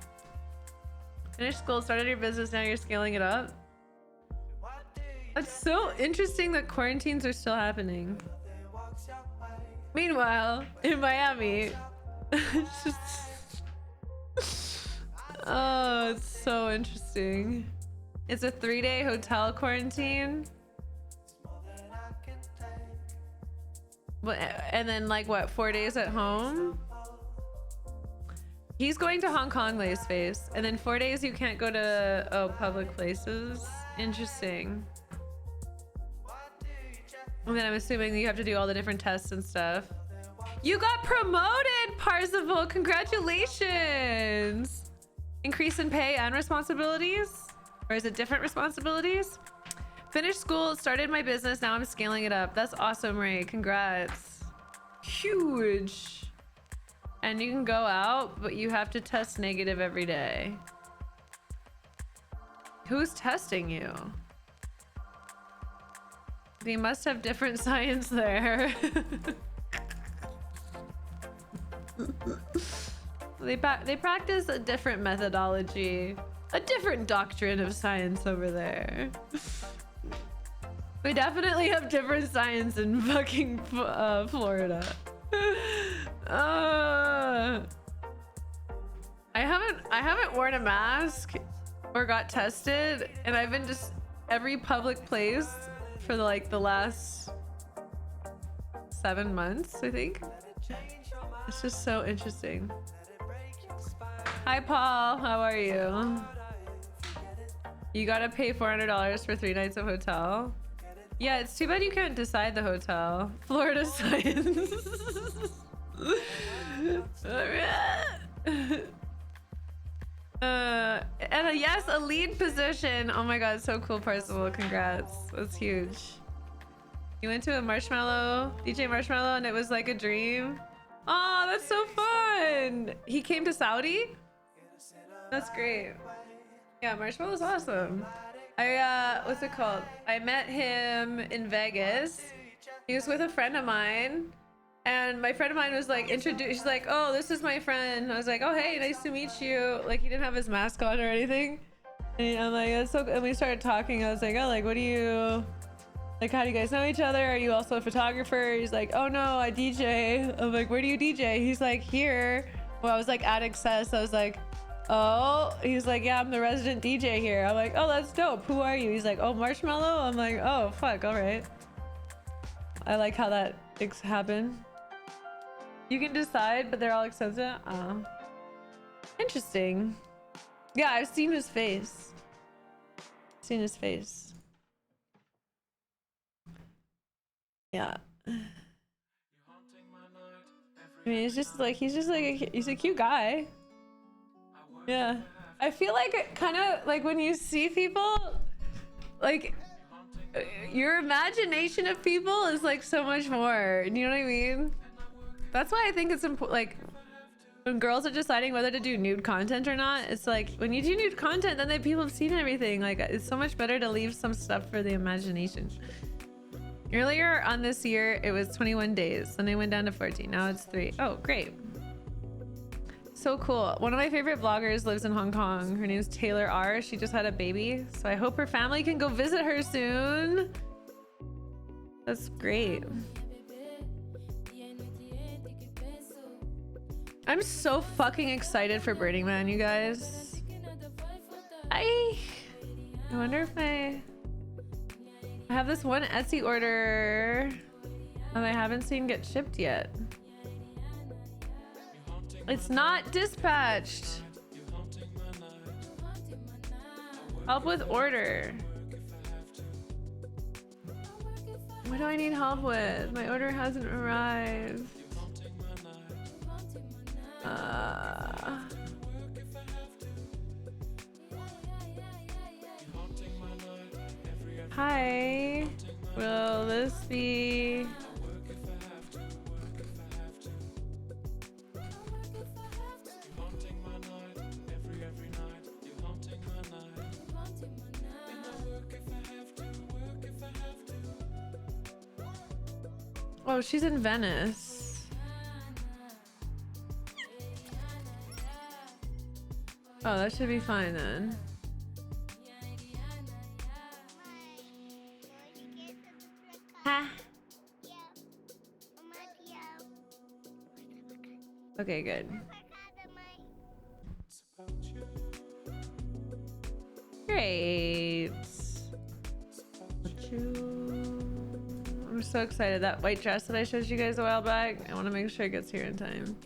Finished school, started your business, now you're scaling it up. That's so interesting that quarantines are still happening. Meanwhile, in Miami, it's just... Oh, it's so interesting. It's a 3-day hotel quarantine. And then like what, 4 days at home? He's going to Hong Kong, Lay's face. And then 4 days you can't go to public places. Interesting. And then I'm assuming you have to do all the different tests and stuff. You got promoted, Parzival! Congratulations! Increase in pay and responsibilities? Or is it different responsibilities? Finished school, started my business, now I'm scaling it up. That's awesome, Ray. Congrats. Huge. And you can go out, but you have to test negative every day. Who's testing you? They must have different science there. They practice a different methodology, a different doctrine of science over there. We definitely have different science in fucking Florida. I haven't worn a mask or got tested, and I've been just every public place for like the last 7 months, I think. It's just so interesting. Hi Paul, how are you? You gotta pay $400 for 3 nights of hotel. Yeah, it's too bad you can't decide the hotel. Florida science. And yes, a lead position. Oh my god, so cool, Parzival. Congrats. That's huge. You went to a Marshmallow, DJ Marshmallow, and it was like a dream. Oh, that's so fun. He came to Saudi? That's great. Yeah, Marshmallow's awesome. What's it called? I met him in Vegas. He was with a friend of mine. And my friend of mine was like, she's like, oh, this is my friend. I was like, oh, hey, nice to meet you. Like, he didn't have his mask on or anything. And I'm like, that's so good. And we started talking. I was like, oh, like, what do you, like, how do you guys know each other? Are you also a photographer? He's like, oh, no, I DJ. I'm like, where do you DJ? He's like, here. Well, I was like at Access. I was like, oh, he's like, yeah, I'm the resident DJ here. I'm like, oh, that's dope. Who are you? He's like, oh, Marshmallow. I'm like, oh, fuck. All right. I like how that happened. You can decide, but they're all expensive. Interesting. Yeah, I've seen his face. Seen his face. Yeah. I mean, he's just like he's a cute guy. Yeah. I feel like it kind of like when you see people, like your imagination of people is like so much more. You know what I mean? That's why I think it's important, like when girls are deciding whether to do nude content or not, it's like when you do nude content, then the people have seen everything. Like it's so much better to leave some stuff for the imagination. Earlier on this year, it was 21 days. Then it went down to 14. Now it's 3. Oh, great. So cool. One of my favorite vloggers lives in Hong Kong. Her name's Taylor R. She just had a baby. So I hope her family can go visit her soon. That's great. I'm so fucking excited for Burning Man, you guys. I wonder if I have this one Etsy order that I haven't seen get shipped yet. It's not dispatched. Help with order. What do I need help with? My order hasn't arrived. Hi. Will this be... Oh, she's in Venice. Oh, that should be fine then. Ha. Okay, good. Great. I'm so excited. That white dress that I showed you guys a while back, I want to make sure it gets here in time.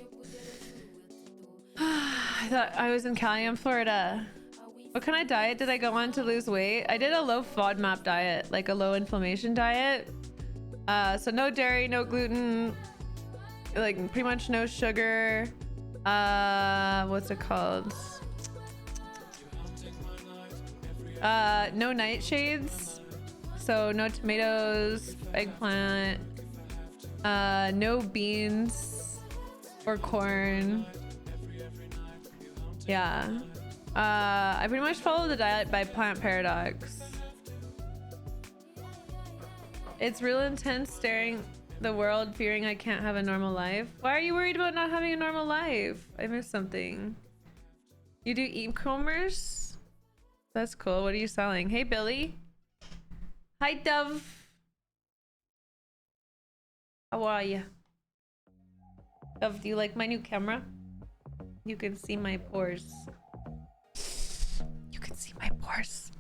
I thought I was in Cali, Florida. What kind of diet did I go on to lose weight? I did a low FODMAP diet, like a low inflammation diet. So no dairy, no gluten, like pretty much no sugar. What's it called? No nightshades. So no tomatoes, eggplant, no beans or corn. Yeah. I pretty much follow the diet by Plant Paradox. It's real intense staring the world, fearing I can't have a normal life. Why are you worried about not having a normal life? I missed something. You do e-commerce? That's cool. What are you selling? Hey, Billy. Hi, Dove. How are you? Dove, do you like my new camera? You can see my pores. You can see my pores.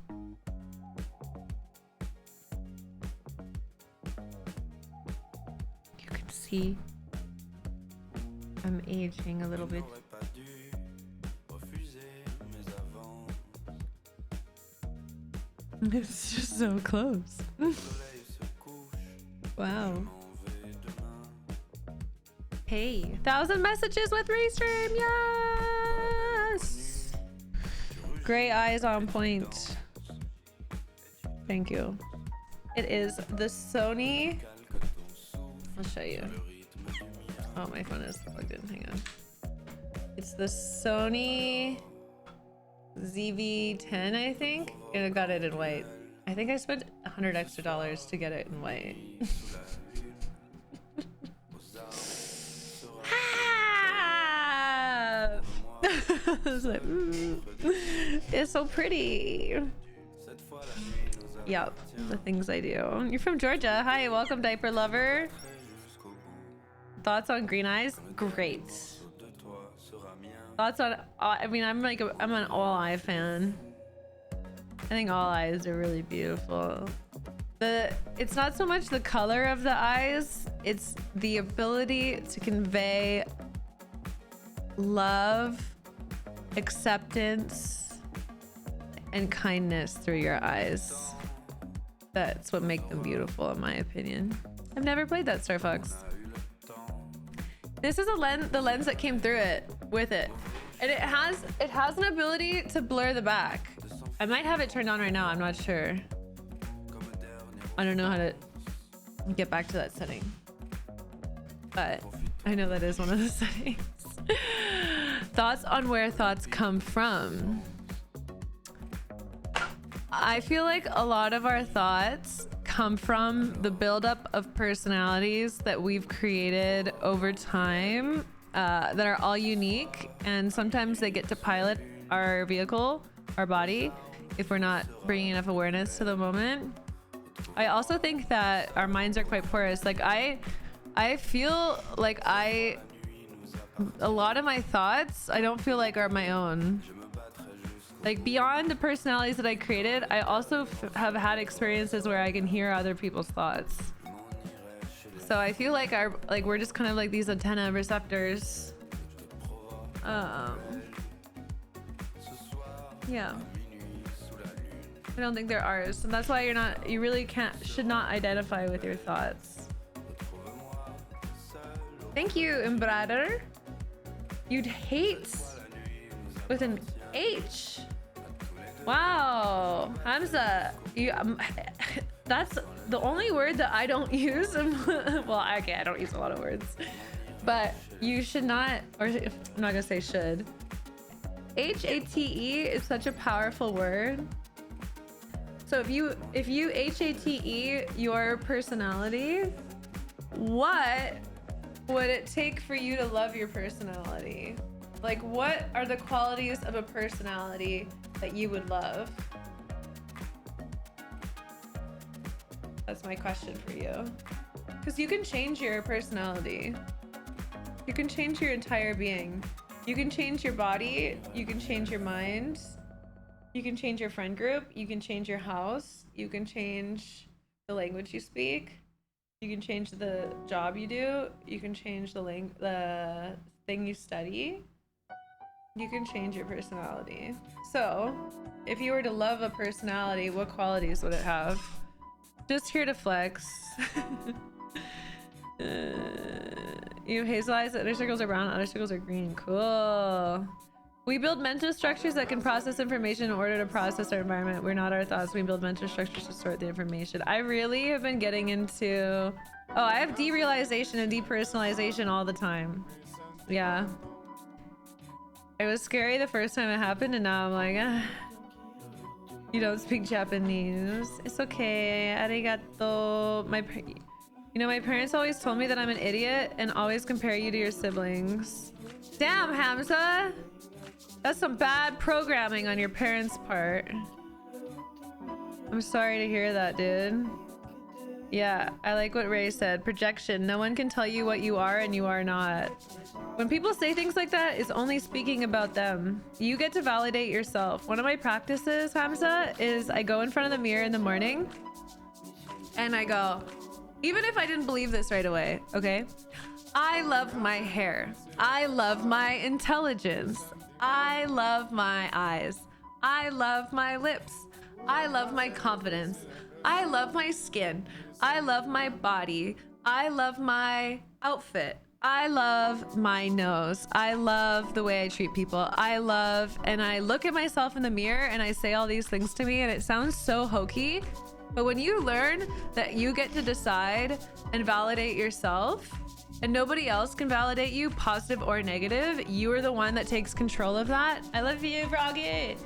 You can see I'm aging a little bit. It's just so close. Wow. Hey, 1,000 messages with Restream. Yes. Gray eyes on point. Thank you. It is the Sony. I'll show you. Oh, my phone is plugged in. Hang on. It's the Sony ZV-10, I think. And I got it in white. I think I spent $100 extra to get it in white. I was like, it's so pretty. Yep, the things I do. You're from Georgia. Hi, welcome, diaper lover. Thoughts on green eyes? Great. Thoughts on? I mean, I'm an all eye fan. I think all eyes are really beautiful. It's not so much the color of the eyes; it's the ability to convey love, acceptance, and kindness through your eyes. That's what makes them beautiful, in my opinion. I've never played that, Star Fox. This is the lens that came through it with it, and it has an ability to blur the back. I might have it turned on right now. I'm not sure. I don't know how to get back to that setting, but I know that is one of the settings. Thoughts on where thoughts come from. I feel like a lot of our thoughts come from the buildup of personalities that we've created over time, that are all unique, and sometimes they get to pilot our vehicle, our body, if we're not bringing enough awareness to the moment. I also think that our minds are quite porous. Like I feel like a lot of my thoughts, I don't feel like are my own. Like beyond the personalities that I created, I also have had experiences where I can hear other people's thoughts. So I feel like we're just kind of like these antenna receptors. Yeah. I don't think they're ours, and that's why you really should not identify with your thoughts. Thank you, Embrader. You'd hate with an H. Wow, Hamza, that's the only word that I don't use. Well, okay, I don't use a lot of words, but you should not, or I'm not gonna say should. H-A-T-E is such a powerful word. So if you H-A-T-E your personality, what would it take for you to love your personality? Like, what are the qualities of a personality that you would love? That's my question for you. Because you can change your personality. You can change your entire being. You can change your body. You can change your mind. You can change your friend group. You can change your house. You can change the language you speak. You can change the job you do. You can change the thing you study. You can change your personality. So, if you were to love a personality, what qualities would it have? Just here to flex. You have hazel eyes, other circles are brown, other circles are green. Cool. We build mental structures that can process information in order to process our environment. We're not our thoughts. We build mental structures to sort the information. I really have been getting into... Oh, I have derealization and depersonalization all the time. Yeah. It was scary the first time it happened, and now I'm like, you don't speak Japanese. It's okay. Arigato. You know, my parents always told me that I'm an idiot and always compare you to your siblings. Damn, Hamza. That's some bad programming on your parents' part. I'm sorry to hear that, dude. Yeah, I like what Ray said. Projection. No one can tell you what you are and you are not. When people say things like that, it's only speaking about them. You get to validate yourself. One of my practices, Hamza, is I go in front of the mirror in the morning and I go, even if I didn't believe this right away, okay? I love my hair. I love my intelligence. I love my eyes. I love my lips. I love my confidence. I love my skin. I love my body. I love my outfit. I love my nose. I love the way I treat people. And I look at myself in the mirror and I say all these things to me, and it sounds so hokey. But when you learn that you get to decide and validate yourself, and nobody else can validate you, positive or negative, you are the one that takes control of that. I love you, Froggy.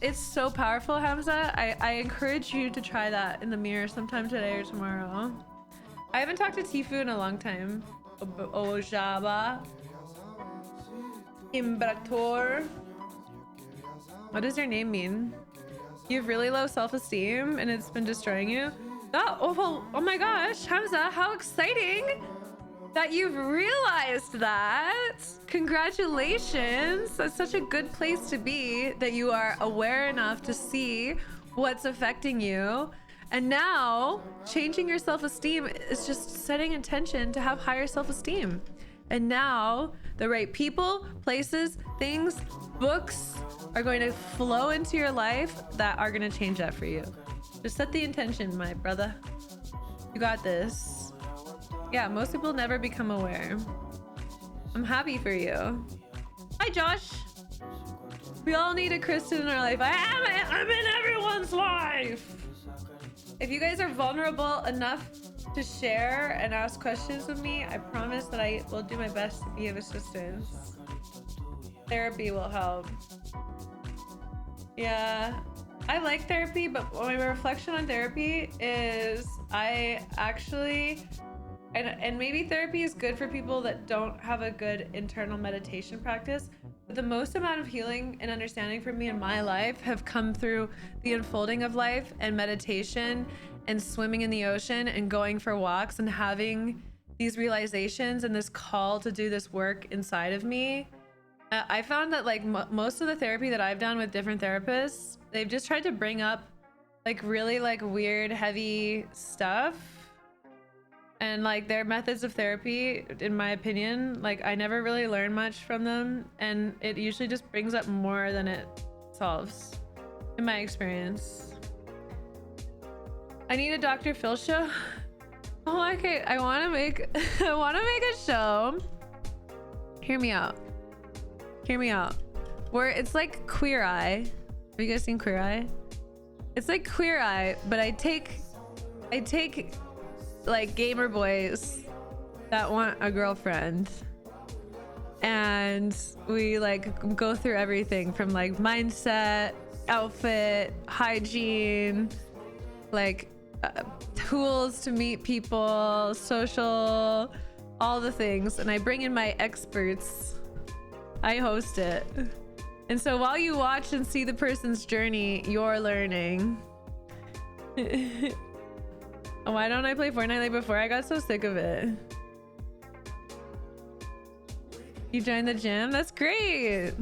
It's so powerful, Hamza. I encourage you to try that in the mirror sometime today or tomorrow. I haven't talked to Tifu in a long time. Ojaba. Imbrator. What does your name mean? You have really low self-esteem and it's been destroying you? Oh my gosh, Hamza, how exciting that you've realized that. Congratulations. That's such a good place to be, that you are aware enough to see what's affecting you. And now changing your self-esteem is just setting intention to have higher self-esteem. And now the right people, places, things, books are going to flow into your life that are going to change that for you. Just set the intention, my brother. You got this. Yeah, most people never become aware. I'm happy for you. Hi, Josh. We all need a Kristen in our life. I'm in everyone's life. If you guys are vulnerable enough to share and ask questions with me, I promise that I will do my best to be of assistance. Therapy will help. Yeah, I like therapy, but my reflection on therapy is I actually... And maybe therapy is good for people that don't have a good internal meditation practice. But the most amount of healing and understanding for me in my life have come through the unfolding of life and meditation and swimming in the ocean and going for walks and having these realizations and this call to do this work inside of me. I found that like most of the therapy that I've done with different therapists, they've just tried to bring up like really like weird, heavy stuff. And like their methods of therapy, in my opinion, like I never really learned much from them. And it usually just brings up more than it solves, in my experience. I need a Dr. Phil show. Oh, okay. I want to make a show. Hear me out. Hear me out. Where it's like Queer Eye. Have you guys seen Queer Eye? It's like Queer Eye, but I take like gamer boys that want a girlfriend, and we like go through everything from like mindset, outfit, hygiene, like tools to meet people, social, all the things. And I bring in my experts. I host it. And so while you watch and see the person's journey, you're learning. Why don't I play Fortnite like before? I got so sick of it. You joined the gym? That's great.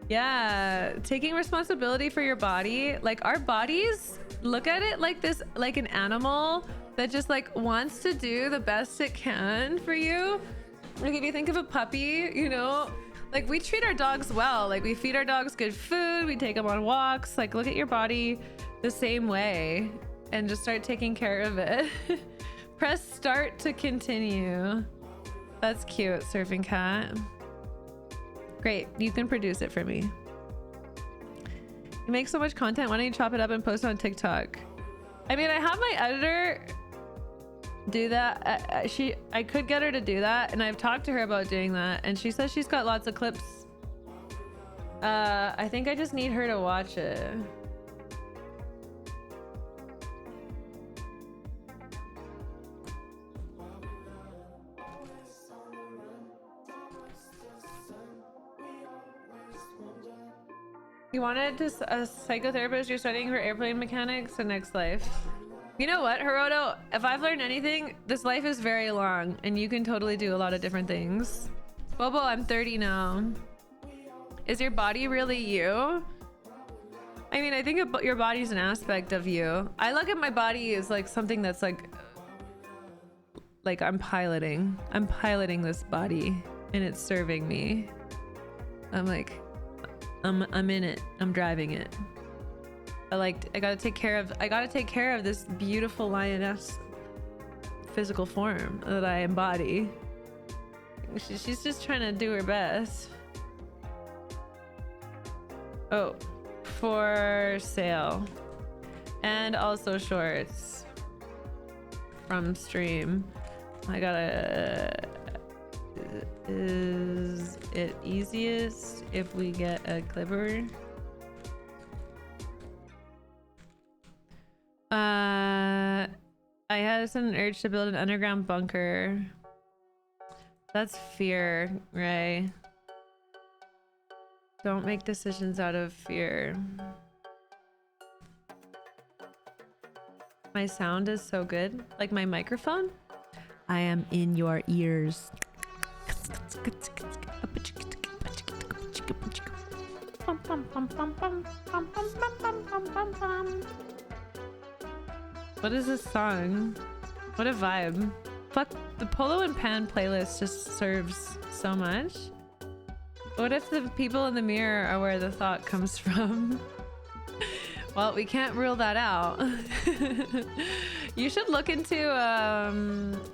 Yeah, taking responsibility for your body. Like our bodies, look at it like this, like an animal that just like wants to do the best it can for you. Like if you think of a puppy, you know, like we treat our dogs well. Like we feed our dogs good food, we take them on walks. Like look at your body the same way and just start taking care of it. Press start to continue. That's cute, Surfing Cat. Great, you can produce it for me. You make so much content, why don't you chop it up and post it on TikTok? I mean, I have my editor do that. I could get her to do that, and I've talked to her about doing that, and she says she's got lots of clips. I think I just need her to watch it. You wanted to a psychotherapist, you're studying for airplane mechanics and next life. You know what, Hiroto? If I've learned anything, this life is very long and you can totally do a lot of different things. Bobo, I'm 30 now. Is your body really you? I mean, I think your body's an aspect of you. I look at my body as like something that's like I'm piloting. I'm piloting this body and it's serving me. I'm like, I'm in it. I'm driving it. I gotta take care of this beautiful lioness physical form that I embody. She's just trying to do her best. Oh, for sale. And also shorts from stream. I gotta... Is it easiest if we get a clipper? I had a sudden urge to build an underground bunker. That's fear, Ray. Don't make decisions out of fear. My sound is so good. Like my microphone? I am in your ears. What is this song? What a vibe. Fuck, the Polo and Pan playlist just serves so much. What if the people in the mirror are where the thought comes from? Well, we can't rule that out. You should look into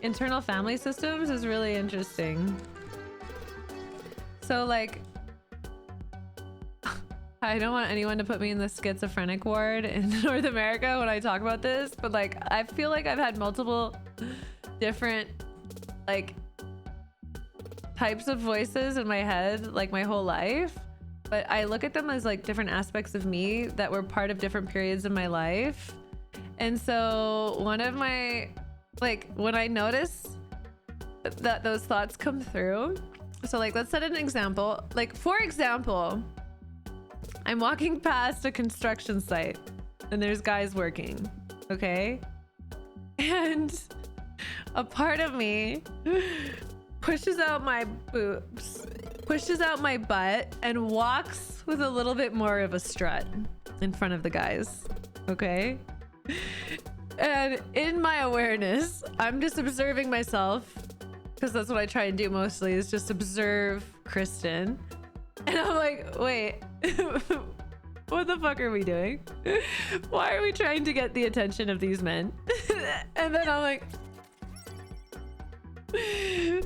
internal family systems. Is really interesting. So like, I don't want anyone to put me in the schizophrenic ward in North America when I talk about this, but like, I feel like I've had multiple different like types of voices in my head like my whole life, but I look at them as like different aspects of me that were part of different periods of my life. And so one of my, like when I notice that those thoughts come through, so like let's set an example. Like for example, I'm walking past a construction site and there's guys working. okay? And a part of me pushes out my boobs, pushes out my butt, and walks with a little bit more of a strut in front of the guys, okay? And in my awareness, I'm just observing myself, because that's what I try and do mostly, is just observe Kristen. And I'm like, wait, what the fuck are we doing? Why are we trying to get the attention of these men? And then I'm like,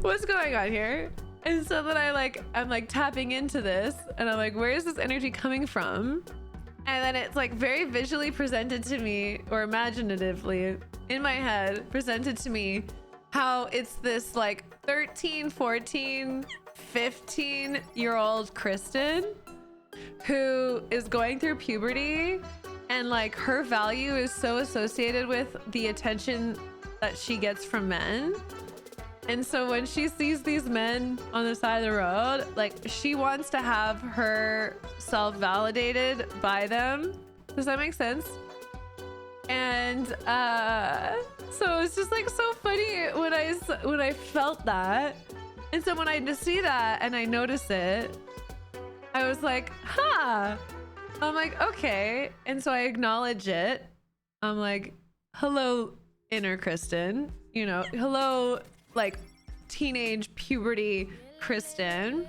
what's going on here? And so then I'm like tapping into this, and I'm like, where is this energy coming from? And then it's like very visually presented to me, or imaginatively in my head presented to me, how it's this like 13, 14, 15-year-old Kristen who is going through puberty, and like her value is so associated with the attention that she gets from men. And so when she sees these men on the side of the road, like she wants to have herself validated by them. Does that make sense? And so it's just like so funny when I felt that. And so when I just see that and I notice it, I was like, huh. I'm like, okay. And so I acknowledge it. I'm like, hello, inner Kristen. You know, hello, like teenage puberty Kristen.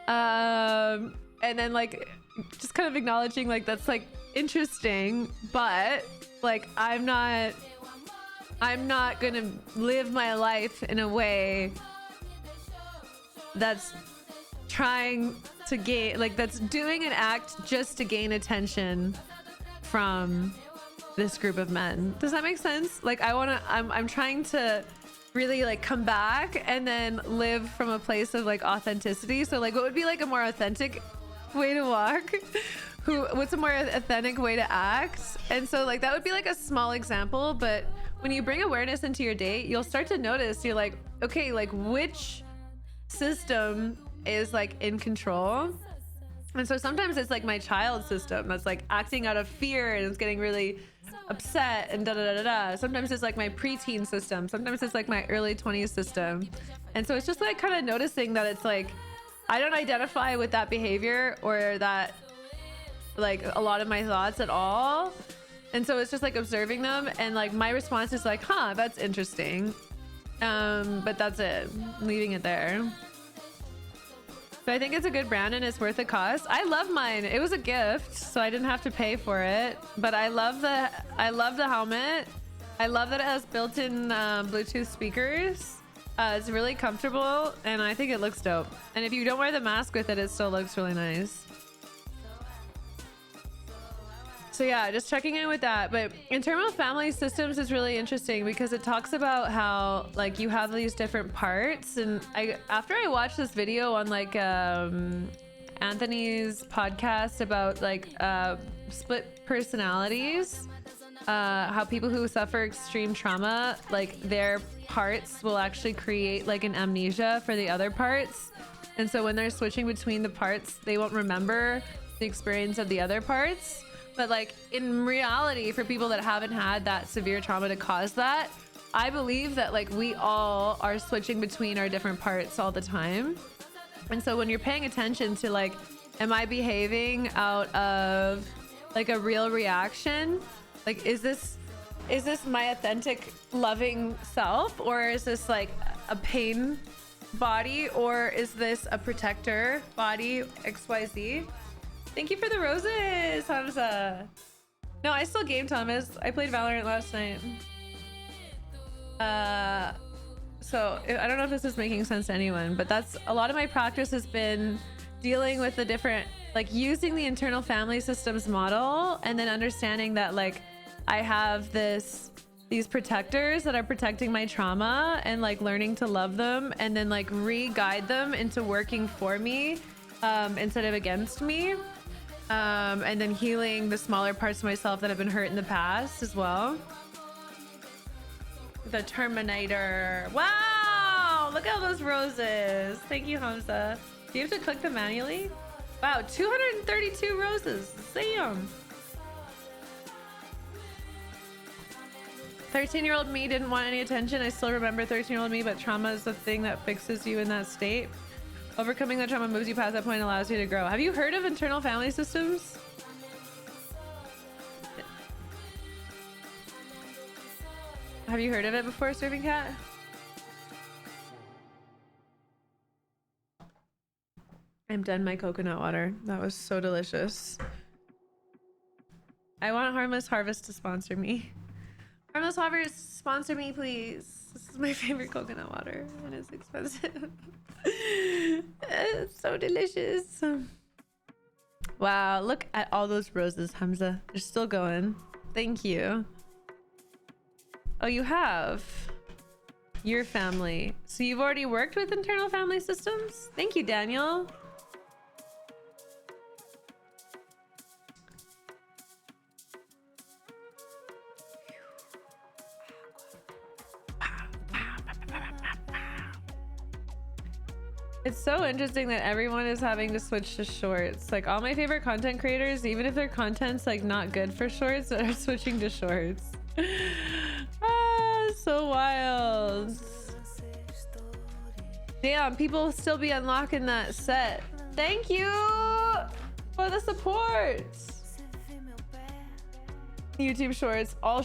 And then like just kind of acknowledging like that's like interesting, but like I'm not gonna live my life in a way that's trying to gain, like that's doing an act just to gain attention from this group of men. Does that make sense? Like I'm trying to really like come back and then live from a place of like authenticity. So like what would be like a more authentic way to walk? What's a more authentic way to act? And so like that would be like a small example, but when you bring awareness into your date, you'll start to notice, you're like, okay, like which system is like in control? And so sometimes it's like my child system that's like acting out of fear and it's getting really upset and da da da da da. Sometimes it's like my preteen system. Sometimes it's like my early 20s system. And so it's just like kind of noticing that it's like I don't identify with that behavior or that like a lot of my thoughts at all. And so it's just like observing them, and like my response is like, huh, that's interesting. But that's it. I'm leaving it there. But I think it's a good brand and it's worth the cost. I love mine. It was a gift, so I didn't have to pay for it. But I love the helmet. I love that it has built-in Bluetooth speakers. It's really comfortable, and I think it looks dope. And if you don't wear the mask with it, it still looks really nice. So yeah, just checking in with that. But internal family systems is really interesting because it talks about how like you have these different parts. And after I watched this video on like Anthony's podcast about like split personalities, how people who suffer extreme trauma, like their parts will actually create like an amnesia for the other parts. And so when they're switching between the parts, they won't remember the experience of the other parts. But like in reality, for people that haven't had that severe trauma to cause that, I believe that like we all are switching between our different parts all the time. And so when you're paying attention to like, am I behaving out of like a real reaction? Like, is this my authentic loving self, or is this like a pain body, or is this a protector body? XYZ. Thank you for the roses, Hamza. No, I still game, Thomas. I played Valorant last night. So I don't know if this is making sense to anyone, but that's a lot of my practice has been dealing with the different, like using the internal family systems model, and then understanding that like I have these protectors that are protecting my trauma, and like learning to love them, and then like re-guide them into working for me instead of against me. And then healing the smaller parts of myself that have been hurt in the past as well. The Terminator. Wow, look at all those roses. Thank you, Hamza. Do you have to click them manually? Wow, 232 roses. Damn. 13-year-old me didn't want any attention. I still remember 13-year-old me, but trauma is the thing that fixes you in that state. Overcoming that trauma moves you past that point and allows you to grow. Have you heard of internal family systems? Have you heard of it before, Serving Cat? I'm done my coconut water. That was so delicious. I want Harmless Harvest to sponsor me. Harmless Harvest, sponsor me, please. This is my favorite coconut water, and it's expensive. It's so delicious. Wow, look at all those roses, Hamza. They're still going. Thank you. Oh, you have your family. So you've already worked with internal family systems? Thank you, Daniel. It's so interesting that everyone is having to switch to shorts. Like all my favorite content creators, even if their content's like not good for shorts, are switching to shorts. Ah, so wild. Damn, people still be unlocking that set. Thank you for the support. YouTube shorts, all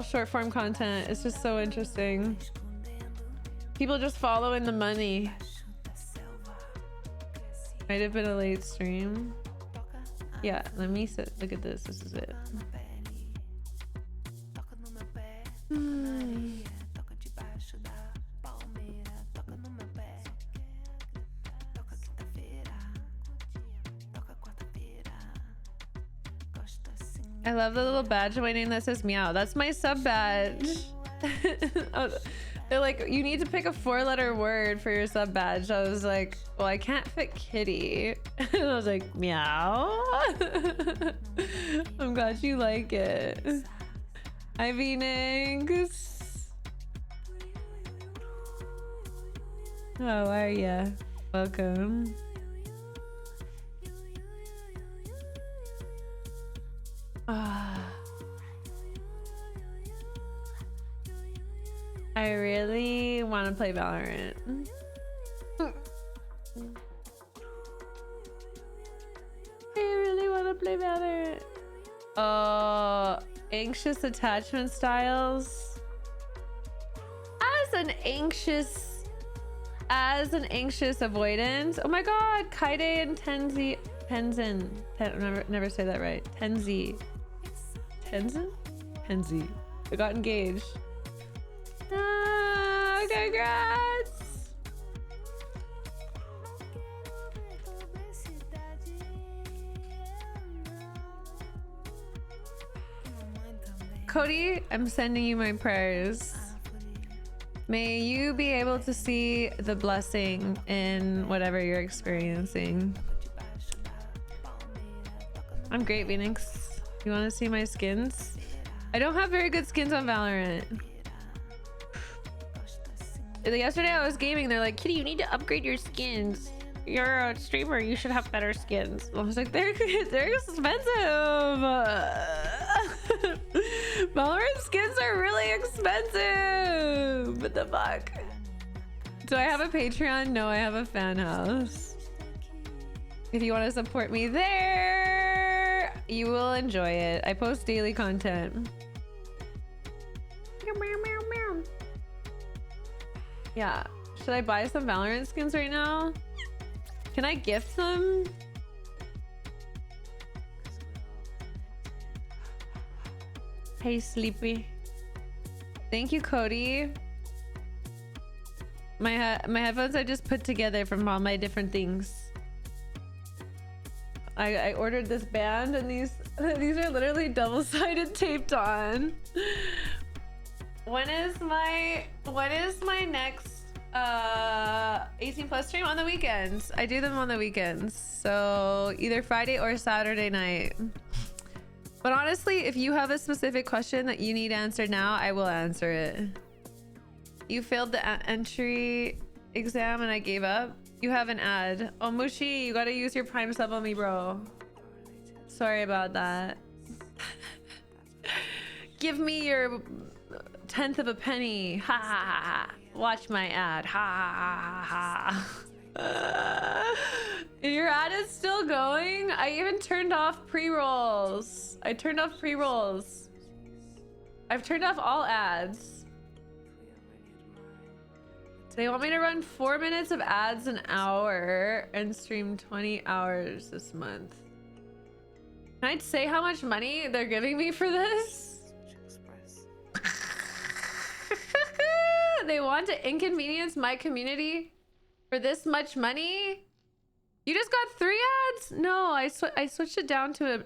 short form content. It's just so interesting. People just following the money. Might have been a late stream. Yeah, let me sit. Look at this. This is it. I love the little badge waiting that says meow. That's my sub badge. Oh, they're like, you need to pick a 4-letter word for your sub badge. I was like, well, I can't fit kitty. And I was like, meow. I'm glad you like it. Hi, Phoenix. How are ya? Welcome. I really want to play Valorant. I really want to play Valorant. Anxious attachment styles. As an anxious avoidance. Oh my god, Kaide and Tenzin. Never say that right. Tenzin. I got engaged. Ah, congrats! Cody, I'm sending you my prayers. May you be able to see the blessing in whatever you're experiencing. I'm great, Phoenix. You want to see my skins? I don't have very good skins on Valorant. Yesterday I was gaming, they're like, Kitty, you need to upgrade your skins. You're a streamer, you should have better skins. I was like, they're expensive. Valorant skins are really expensive. What the fuck? Do I have a Patreon? No, I have a Fanhouse. If you want to support me there, you will enjoy it. I post daily content. Yeah. Should I buy some Valorant skins right now? Can I gift them? Hey, Sleepy. Thank you, Cody. My headphones I just put together from all my different things. I ordered this band and these are literally double-sided taped on. When is my next 18 plus stream? On the weekends. I do them on the weekends, so either Friday or Saturday night. But honestly, if you have a specific question that you need answered now, I will answer it. You failed the entry exam and I gave up. You have an ad. Oh, Mushi, you gotta use your Prime sub on me, bro. Sorry about that. give me your tenth of a penny. Ha ha ha ha. Watch my ad. Ha ha ha ha. Your ad is still going? I even turned off pre-rolls. I turned off pre-rolls. I've turned off all ads. They want me to run 4 minutes of ads an hour and stream 20 hours this month. Can I say how much money they're giving me for this? They want to inconvenience my community for this much money? You just got 3 ads? No, I switched it down to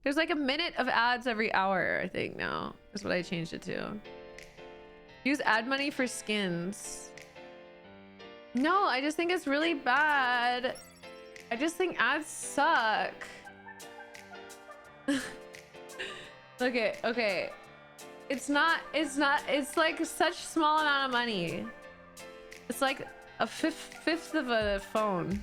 there's like a minute of ads every hour, I think now. That's what I changed it to. Use ad money for skins. No, I just think it's really bad. I just think ads suck. Okay. It's like such small amount of money. It's like a fifth of a phone.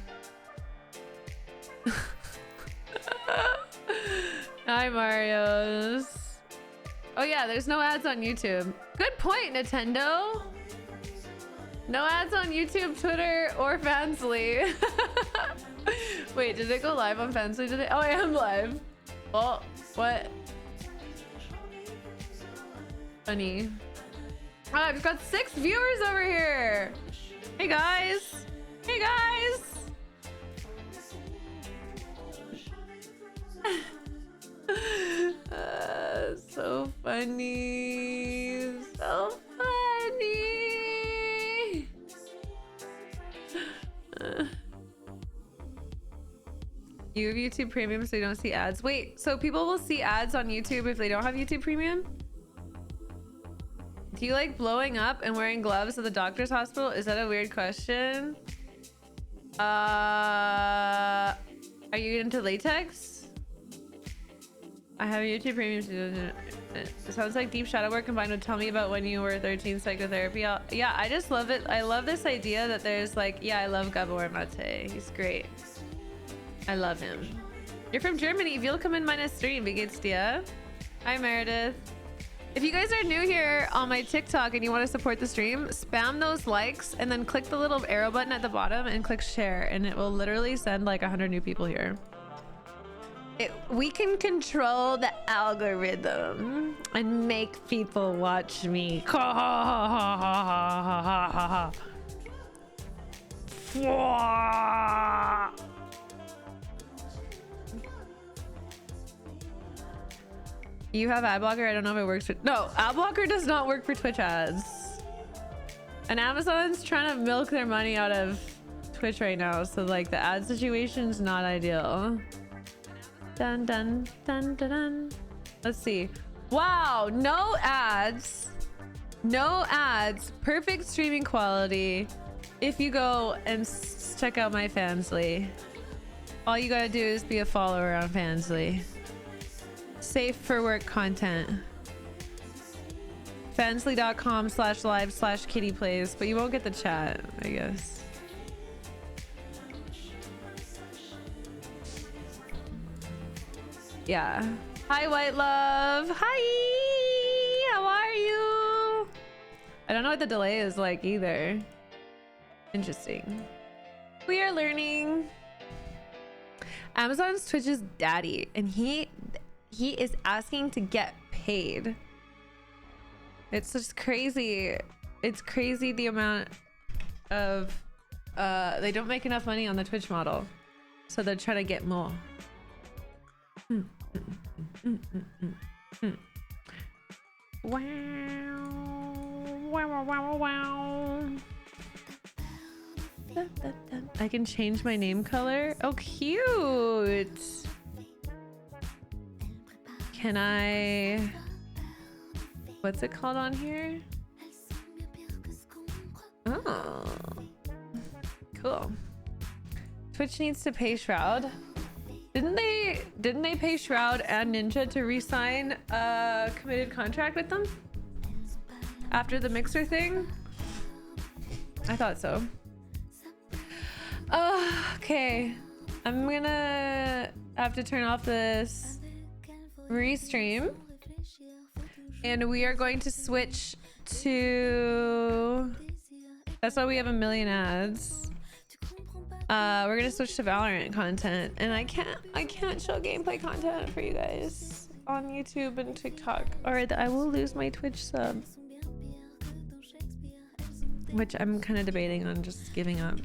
Hi, Marios. Oh yeah, there's no ads on YouTube. Good point, Nintendo. No ads on YouTube, Twitter, or Fansly. Wait, did it go live on Fansly today? Oh, I am live. Oh, what? Funny. Oh, I've got 6 viewers over here. Hey guys. Hey guys. So funny. So funny. You have YouTube Premium so you don't see ads. Wait, so people will see ads on YouTube if they don't have YouTube Premium? Do you like blowing up and wearing gloves at the doctor's hospital? Is that a weird question? Are you into latex? I have YouTube Premium. It sounds like deep shadow work combined with tell me about when you were 13 psychotherapy. Yeah, I just love it. I love this idea that there's like, yeah, I love Gabor Mate. He's great. I love him. You're from Germany. You'll come in meine stream. Wie geht's dir? Hi, Meredith. If you guys are new here on my TikTok and you want to support the stream, spam those likes and then click the little arrow button at the bottom and click share, and it will literally send like 100 new people here. We can control the algorithm and make people watch me. You have ad blocker? I don't know if it works for... No, ad blocker does not work for Twitch ads. And Amazon's trying to milk their money out of Twitch right now, so like the ad situation's not ideal. Dun dun dun dun dun. Let's see. Wow, no ads. No ads. Perfect streaming quality. If you go and check out my Fansly. All you gotta do is be a follower on Fansly. Safe for work content. Fansly.com/live/kittyplays, but you won't get the chat, I guess. Yeah. Hi, White Love. Hi. How are you? I don't know what the delay is like either. Interesting. We are learning. Amazon's Twitch's daddy, and he is asking to get paid. It's just crazy. It's crazy the amount of they don't make enough money on the Twitch model, so they're trying to get more. Wow. I can change my name color. Oh, cute. Can I... What's it called on here? Oh. Cool. Twitch needs to pay Shroud. Didn't they pay Shroud and Ninja to re-sign a committed contract with them? After the mixer thing? I thought so. Okay. I'm gonna have to turn off this restream. And we are going to switch to... That's why we have a million ads. We're gonna switch to Valorant content, and I can't show gameplay content for you guys on YouTube and TikTok, or I will lose my Twitch sub, which I'm kind of debating on just giving up.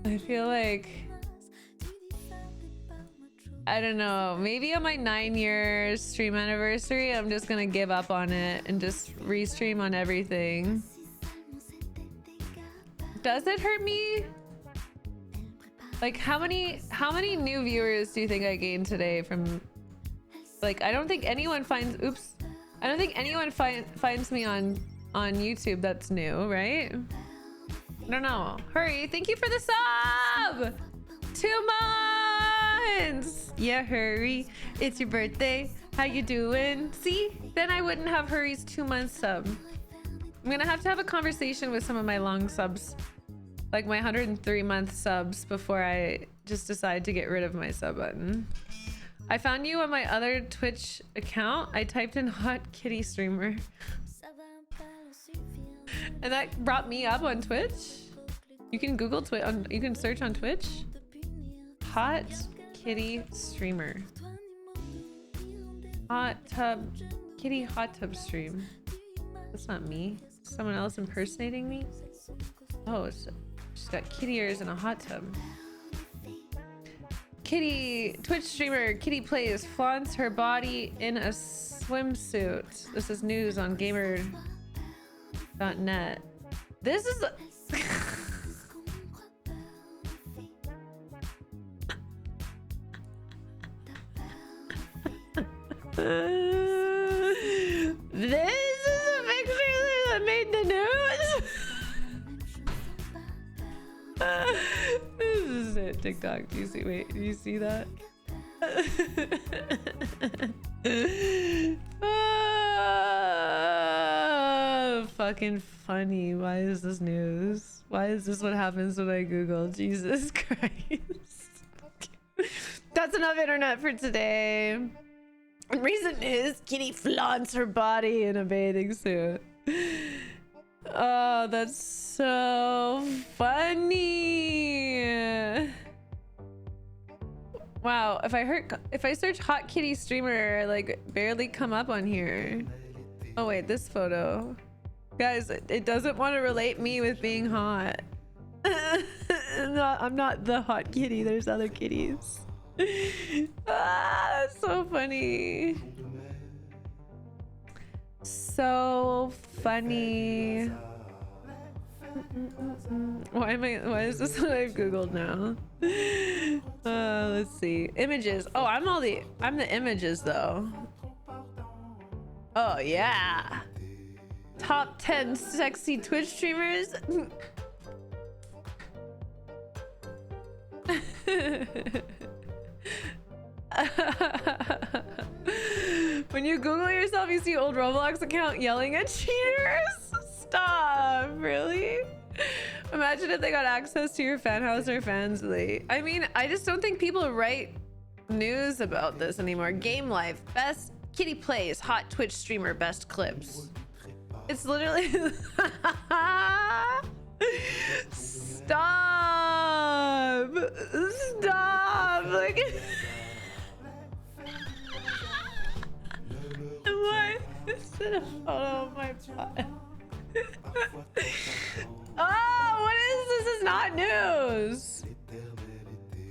I feel like, I don't know, maybe on my 9-year stream anniversary, I'm just gonna give up on it and just restream on everything. Does it hurt me? Like, how many new viewers do you think I gained today from, like, I don't think anyone finds, I don't think anyone finds me on YouTube that's new, right? I don't know. Hurry, thank you for the sub! 2 months! Yeah, Hurry, it's your birthday. How you doing? See? Then I wouldn't have Hurry's 2-month sub. I'm gonna have to have a conversation with some of my long subs, like my 103-month subs, before I just decide to get rid of my sub button. I found you on my other Twitch account. I typed in hot kitty streamer. And that brought me up on Twitch. You can Google Twitch, you can search on Twitch. Hot kitty streamer. Hot tub, kitty hot tub stream. That's not me. Someone else impersonating me? Oh, she's got kitty ears and a hot tub. Kitty, Twitch streamer, Kitty Plays, flaunts her body in a swimsuit. This is news on gamer.net. This is... This is a picture that made the news. This is it. TikTok. Do you see? Wait, do you see that? Oh, fucking funny. Why is this news? Why is this what happens when I Google? Jesus Christ. That's enough internet for today. Recent news, Kitty flaunts her body in a bathing suit. Oh, that's so funny. Wow, if I search hot kitty streamer, I like barely come up on here. Oh wait, this photo. Guys, it doesn't want to relate me with being hot. I'm not the hot kitty, there's other kitties. Ah, that's so funny. So funny. Why is this what I've Googled now? Let's see. Images. Oh, I'm the images though. Oh yeah. Top 10 sexy Twitch streamers. When you Google yourself, you see old Roblox account yelling at cheaters. Stop, really? Imagine if they got access to your Fanhouse or Fansly. I mean, I just don't think people write news about this anymore. Game Life, best Kitty Plays, hot Twitch streamer, best clips. It's literally... Stop! Stop! Like... Why is it a photo of my butt? Oh, what is this? This is not news.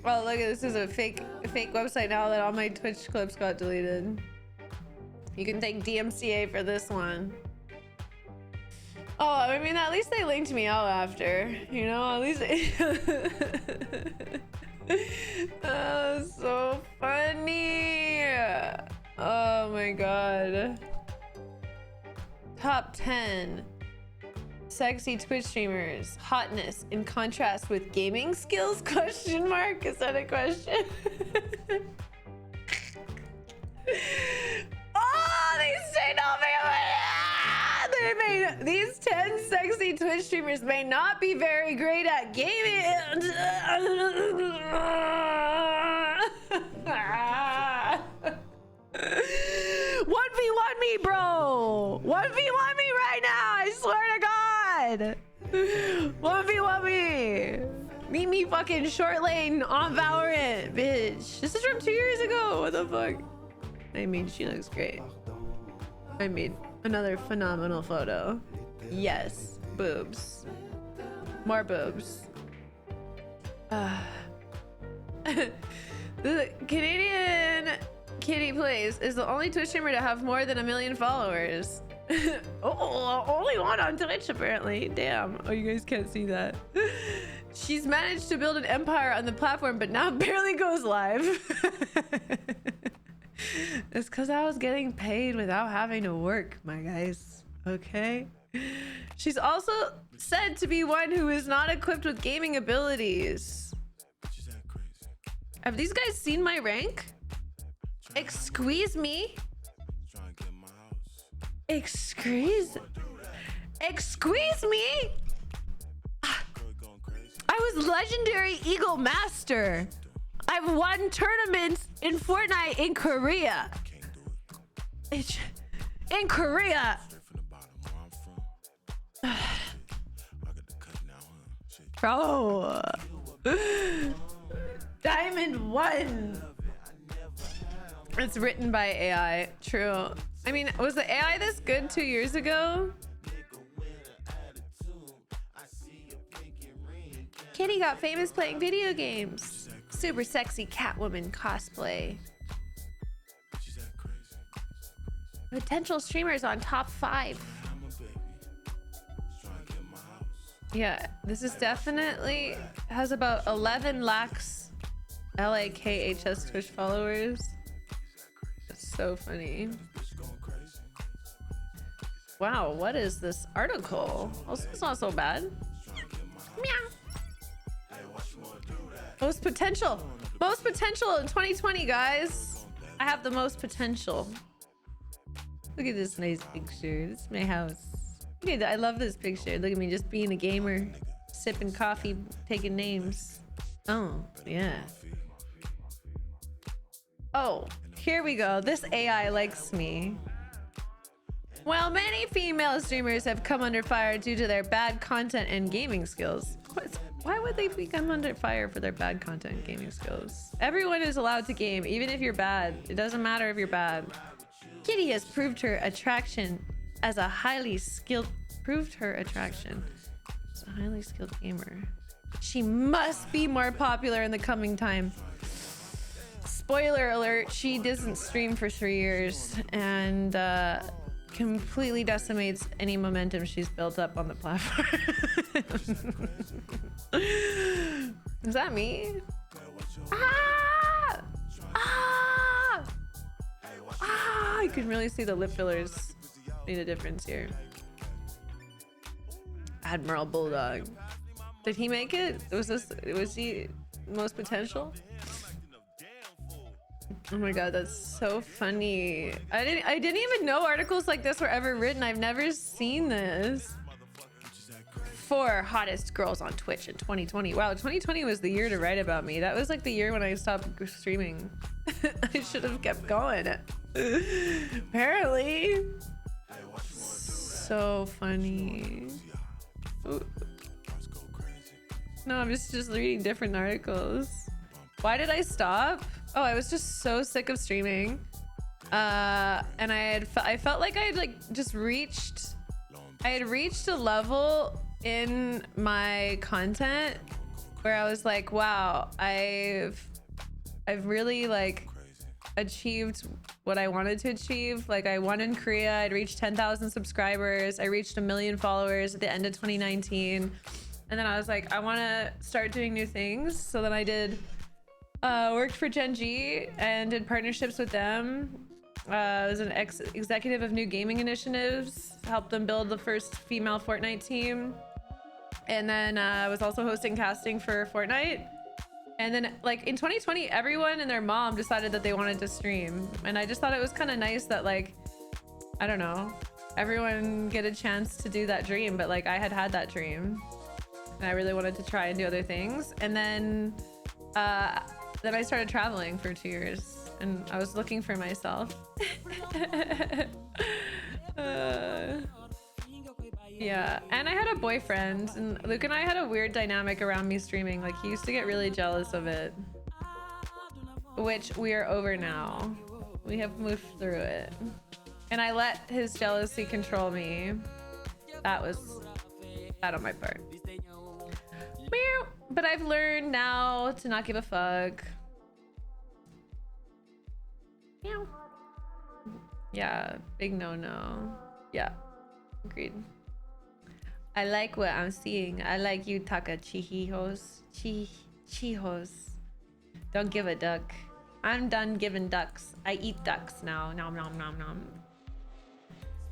Well, look at this. Is a fake website now that all my Twitch clips got deleted. You can thank DMCA for this one. Oh, I mean, at least they linked me out after, you know, at least they... Oh, so funny. Oh my god. Top 10 sexy Twitch streamers, hotness in contrast with gaming skills, question mark? Is that a question? Oh, they say no, they made these 10 sexy Twitch streamers may not be very great at gaming. 1v1 me, bro. 1v1 me right now. I swear to God. 1v1 me. Meet me fucking short lane on Valorant, bitch. This is from 2 years ago. What the fuck? I mean, she looks great. I mean, another phenomenal photo. Yes, boobs. More boobs. The Canadian Kitty Plays is the only Twitch streamer to have more than 1 million followers. Oh, only one on Twitch apparently. Damn. Oh, you guys can't see that. She's managed to build an empire on the platform, but now barely goes live. It's because I was getting paid without having to work, my guys. Okay. She's also said to be one who is not equipped with gaming abilities. Have these guys seen my rank? Excuse me? Excuse me? I was legendary Eagle Master. I've won tournaments in Fortnite in Korea. In Korea. Bro. Diamond 1. It's written by AI. True. I mean, was the AI this good 2 years ago? Kitty got famous playing video games. Super sexy Catwoman cosplay. Potential streamers on top 5. Yeah, this is definitely has about 11 lakhs LAKHS Twitch followers. It's so funny. Wow, what is this article? Also, it's not so bad. Meow. Most potential in 2020, guys. I have the most potential. Look at this nice picture. This is my house. Look at that. I love this picture. Look at me just being a gamer, sipping coffee, taking names. Oh, yeah. Oh, here we go. This AI likes me. While many female streamers have come under fire due to their bad content and gaming skills. Why would they become under fire for their bad content and gaming skills? Everyone is allowed to game, even if you're bad. It doesn't matter if you're bad. Kitty has proved her attraction as a highly skilled gamer. She must be more popular in the coming time. Spoiler alert, she doesn't stream for 3 years and completely decimates any momentum she's built up on the platform. Is that me? Ah! Ah! Ah! You can really see the lip fillers made a difference here. Admiral Bulldog. Did he make it? Was he most potential? Oh my god, that's so funny. I didn't even know articles like this were ever written. I've never seen this. 4 hottest girls on Twitch in 2020. Wow, 2020 was the year to write about me. That was like the year when I stopped streaming. I should have kept going. Apparently. So funny. Ooh. No, I'm just reading different articles. Why did I stop? Oh, I was just so sick of streaming. And I felt like I had reached a level in my content where I was like, wow, I've really achieved what I wanted to achieve. Like, I won in Korea. I'd reached 10,000 subscribers. I reached 1 million followers at the end of 2019. And then I was like, I want to start doing new things. So then I did worked for Gen G and did partnerships with them. I was an executive of new gaming initiatives, helped them build the first female Fortnite team. And then I was also hosting casting for Fortnite. And then like in 2020, everyone and their mom decided that they wanted to stream. And I just thought it was kind of nice that, like, I don't know, everyone get a chance to do that dream, but like I had that dream and I really wanted to try and do other things. And then I started traveling for 2 years and I was looking for myself. Yeah, and I had a boyfriend, and Luke and I had a weird dynamic around me streaming. Like, he used to get really jealous of it, which we are over now. We have moved through it, and I let his jealousy control me. That was bad on my part. Meow. But I've learned now to not give a fuck. Meow. Yeah, big no. Yeah, agreed. I like what I'm seeing. I like you, Taka Chihijos. Chihos. Don't give a duck. I'm done giving ducks. I eat ducks now. Nom nom nom nom.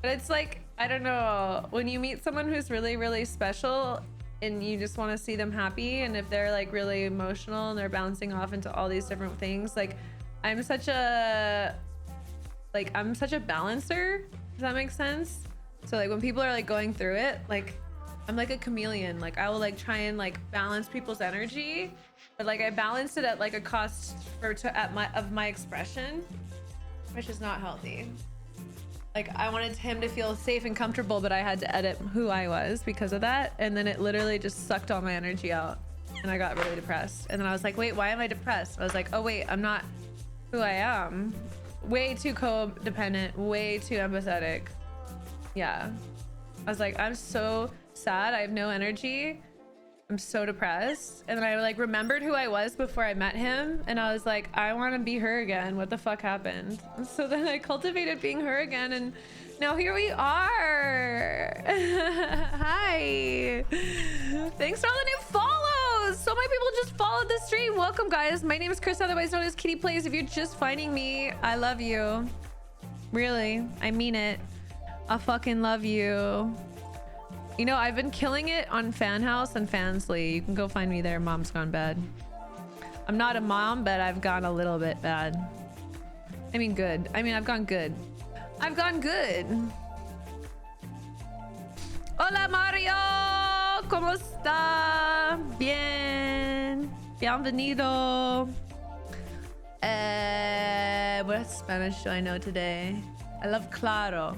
But it's like, I don't know, when you meet someone who's really, really special and you just want to see them happy, and if they're like really emotional and they're bouncing off into all these different things, like I'm such a balancer. Does that make sense? So like when people are like going through it, like I'm like a chameleon. Like I will like try and like balance people's energy, but like I balanced it at like a cost of my expression, which is not healthy. Like I wanted him to feel safe and comfortable, but I had to edit who I was because of that. And then it literally just sucked all my energy out and I got really depressed. And then I was like, wait, why am I depressed? I was like, oh wait, I'm not who I am. Way too codependent, way too empathetic. Yeah. I was like, I'm so sad. I have no energy. I'm so depressed. And then I like remembered who I was before I met him. And I was like, I want to be her again. What the fuck happened? And so then I cultivated being her again. And now here we are. Hi. Thanks for all the new follows. So many people just followed the stream. Welcome, guys. My name is Chris, otherwise known as Kitty Plays. If you're just finding me, I love you. Really, I mean it. I fucking love you. You know, I've been killing it on Fanhouse and Fansly. You can go find me there. Mom's gone bad. I'm not a mom, but I've gone a little bit bad. I mean, good. I mean, I've gone good. I've gone good. Hola, Mario. ¿Cómo está? Bien. Bienvenido. What Spanish do I know today? I love claro.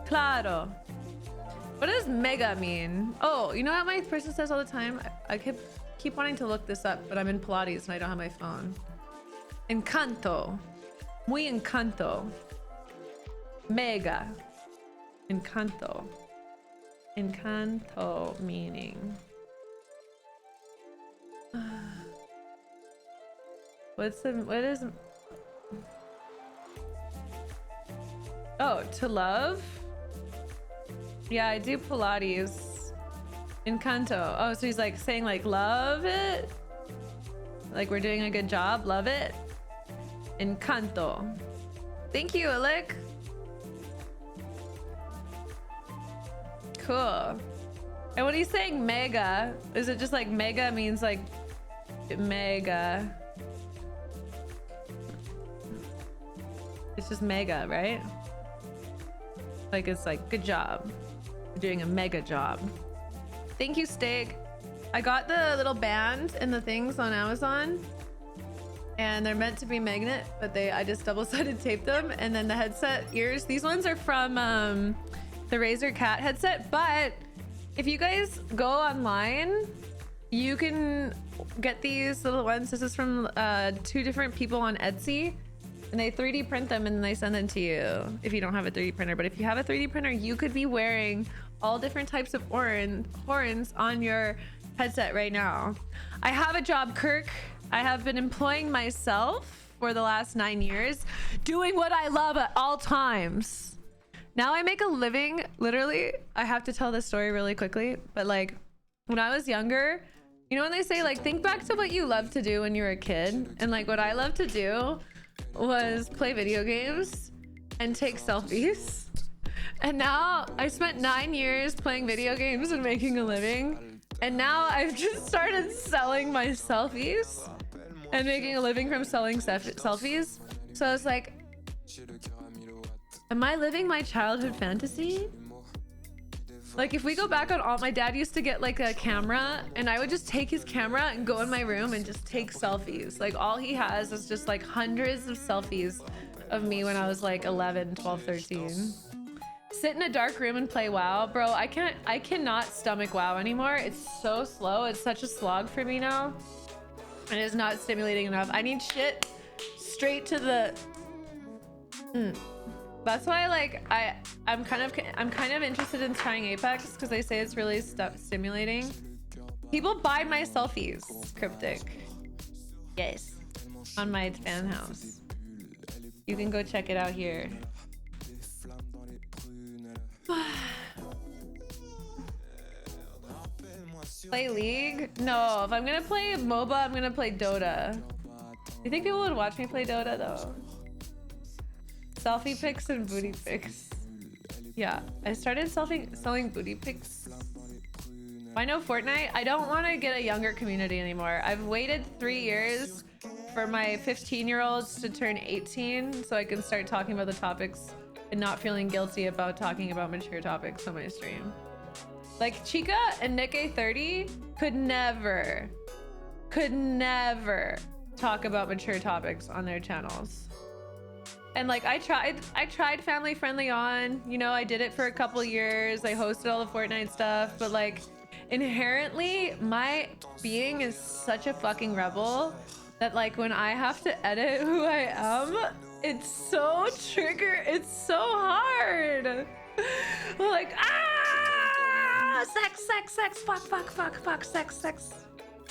Claro. What does mega mean? Oh, you know what my person says all the time? I keep wanting to look this up, but I'm in Pilates and I don't have my phone. Encanto. Muy encanto. Mega. Encanto. Encanto meaning. What is... Oh, to love? Yeah, I do Pilates. Encanto. Oh, so he's like saying like love it? Like we're doing a good job, love it? Encanto. Thank you, Alec. Cool. And when he's saying mega, is it just like mega means like mega? It's just mega, right? Like it's like good job. You're doing a mega job. Thank you, Steak. I got the little band and the things on Amazon, and they're meant to be magnet, but I just double-sided taped them. And then the headset ears, these ones are from the Razer Cat headset, but if you guys go online, you can get these little ones. This is from 2 different people on Etsy, and they 3D print them and then they send them to you if you don't have a 3D printer. But if you have a 3D printer, you could be wearing all different types of horns on your headset right now. I have a job, Kirk. I have been employing myself for the last 9 years, doing what I love at all times. Now I make a living, literally. I have to tell this story really quickly, but like when I was younger, you know when they say like think back to what you loved to do when you were a kid, and like what I loved to do was play video games and take selfies. And now I spent 9 years playing video games and making a living, and now I've just started selling my selfies and making a living from selling selfies. So I was like, am I living my childhood fantasy? Like if we go back on all, my dad used to get like a camera and I would just take his camera and go in my room and just take selfies. Like all he has is just like hundreds of selfies of me when I was like 11, 12, 13. Sit in a dark room and play WoW. Bro, I cannot stomach WoW anymore. It's so slow. It's such a slog for me now. And it is not stimulating enough. I need shit straight to the... That's why like I'm kind of interested in trying Apex because they say it's really stimulating. People buy my selfies, Cryptic. Yes. On my Fanhouse. You can go check it out here. Play League? No, if I'm gonna play MOBA, I'm gonna play Dota. You think people would watch me play Dota though? Selfie pics and booty pics. Yeah, I started selling booty pics. I know Fortnite. I don't want to get a younger community anymore. I've waited 3 years for my 15-year-olds to turn 18 so I can start talking about the topics and not feeling guilty about talking about mature topics on my stream. Like Chica and Nick30 could never talk about mature topics on their channels. And like I tried family friendly on, you know, I did it for a couple years. I hosted all the Fortnite stuff, but like inherently my being is such a fucking rebel that like when I have to edit who I am, it's so it's so hard. Like sex, fuck, sex,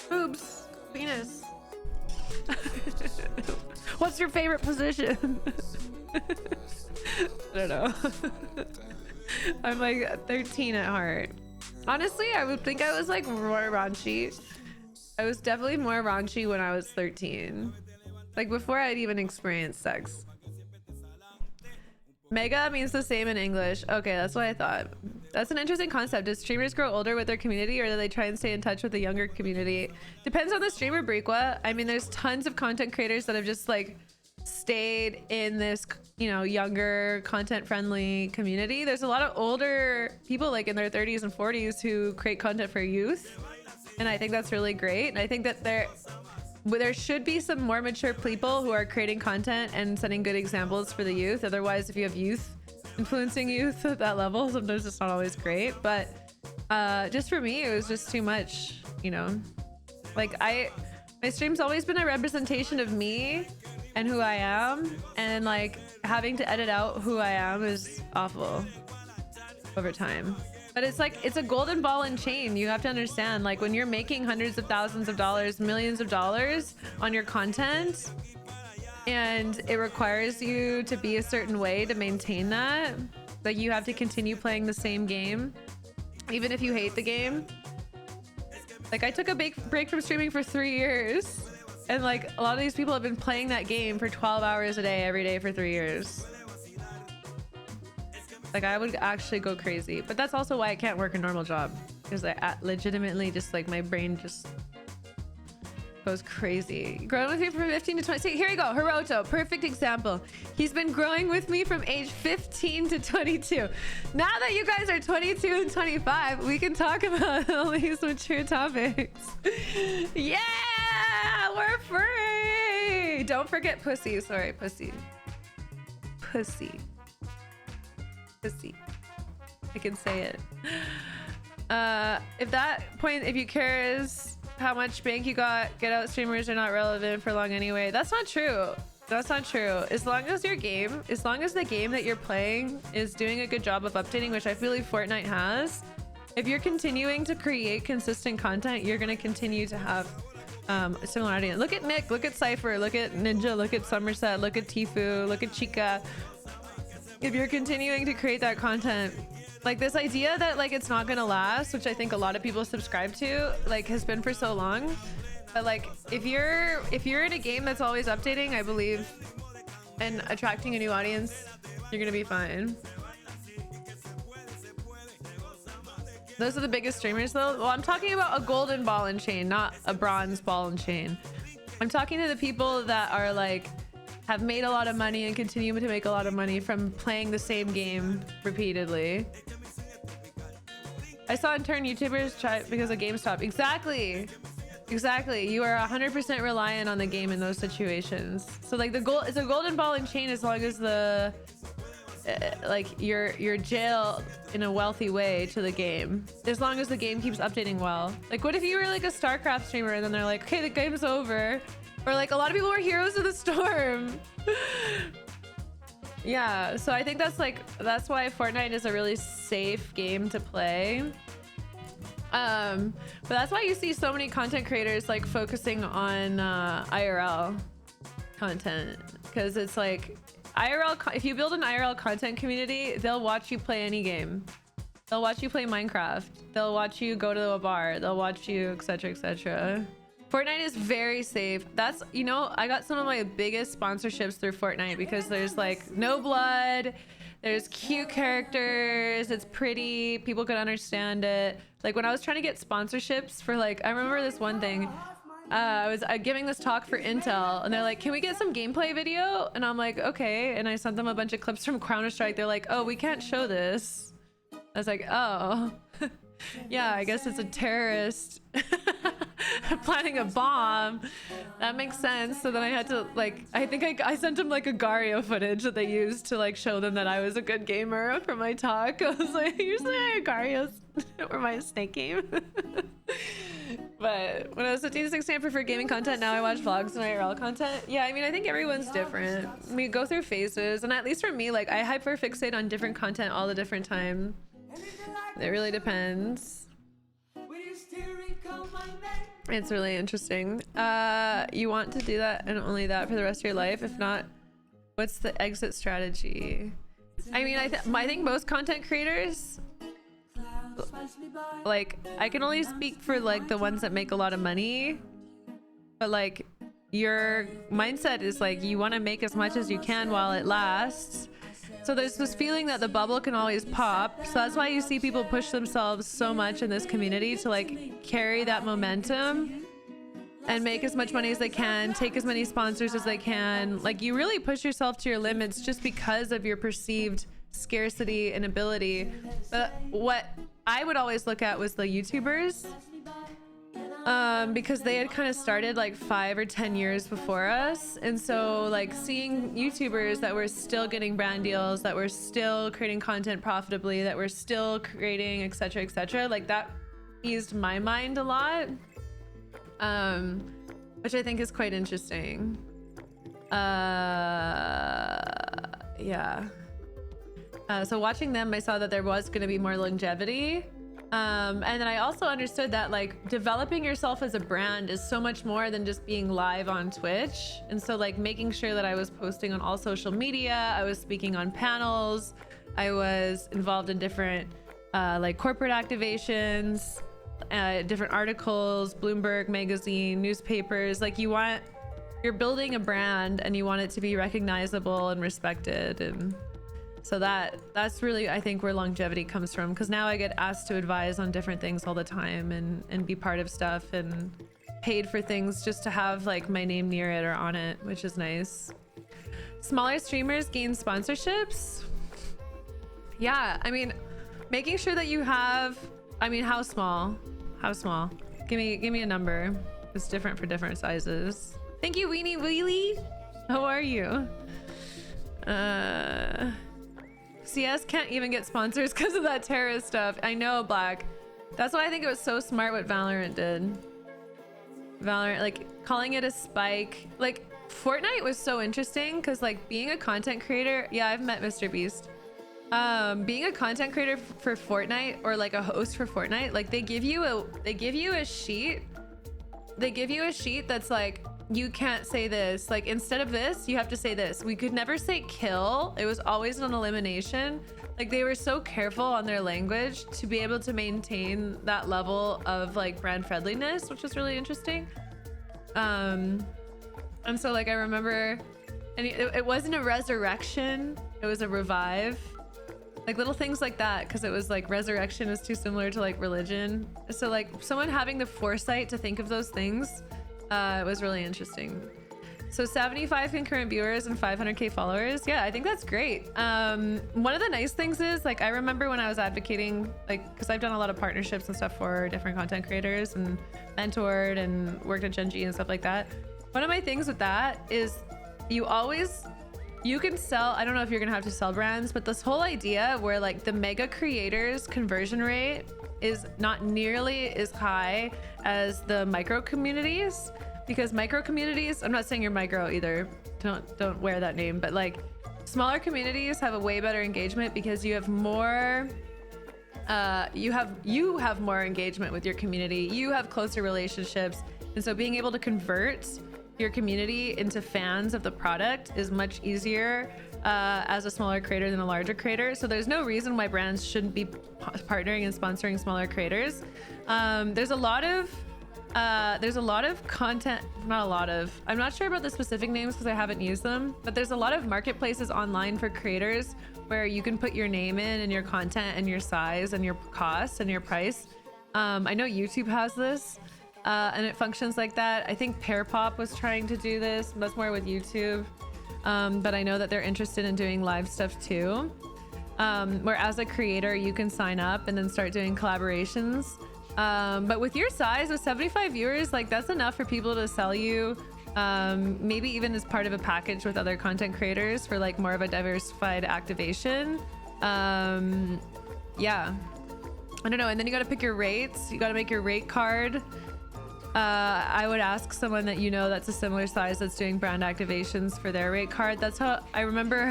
boobs, penis. What's your favorite position? I don't know. I'm like 13 at heart. Honestly, I would think I was like more raunchy. I was definitely more raunchy when I was 13. Like before I'd even experienced sex. Mega means the same in English. Okay, that's what I thought. That's an interesting concept. Do streamers grow older with their community or do they try and stay in touch with the younger community? Depends on the streamer, Brequa. I mean, there's tons of content creators that have just like stayed in this, you know, younger content friendly community. There's a lot of older people like in their 30s and 40s who create content for youth. And I think that's really great. And I think that there should be some more mature people who are creating content and setting good examples for the youth. Otherwise, if you have youth influencing youth at that level, sometimes it's not always great. But just for me, it was just too much, you know. Like my stream's always been a representation of me and who I am, and like having to edit out who I am is awful over time. But it's like, it's a golden ball and chain. You have to understand, like when you're making hundreds of thousands of dollars, millions of dollars on your content, and it requires you to be a certain way to maintain that, like you have to continue playing the same game, even if you hate the game. Like I took a big break from streaming for 3 years, and like a lot of these people have been playing that game for 12 hours a day, every day for 3 years. Like I would actually go crazy, but that's also why I can't work a normal job, because I legitimately just like my brain just goes crazy. Growing with me from 15 to 20. See, here you go. Hiroto, perfect example. He's been growing with me from age 15 to 22. Now that you guys are 22 and 25, we can talk about all these mature topics. Yeah, we're free. Don't forget pussy. Sorry, pussy. Pussy. Pussy. I can say it. If you care is how much bank you got, get out streamers are not relevant for long anyway. That's not true. That's not true. As long as the game that you're playing is doing a good job of updating, which I feel like Fortnite has, if you're continuing to create consistent content, you're going to continue to have a similar audience. Look at Nick, look at Cypher, look at Ninja, look at Somerset, look at Tifu, look at Chica. If you're continuing to create that content, like this idea that like it's not gonna last, which I think a lot of people subscribe to, like has been for so long. But like if you're in a game that's always updating, I believe, and attracting a new audience, you're gonna be fine. Those are the biggest streamers though. Well, I'm talking about a golden ball and chain, not a bronze ball and chain. I'm talking to the people that are like have made a lot of money and continue to make a lot of money from playing the same game repeatedly. I saw in turn YouTubers try because of GameStop. Exactly. Exactly. You are 100% reliant on the game in those situations. So like the goal is a golden ball and chain as long as the like you're jailed in a wealthy way to the game. As long as the game keeps updating well. Like what if you were like a StarCraft streamer and then they're like, okay, the game's over. Or like a lot of people were Heroes of the Storm. Yeah, so I think that's why Fortnite is a really safe game to play. But that's why you see so many content creators like focusing on IRL content, because it's like if you build an IRL content community, they'll watch you play any game. They'll watch you play Minecraft. They'll watch you go to a bar. They'll watch you, etc., etc. Fortnite is very safe. That's, you know, I got some of my biggest sponsorships through Fortnite because there's like no blood, there's cute characters, it's pretty, people could understand it. Like when I was trying to get sponsorships for like, I remember this one thing, I was giving this talk for Intel and they're like, can we get some gameplay video? And I'm like, okay. And I sent them a bunch of clips from Counter-Strike. They're like, oh, we can't show this. I was like, oh, yeah, I guess it's a terrorist planning a bomb. That makes sense. So then I had to like, I think I sent them like a Gario footage that they used to like show them that I was a good gamer for my talk. I was like, usually I have Gario's or my snake game. But when I was 15 to 16, I preferred gaming content. Now I watch vlogs and IRL content. Yeah, I mean, I think everyone's different. We go through phases, and at least for me, like I hyper-fixate on different content all the different time. It really depends. It's really interesting. You want to do that and only that for the rest of your life? If not, what's the exit strategy? I mean, I think most content creators, like, I can only speak for like the ones that make a lot of money, but like your mindset is like you want to make as much as you can while it lasts. So there's this feeling that the bubble can always pop. So that's why you see people push themselves so much in this community to like carry that momentum and make as much money as they can, take as many sponsors as they can. Like you really push yourself to your limits just because of your perceived scarcity and ability. But what I would always look at was the YouTubers, because they had kind of started like 5 or 10 years before us. And so like seeing YouTubers that were still getting brand deals, that were still creating content profitably, that were still creating, etc., etc., like that eased my mind a lot, which I think is quite interesting. Yeah. So watching them, I saw that there was going to be more longevity. And then I also understood that like developing yourself as a brand is so much more than just being live on Twitch. And so like making sure that I was posting on all social media, I was speaking on panels, I was involved in different like corporate activations, different articles, Bloomberg magazine, newspapers. Like you're building a brand and you want it to be recognizable and respected. And so that's really, I think, where longevity comes from, because now I get asked to advise on different things all the time and be part of stuff and paid for things just to have like my name near it or on it, which is nice. Smaller streamers gain sponsorships. Yeah, I mean, making sure that you have, I mean, how small? Give me a number. It's different for different sizes. Thank you, Weenie Wheelie. How are you? CS can't even get sponsors because of that terrorist stuff. I know, Black. That's why I think it was so smart what Valorant did. Valorant, like calling it a spike. Like Fortnite was so interesting because like being a content creator, yeah, I've met Mr. Beast. Being a content creator for Fortnite or like a host for Fortnite, like they give you a sheet. They give you a sheet that's like, you can't say this. Like instead of this, you have to say this. We could never say kill. It was always an elimination. Like they were so careful on their language to be able to maintain that level of like brand friendliness, which was really interesting. And so like I remember, and it wasn't a resurrection, it was a revive. Like little things like that, because it was like resurrection is too similar to like religion. So like someone having the foresight to think of those things, it was really interesting. So 75 concurrent viewers and 500k followers. Yeah, I think that's great. One of the nice things is, like, I remember when I was advocating, like, because I've done a lot of partnerships and stuff for different content creators and mentored and worked at Gen G and stuff like that. One of my things with that is you can sell, I don't know if you're gonna have to sell brands, but this whole idea where like the mega creators conversion rate is not nearly as high as the micro communities. Because micro communities, I'm not saying you're micro either, don't wear that name, but like smaller communities have a way better engagement because you have more you have more engagement with your community, you have closer relationships, and so being able to convert your community into fans of the product is much easier as a smaller creator than a larger creator. So there's no reason why brands shouldn't be partnering and sponsoring smaller creators. There's a lot of content, I'm not sure about the specific names because I haven't used them, but there's a lot of marketplaces online for creators where you can put your name in and your content and your size and your cost and your price. I know YouTube has this and it functions like that. I think Pearpop was trying to do this. That's more with YouTube. But I know that they're interested in doing live stuff too. Where as a creator, you can sign up and then start doing collaborations. But with your size, with 75 viewers, like that's enough for people to sell you, maybe even as part of a package with other content creators for like more of a diversified activation. Yeah, I don't know. And then you got to pick your rates. You got to make your rate card. I would ask someone that you know that's a similar size that's doing brand activations for their rate card. That's how I remember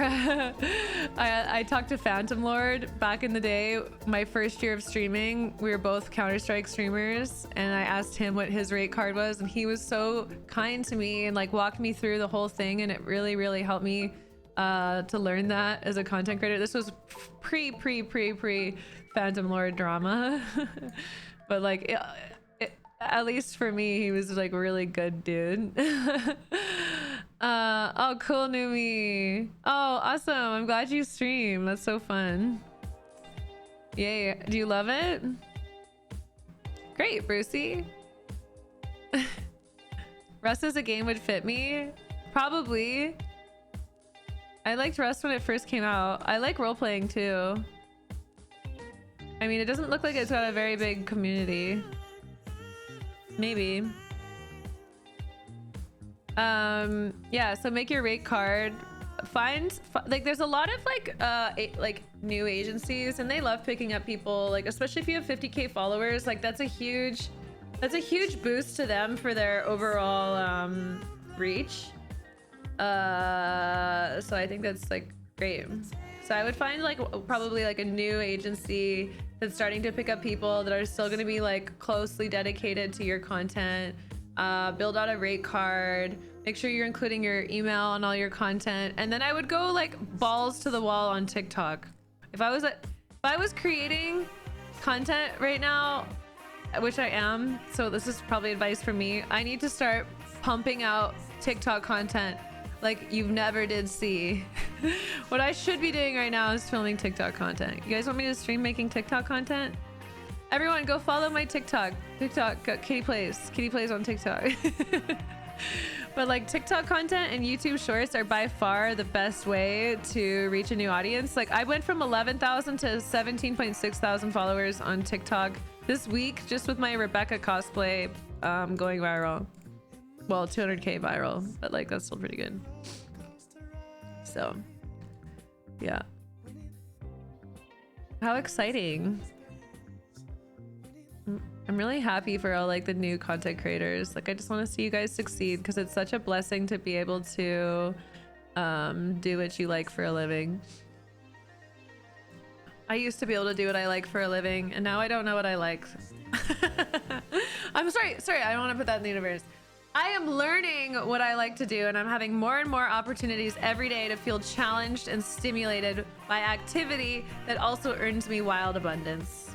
I talked to Phantom Lord back in the day, my first year of streaming. We were both Counter-Strike streamers and I asked him what his rate card was, and he was so kind to me and like walked me through the whole thing, and it really helped me to learn that as a content creator. This was pre Phantom Lord drama. But like at least for me, he was like really good dude. Oh, cool, Numi. Oh, awesome. I'm glad you stream. That's so fun. Yay. Do you love it? Great, Brucey. Rust as a game would fit me. Probably. I liked Rust when it first came out. I like role-playing too. I mean, it doesn't look like it's got a very big community. Maybe. Yeah, so make your rate card. Like there's a lot of like new agencies, and they love picking up people, like especially if you have 50k followers. Like that's a huge boost to them for their overall reach. So I think that's like great. So I would find like probably like a new agency that's starting to pick up people that are still going to be like closely dedicated to your content. Build out a rate card, make sure you're including your email on all your content, and then I would go like balls to the wall on TikTok. If I was creating content right now, which I am, so this is probably advice from me, I need to start pumping out TikTok content like you've never did see. What I should be doing right now is filming TikTok content. You guys want me to stream making TikTok content? Everyone go follow my TikTok. Kitty Plays on TikTok. But like TikTok content and YouTube shorts are by far the best way to reach a new audience. Like I went from 11,000 to 17.6 thousand followers on TikTok this week just with my Rebecca cosplay going viral. Well, 200k viral, but like that's still pretty good. So yeah, how exciting. I'm really happy for all like the new content creators. Like I just want to see you guys succeed because it's such a blessing to be able to do what you like for a living. I used to be able to do what I like for a living, and now I don't know what I like. I'm sorry, I don't want to put that in the universe. I am learning what I like to do, and I'm having more and more opportunities every day to feel challenged and stimulated by activity that also earns me wild abundance.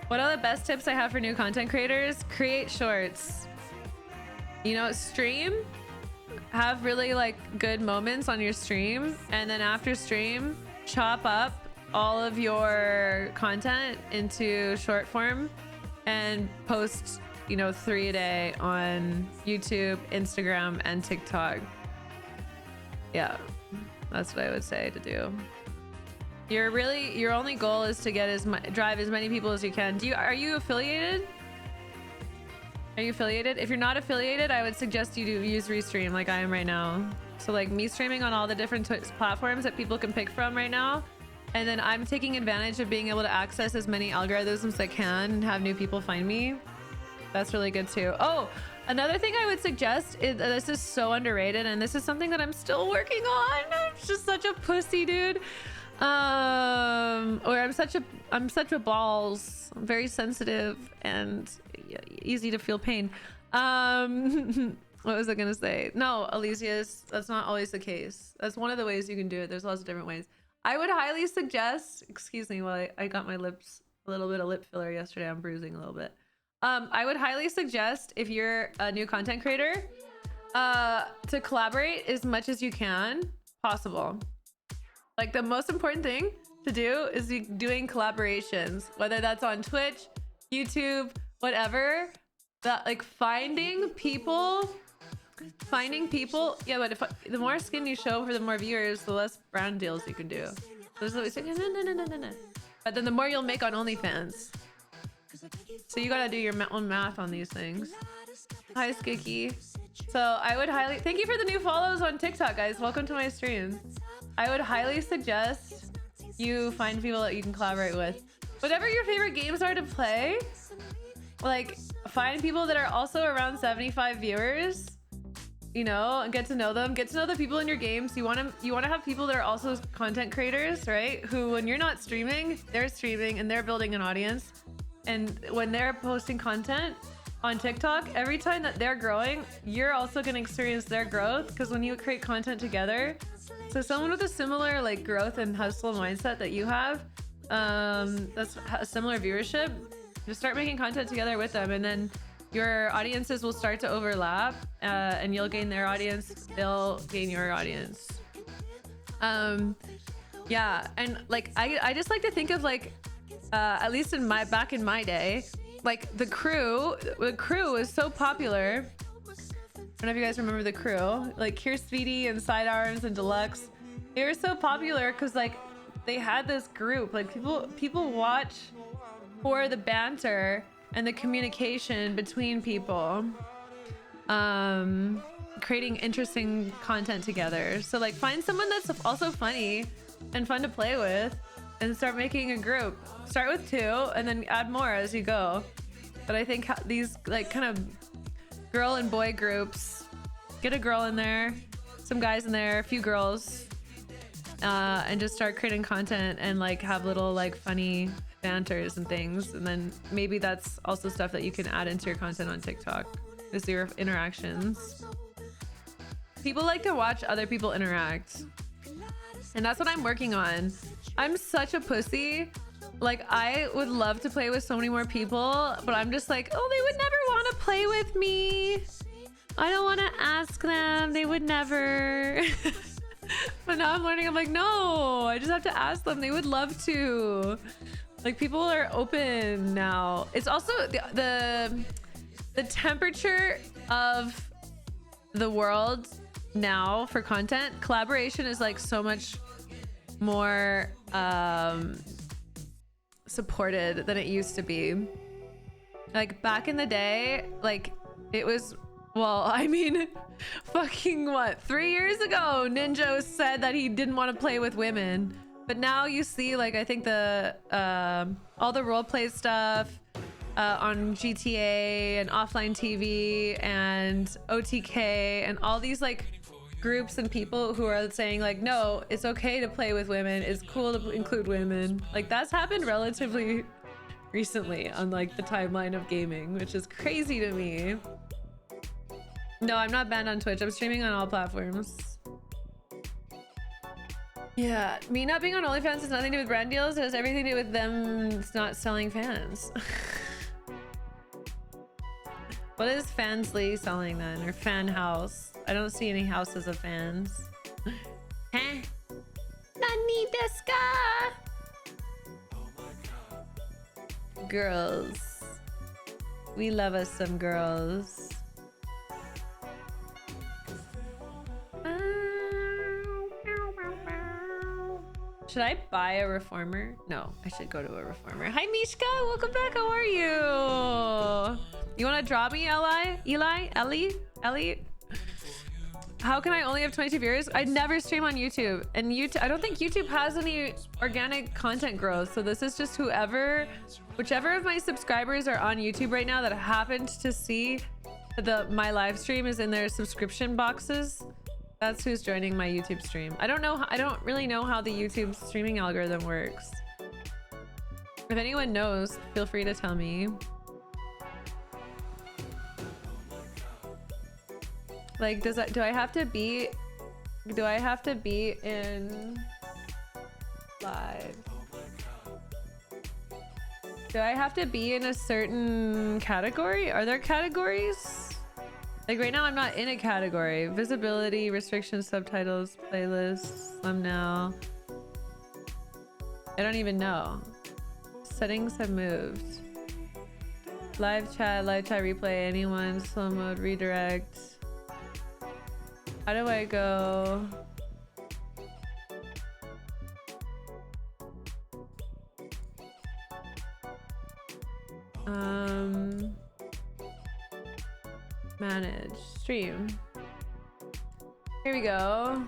What are the best tips I have for new content creators? Create shorts. You know, stream. Have really like good moments on your stream, and then after stream, chop up all of your content into short form and post you know, 3 a day on YouTube, Instagram, and TikTok. Yeah, that's what I would say to do. Your only goal is to get drive as many people as you can. Are you affiliated? Are you affiliated? If you're not affiliated, I would suggest you use Restream like I am right now. So like me streaming on all the different platforms that people can pick from right now. And then I'm taking advantage of being able to access as many algorithms as I can and have new people find me. That's really good too. Oh, another thing I would suggest is this is so underrated, and this is something that I'm still working on. I'm just such a pussy, dude. Or I'm such a balls. I'm very sensitive and easy to feel pain. What was I gonna say? No, Elysius, that's not always the case. That's one of the ways you can do it. There's lots of different ways. I would highly suggest, excuse me while I got my lips, a little bit of lip filler yesterday. I'm bruising a little bit. I would highly suggest, if you're a new content creator, to collaborate as much as you can possible. Like the most important thing to do is doing collaborations, whether that's on Twitch, YouTube, whatever. That like finding people. Yeah, but the more skin you show for the more viewers, the less brand deals you can do. So this is what we say. No. But then the more you'll make on OnlyFans. So you gotta do your own math on these things. Hi, Skiki. So I would highly thank you for the new follows on TikTok, guys. Welcome to my stream. I would highly suggest you find people that you can collaborate with. Whatever your favorite games are to play, like find people that are also around 75 viewers, you know, and get to know them. Get to know the people in your games. You want to have people that are also content creators, right? Who, when you're not streaming, they're streaming and they're building an audience. And when they're posting content on TikTok, every time that they're growing, you're also going to experience their growth, because when you create content together, so someone with a similar like growth and hustle mindset that you have, that's a similar viewership, just start making content together with them, and then your audiences will start to overlap, and you'll gain their audience, they'll gain your audience. Yeah, and like I just like to think of like at least in back in my day, like the crew was so popular. I don't know if you guys remember the crew, like Kier Speedy and Sidearms and Deluxe. They were so popular because like they had this group, like people watch for the banter and the communication between people, creating interesting content together. So like find someone that's also funny and fun to play with and start making a group. Start with 2 and then add more as you go. But I think these like kind of girl and boy groups, get a girl in there, some guys in there, a few girls, and just start creating content and like have little like funny banters and things. And then maybe that's also stuff that you can add into your content on TikTok, is your interactions. People like to watch other people interact, and that's what I'm working on. I'm such a pussy. Like I would love to play with so many more people, but I'm just like, oh, they would never want to play with me. I don't want to ask them. They would never. But now I'm learning. I'm like, no, I just have to ask them. They would love to. Like people are open now. It's also the temperature of the world now for content. Collaboration is like so much more supported than it used to be. Like back in the day, like it was, well, I mean, fucking what, 3 years ago, Ninja said that he didn't want to play with women. But now you see, like, I think the all the roleplay stuff on GTA and offline TV and OTK and all these like groups and people who are saying like, no, it's okay to play with women, it's cool to include women. Like that's happened relatively recently on like the timeline of gaming, which is crazy to me. No, I'm not banned on Twitch. I'm streaming on all platforms. Yeah, me not being on OnlyFans has nothing to do with brand deals. It has everything to do with them not selling fans. What is Fansly selling then? Or Fanhouse? I don't see any houses of fans. Huh? Nani deska? Girls. We love us some girls. Should I buy a reformer? No, I should go to a reformer. Hi, Mishka. Welcome back. How are you? You want to draw me, Ellie? How can I only have 22 viewers? I never stream on YouTube. And YouTube, I don't think YouTube has any organic content growth. So this is just whichever of my subscribers are on YouTube right now that happened to see my live stream is in their subscription boxes. That's who's joining my YouTube stream. I don't really know how the YouTube streaming algorithm works. If anyone knows, feel free to tell me. Like, do I have to be in live? Do I have to be in a certain category? Are there categories? Like right now I'm not in a category. Visibility, restrictions, subtitles, playlists, thumbnail. I don't even know. Settings have moved. Live chat replay, anyone, slow mode, redirect. How do I go? Manage stream. Here we go.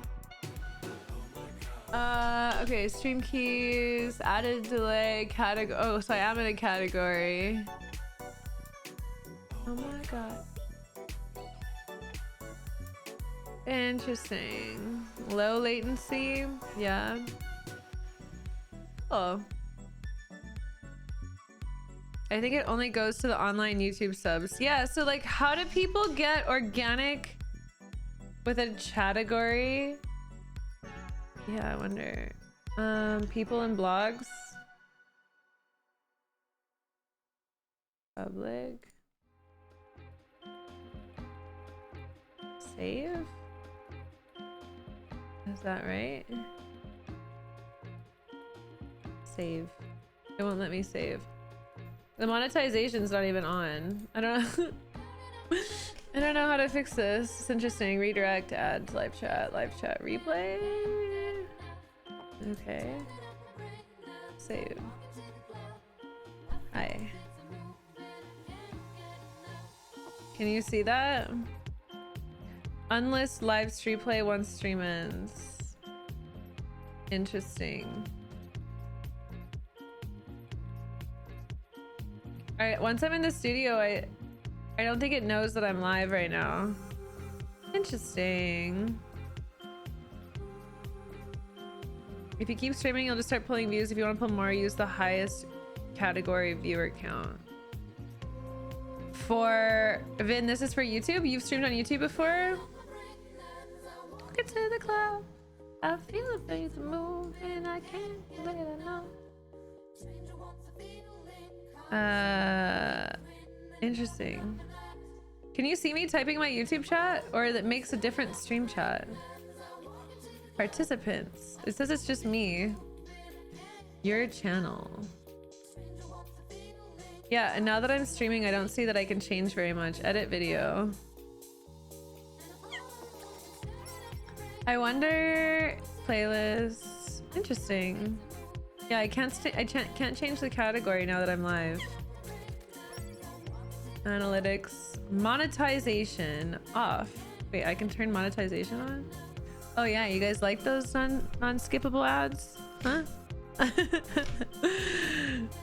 Okay, stream keys, added delay, category. Oh, so I am in a category. Oh my god. Interesting. Low latency. Yeah. Oh. I think it only goes to the online YouTube subs. Yeah, so like how do people get organic with a category? Yeah, I wonder. People and blogs. Public. Save? Is that right? Save. It won't let me save. The monetization's not even on. I don't know. I don't know how to fix this. It's interesting. Redirect, add to live chat replay. Okay. Save. Hi. Can you see that? Unlist live stream play once stream ends. Interesting. Alright, once I'm in the studio, I don't think it knows that I'm live right now. Interesting. If you keep streaming, you'll just start pulling views. If you want to pull more, use the highest category viewer count. For Vin, this is for YouTube. You've streamed on YouTube before? Get to the cloud. I feel the bass move and I can't let it know. Interesting. Can you see me typing my YouTube chat, or that makes a different stream chat? Participants. It says it's just me. Your channel. Yeah, and now that I'm streaming, I don't see that I can change very much. Edit video. I wonder. Playlists. Interesting. Yeah, I can't change the category now that I'm live. Analytics. Monetization off. Wait, I can turn monetization on? Oh yeah, you guys like those non-skippable ads? Huh? I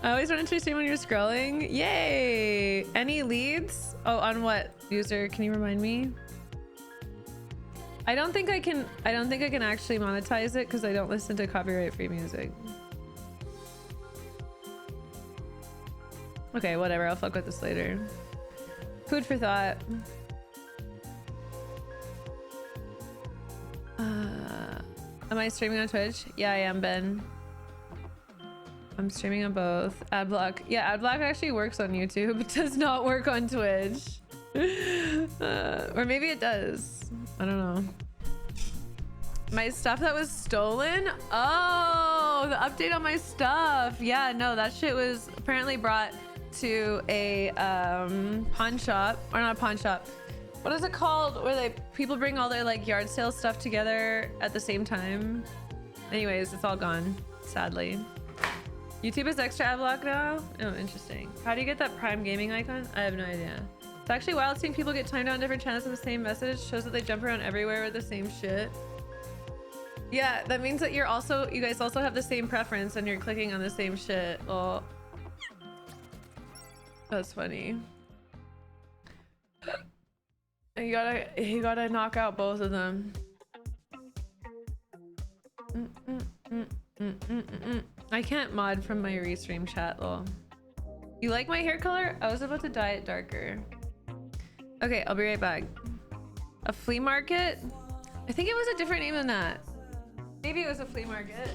always run into a stream when you're scrolling. Yay! Any leads? Oh, on what user? Can you remind me? I don't think I can actually monetize it because I don't listen to copyright-free music. Okay, whatever. I'll fuck with this later. Food for thought. Am I streaming on Twitch? Yeah, I am, Ben. I'm streaming on both. Adblock. Yeah, Adblock actually works on YouTube. It does not work on Twitch. Or maybe it does. I don't know. My stuff that was stolen? Oh, the update on my stuff. Yeah, no, that shit was apparently brought to a pawn shop, or not a pawn shop. What is it called? Where people bring all their like yard sale stuff together at the same time. Anyways, it's all gone, sadly. YouTube is extra ad block now? Oh, interesting. How do you get that Prime gaming icon? I have no idea. It's actually wild seeing people get timed out on different channels with the same message. Shows that they jump around everywhere with the same shit. Yeah, that means that you guys also have the same preference and you're clicking on the same shit. Well, that's funny. You gotta knock out both of them. I can't mod from my restream chat, lol. You like my hair color? I was about to dye it darker. Okay, I'll be right back. A flea market? I think it was a different name than that. Maybe it was a flea market.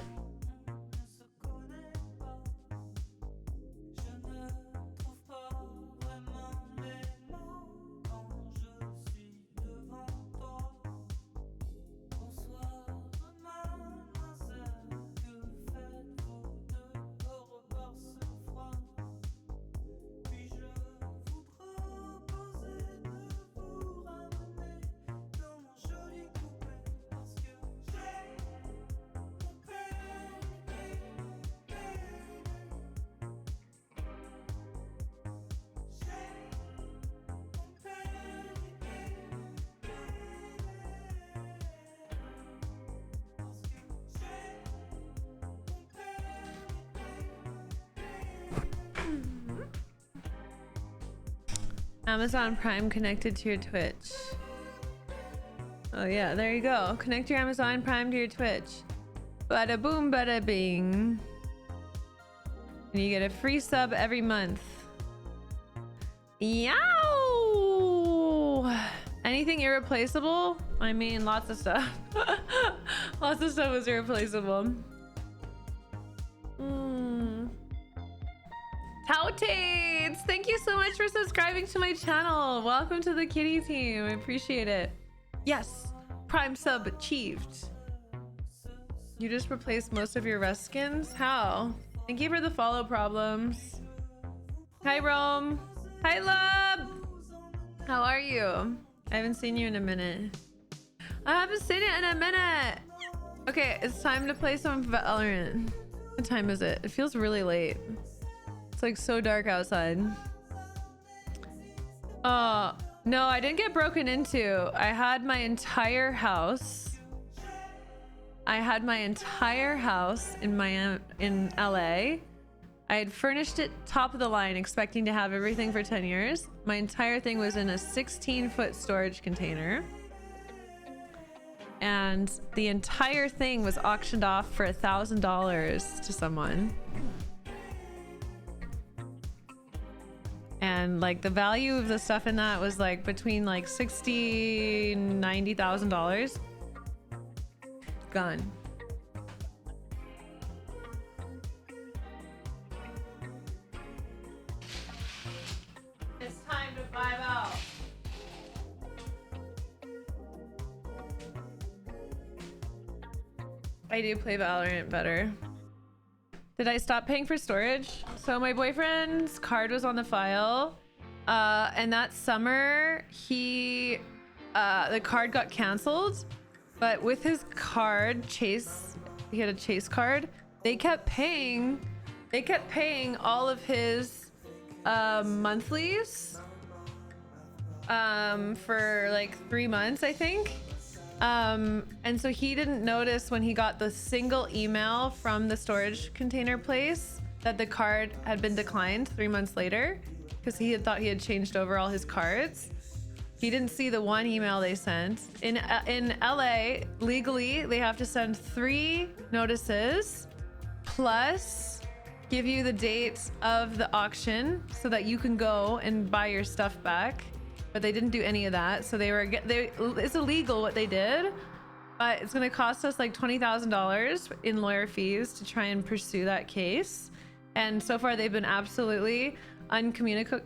Amazon Prime connected to your Twitch. Oh yeah, there you go. Connect your Amazon Prime to your Twitch. Bada boom, bada bing. And you get a free sub every month. Yow! Anything irreplaceable? I mean, lots of stuff. Lots of stuff was irreplaceable. Tates! Thank you so much for subscribing to my channel. Welcome to the kitty team. I appreciate it. Yes, Prime sub achieved. You just replaced most of your rest skins? How? Thank you for the follow problems. Hi, Rome. Hi, Love. How are you? I haven't seen you in a minute. I haven't seen it in a minute. Okay, it's time to play some Valorant. What time is it? It feels really late. It's like so dark outside. No, I didn't get broken into. I had my entire house. I had my entire house in LA. I had furnished it top of the line, expecting to have everything for 10 years. My entire thing was in a 16-foot storage container. And the entire thing was auctioned off for $1,000 to someone. And like the value of the stuff in that was like between like $60,000 and $90,000. Gone. It's time to vibe out. I do play Valorant better. Did I stop paying for storage? So my boyfriend's card was on the file, and that summer the card got canceled, but with his card, he had a Chase card. They kept paying all of his monthlies for like 3 months, I think. And so he didn't notice when he got the single email from the storage container place that the card had been declined 3 months later, because he had thought he had changed over all his cards. He didn't see the one email they sent. In LA, legally, they have to send 3 notices plus give you the date of the auction so that you can go and buy your stuff back. But they didn't do any of that, so it's illegal what they did, but it's going to cost us like $20,000 in lawyer fees to try and pursue that case. And so far they've been absolutely uncommunicable.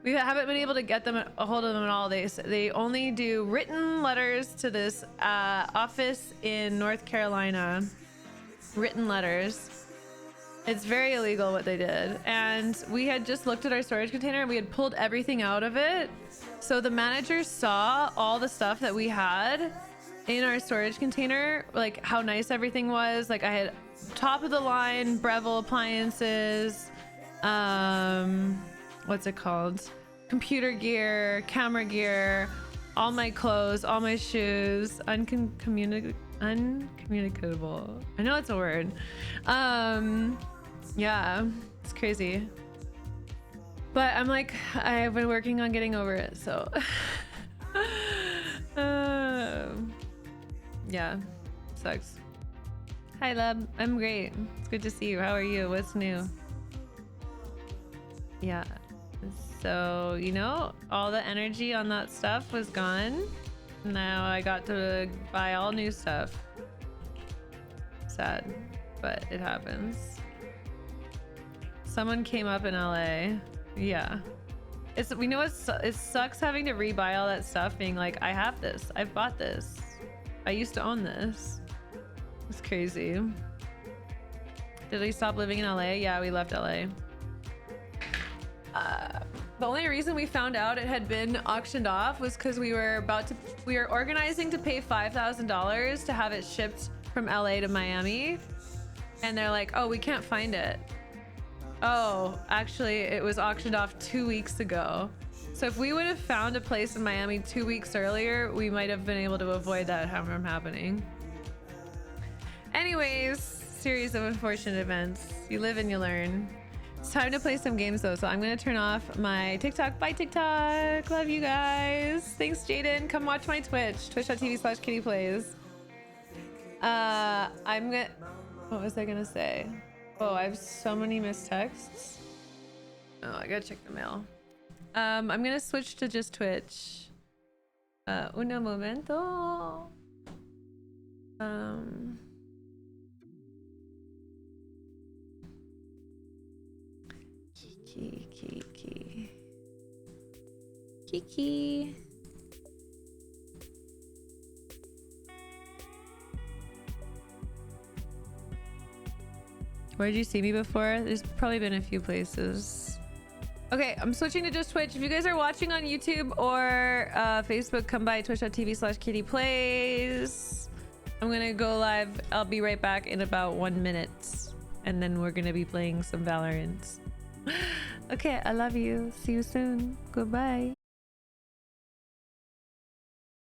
We haven't been able to get them a hold of them at all. They only do written letters to this office in North Carolina. Written letters. It's very illegal what they did. And we had just looked at our storage container and we had pulled everything out of it. So the manager saw all the stuff that we had in our storage container, like how nice everything was. Like I had top of the line Breville appliances, what's it called? Computer gear, camera gear, all my clothes, all my shoes, uncommunicable. I know it's a word. Yeah, it's crazy. But I'm like, I've been working on getting over it, so. Yeah, sucks. Hi, Lub. I'm great. It's good to see you. How are you? What's new? Yeah. So, you know, all the energy on that stuff was gone. Now I got to buy all new stuff. Sad, but it happens. Someone came up in LA. Yeah. We know it sucks having to rebuy all that stuff, being like, I have this. I've bought this. I used to own this. It's crazy. Did we stop living in LA? Yeah, we left LA. The only reason we found out it had been auctioned off was because we were organizing to pay $5,000 to have it shipped from LA to Miami. And they're like, oh, we can't find it. Oh, actually, it was auctioned off 2 weeks ago. So if we would have found a place in Miami 2 weeks earlier, we might have been able to avoid that from happening. Anyways, series of unfortunate events. You live and you learn. It's time to play some games though, so I'm gonna turn off my TikTok. Bye TikTok. Love you guys. Thanks Jaden. Come watch my Twitch. Twitch.tv/kittyplays. What was I gonna say? Oh, I have so many missed texts. Oh, I gotta check the mail. I'm gonna switch to just Twitch. Uno momento. Kiki. Where did you see me before? There's probably been a few places. Okay, I'm switching to just Twitch. If you guys are watching on YouTube or Facebook, come by twitch.tv/kittyplays. I'm gonna go live. I'll be right back in about 1 minute. And then we're gonna be playing some Valorant. Okay, I love you. See you soon. Goodbye.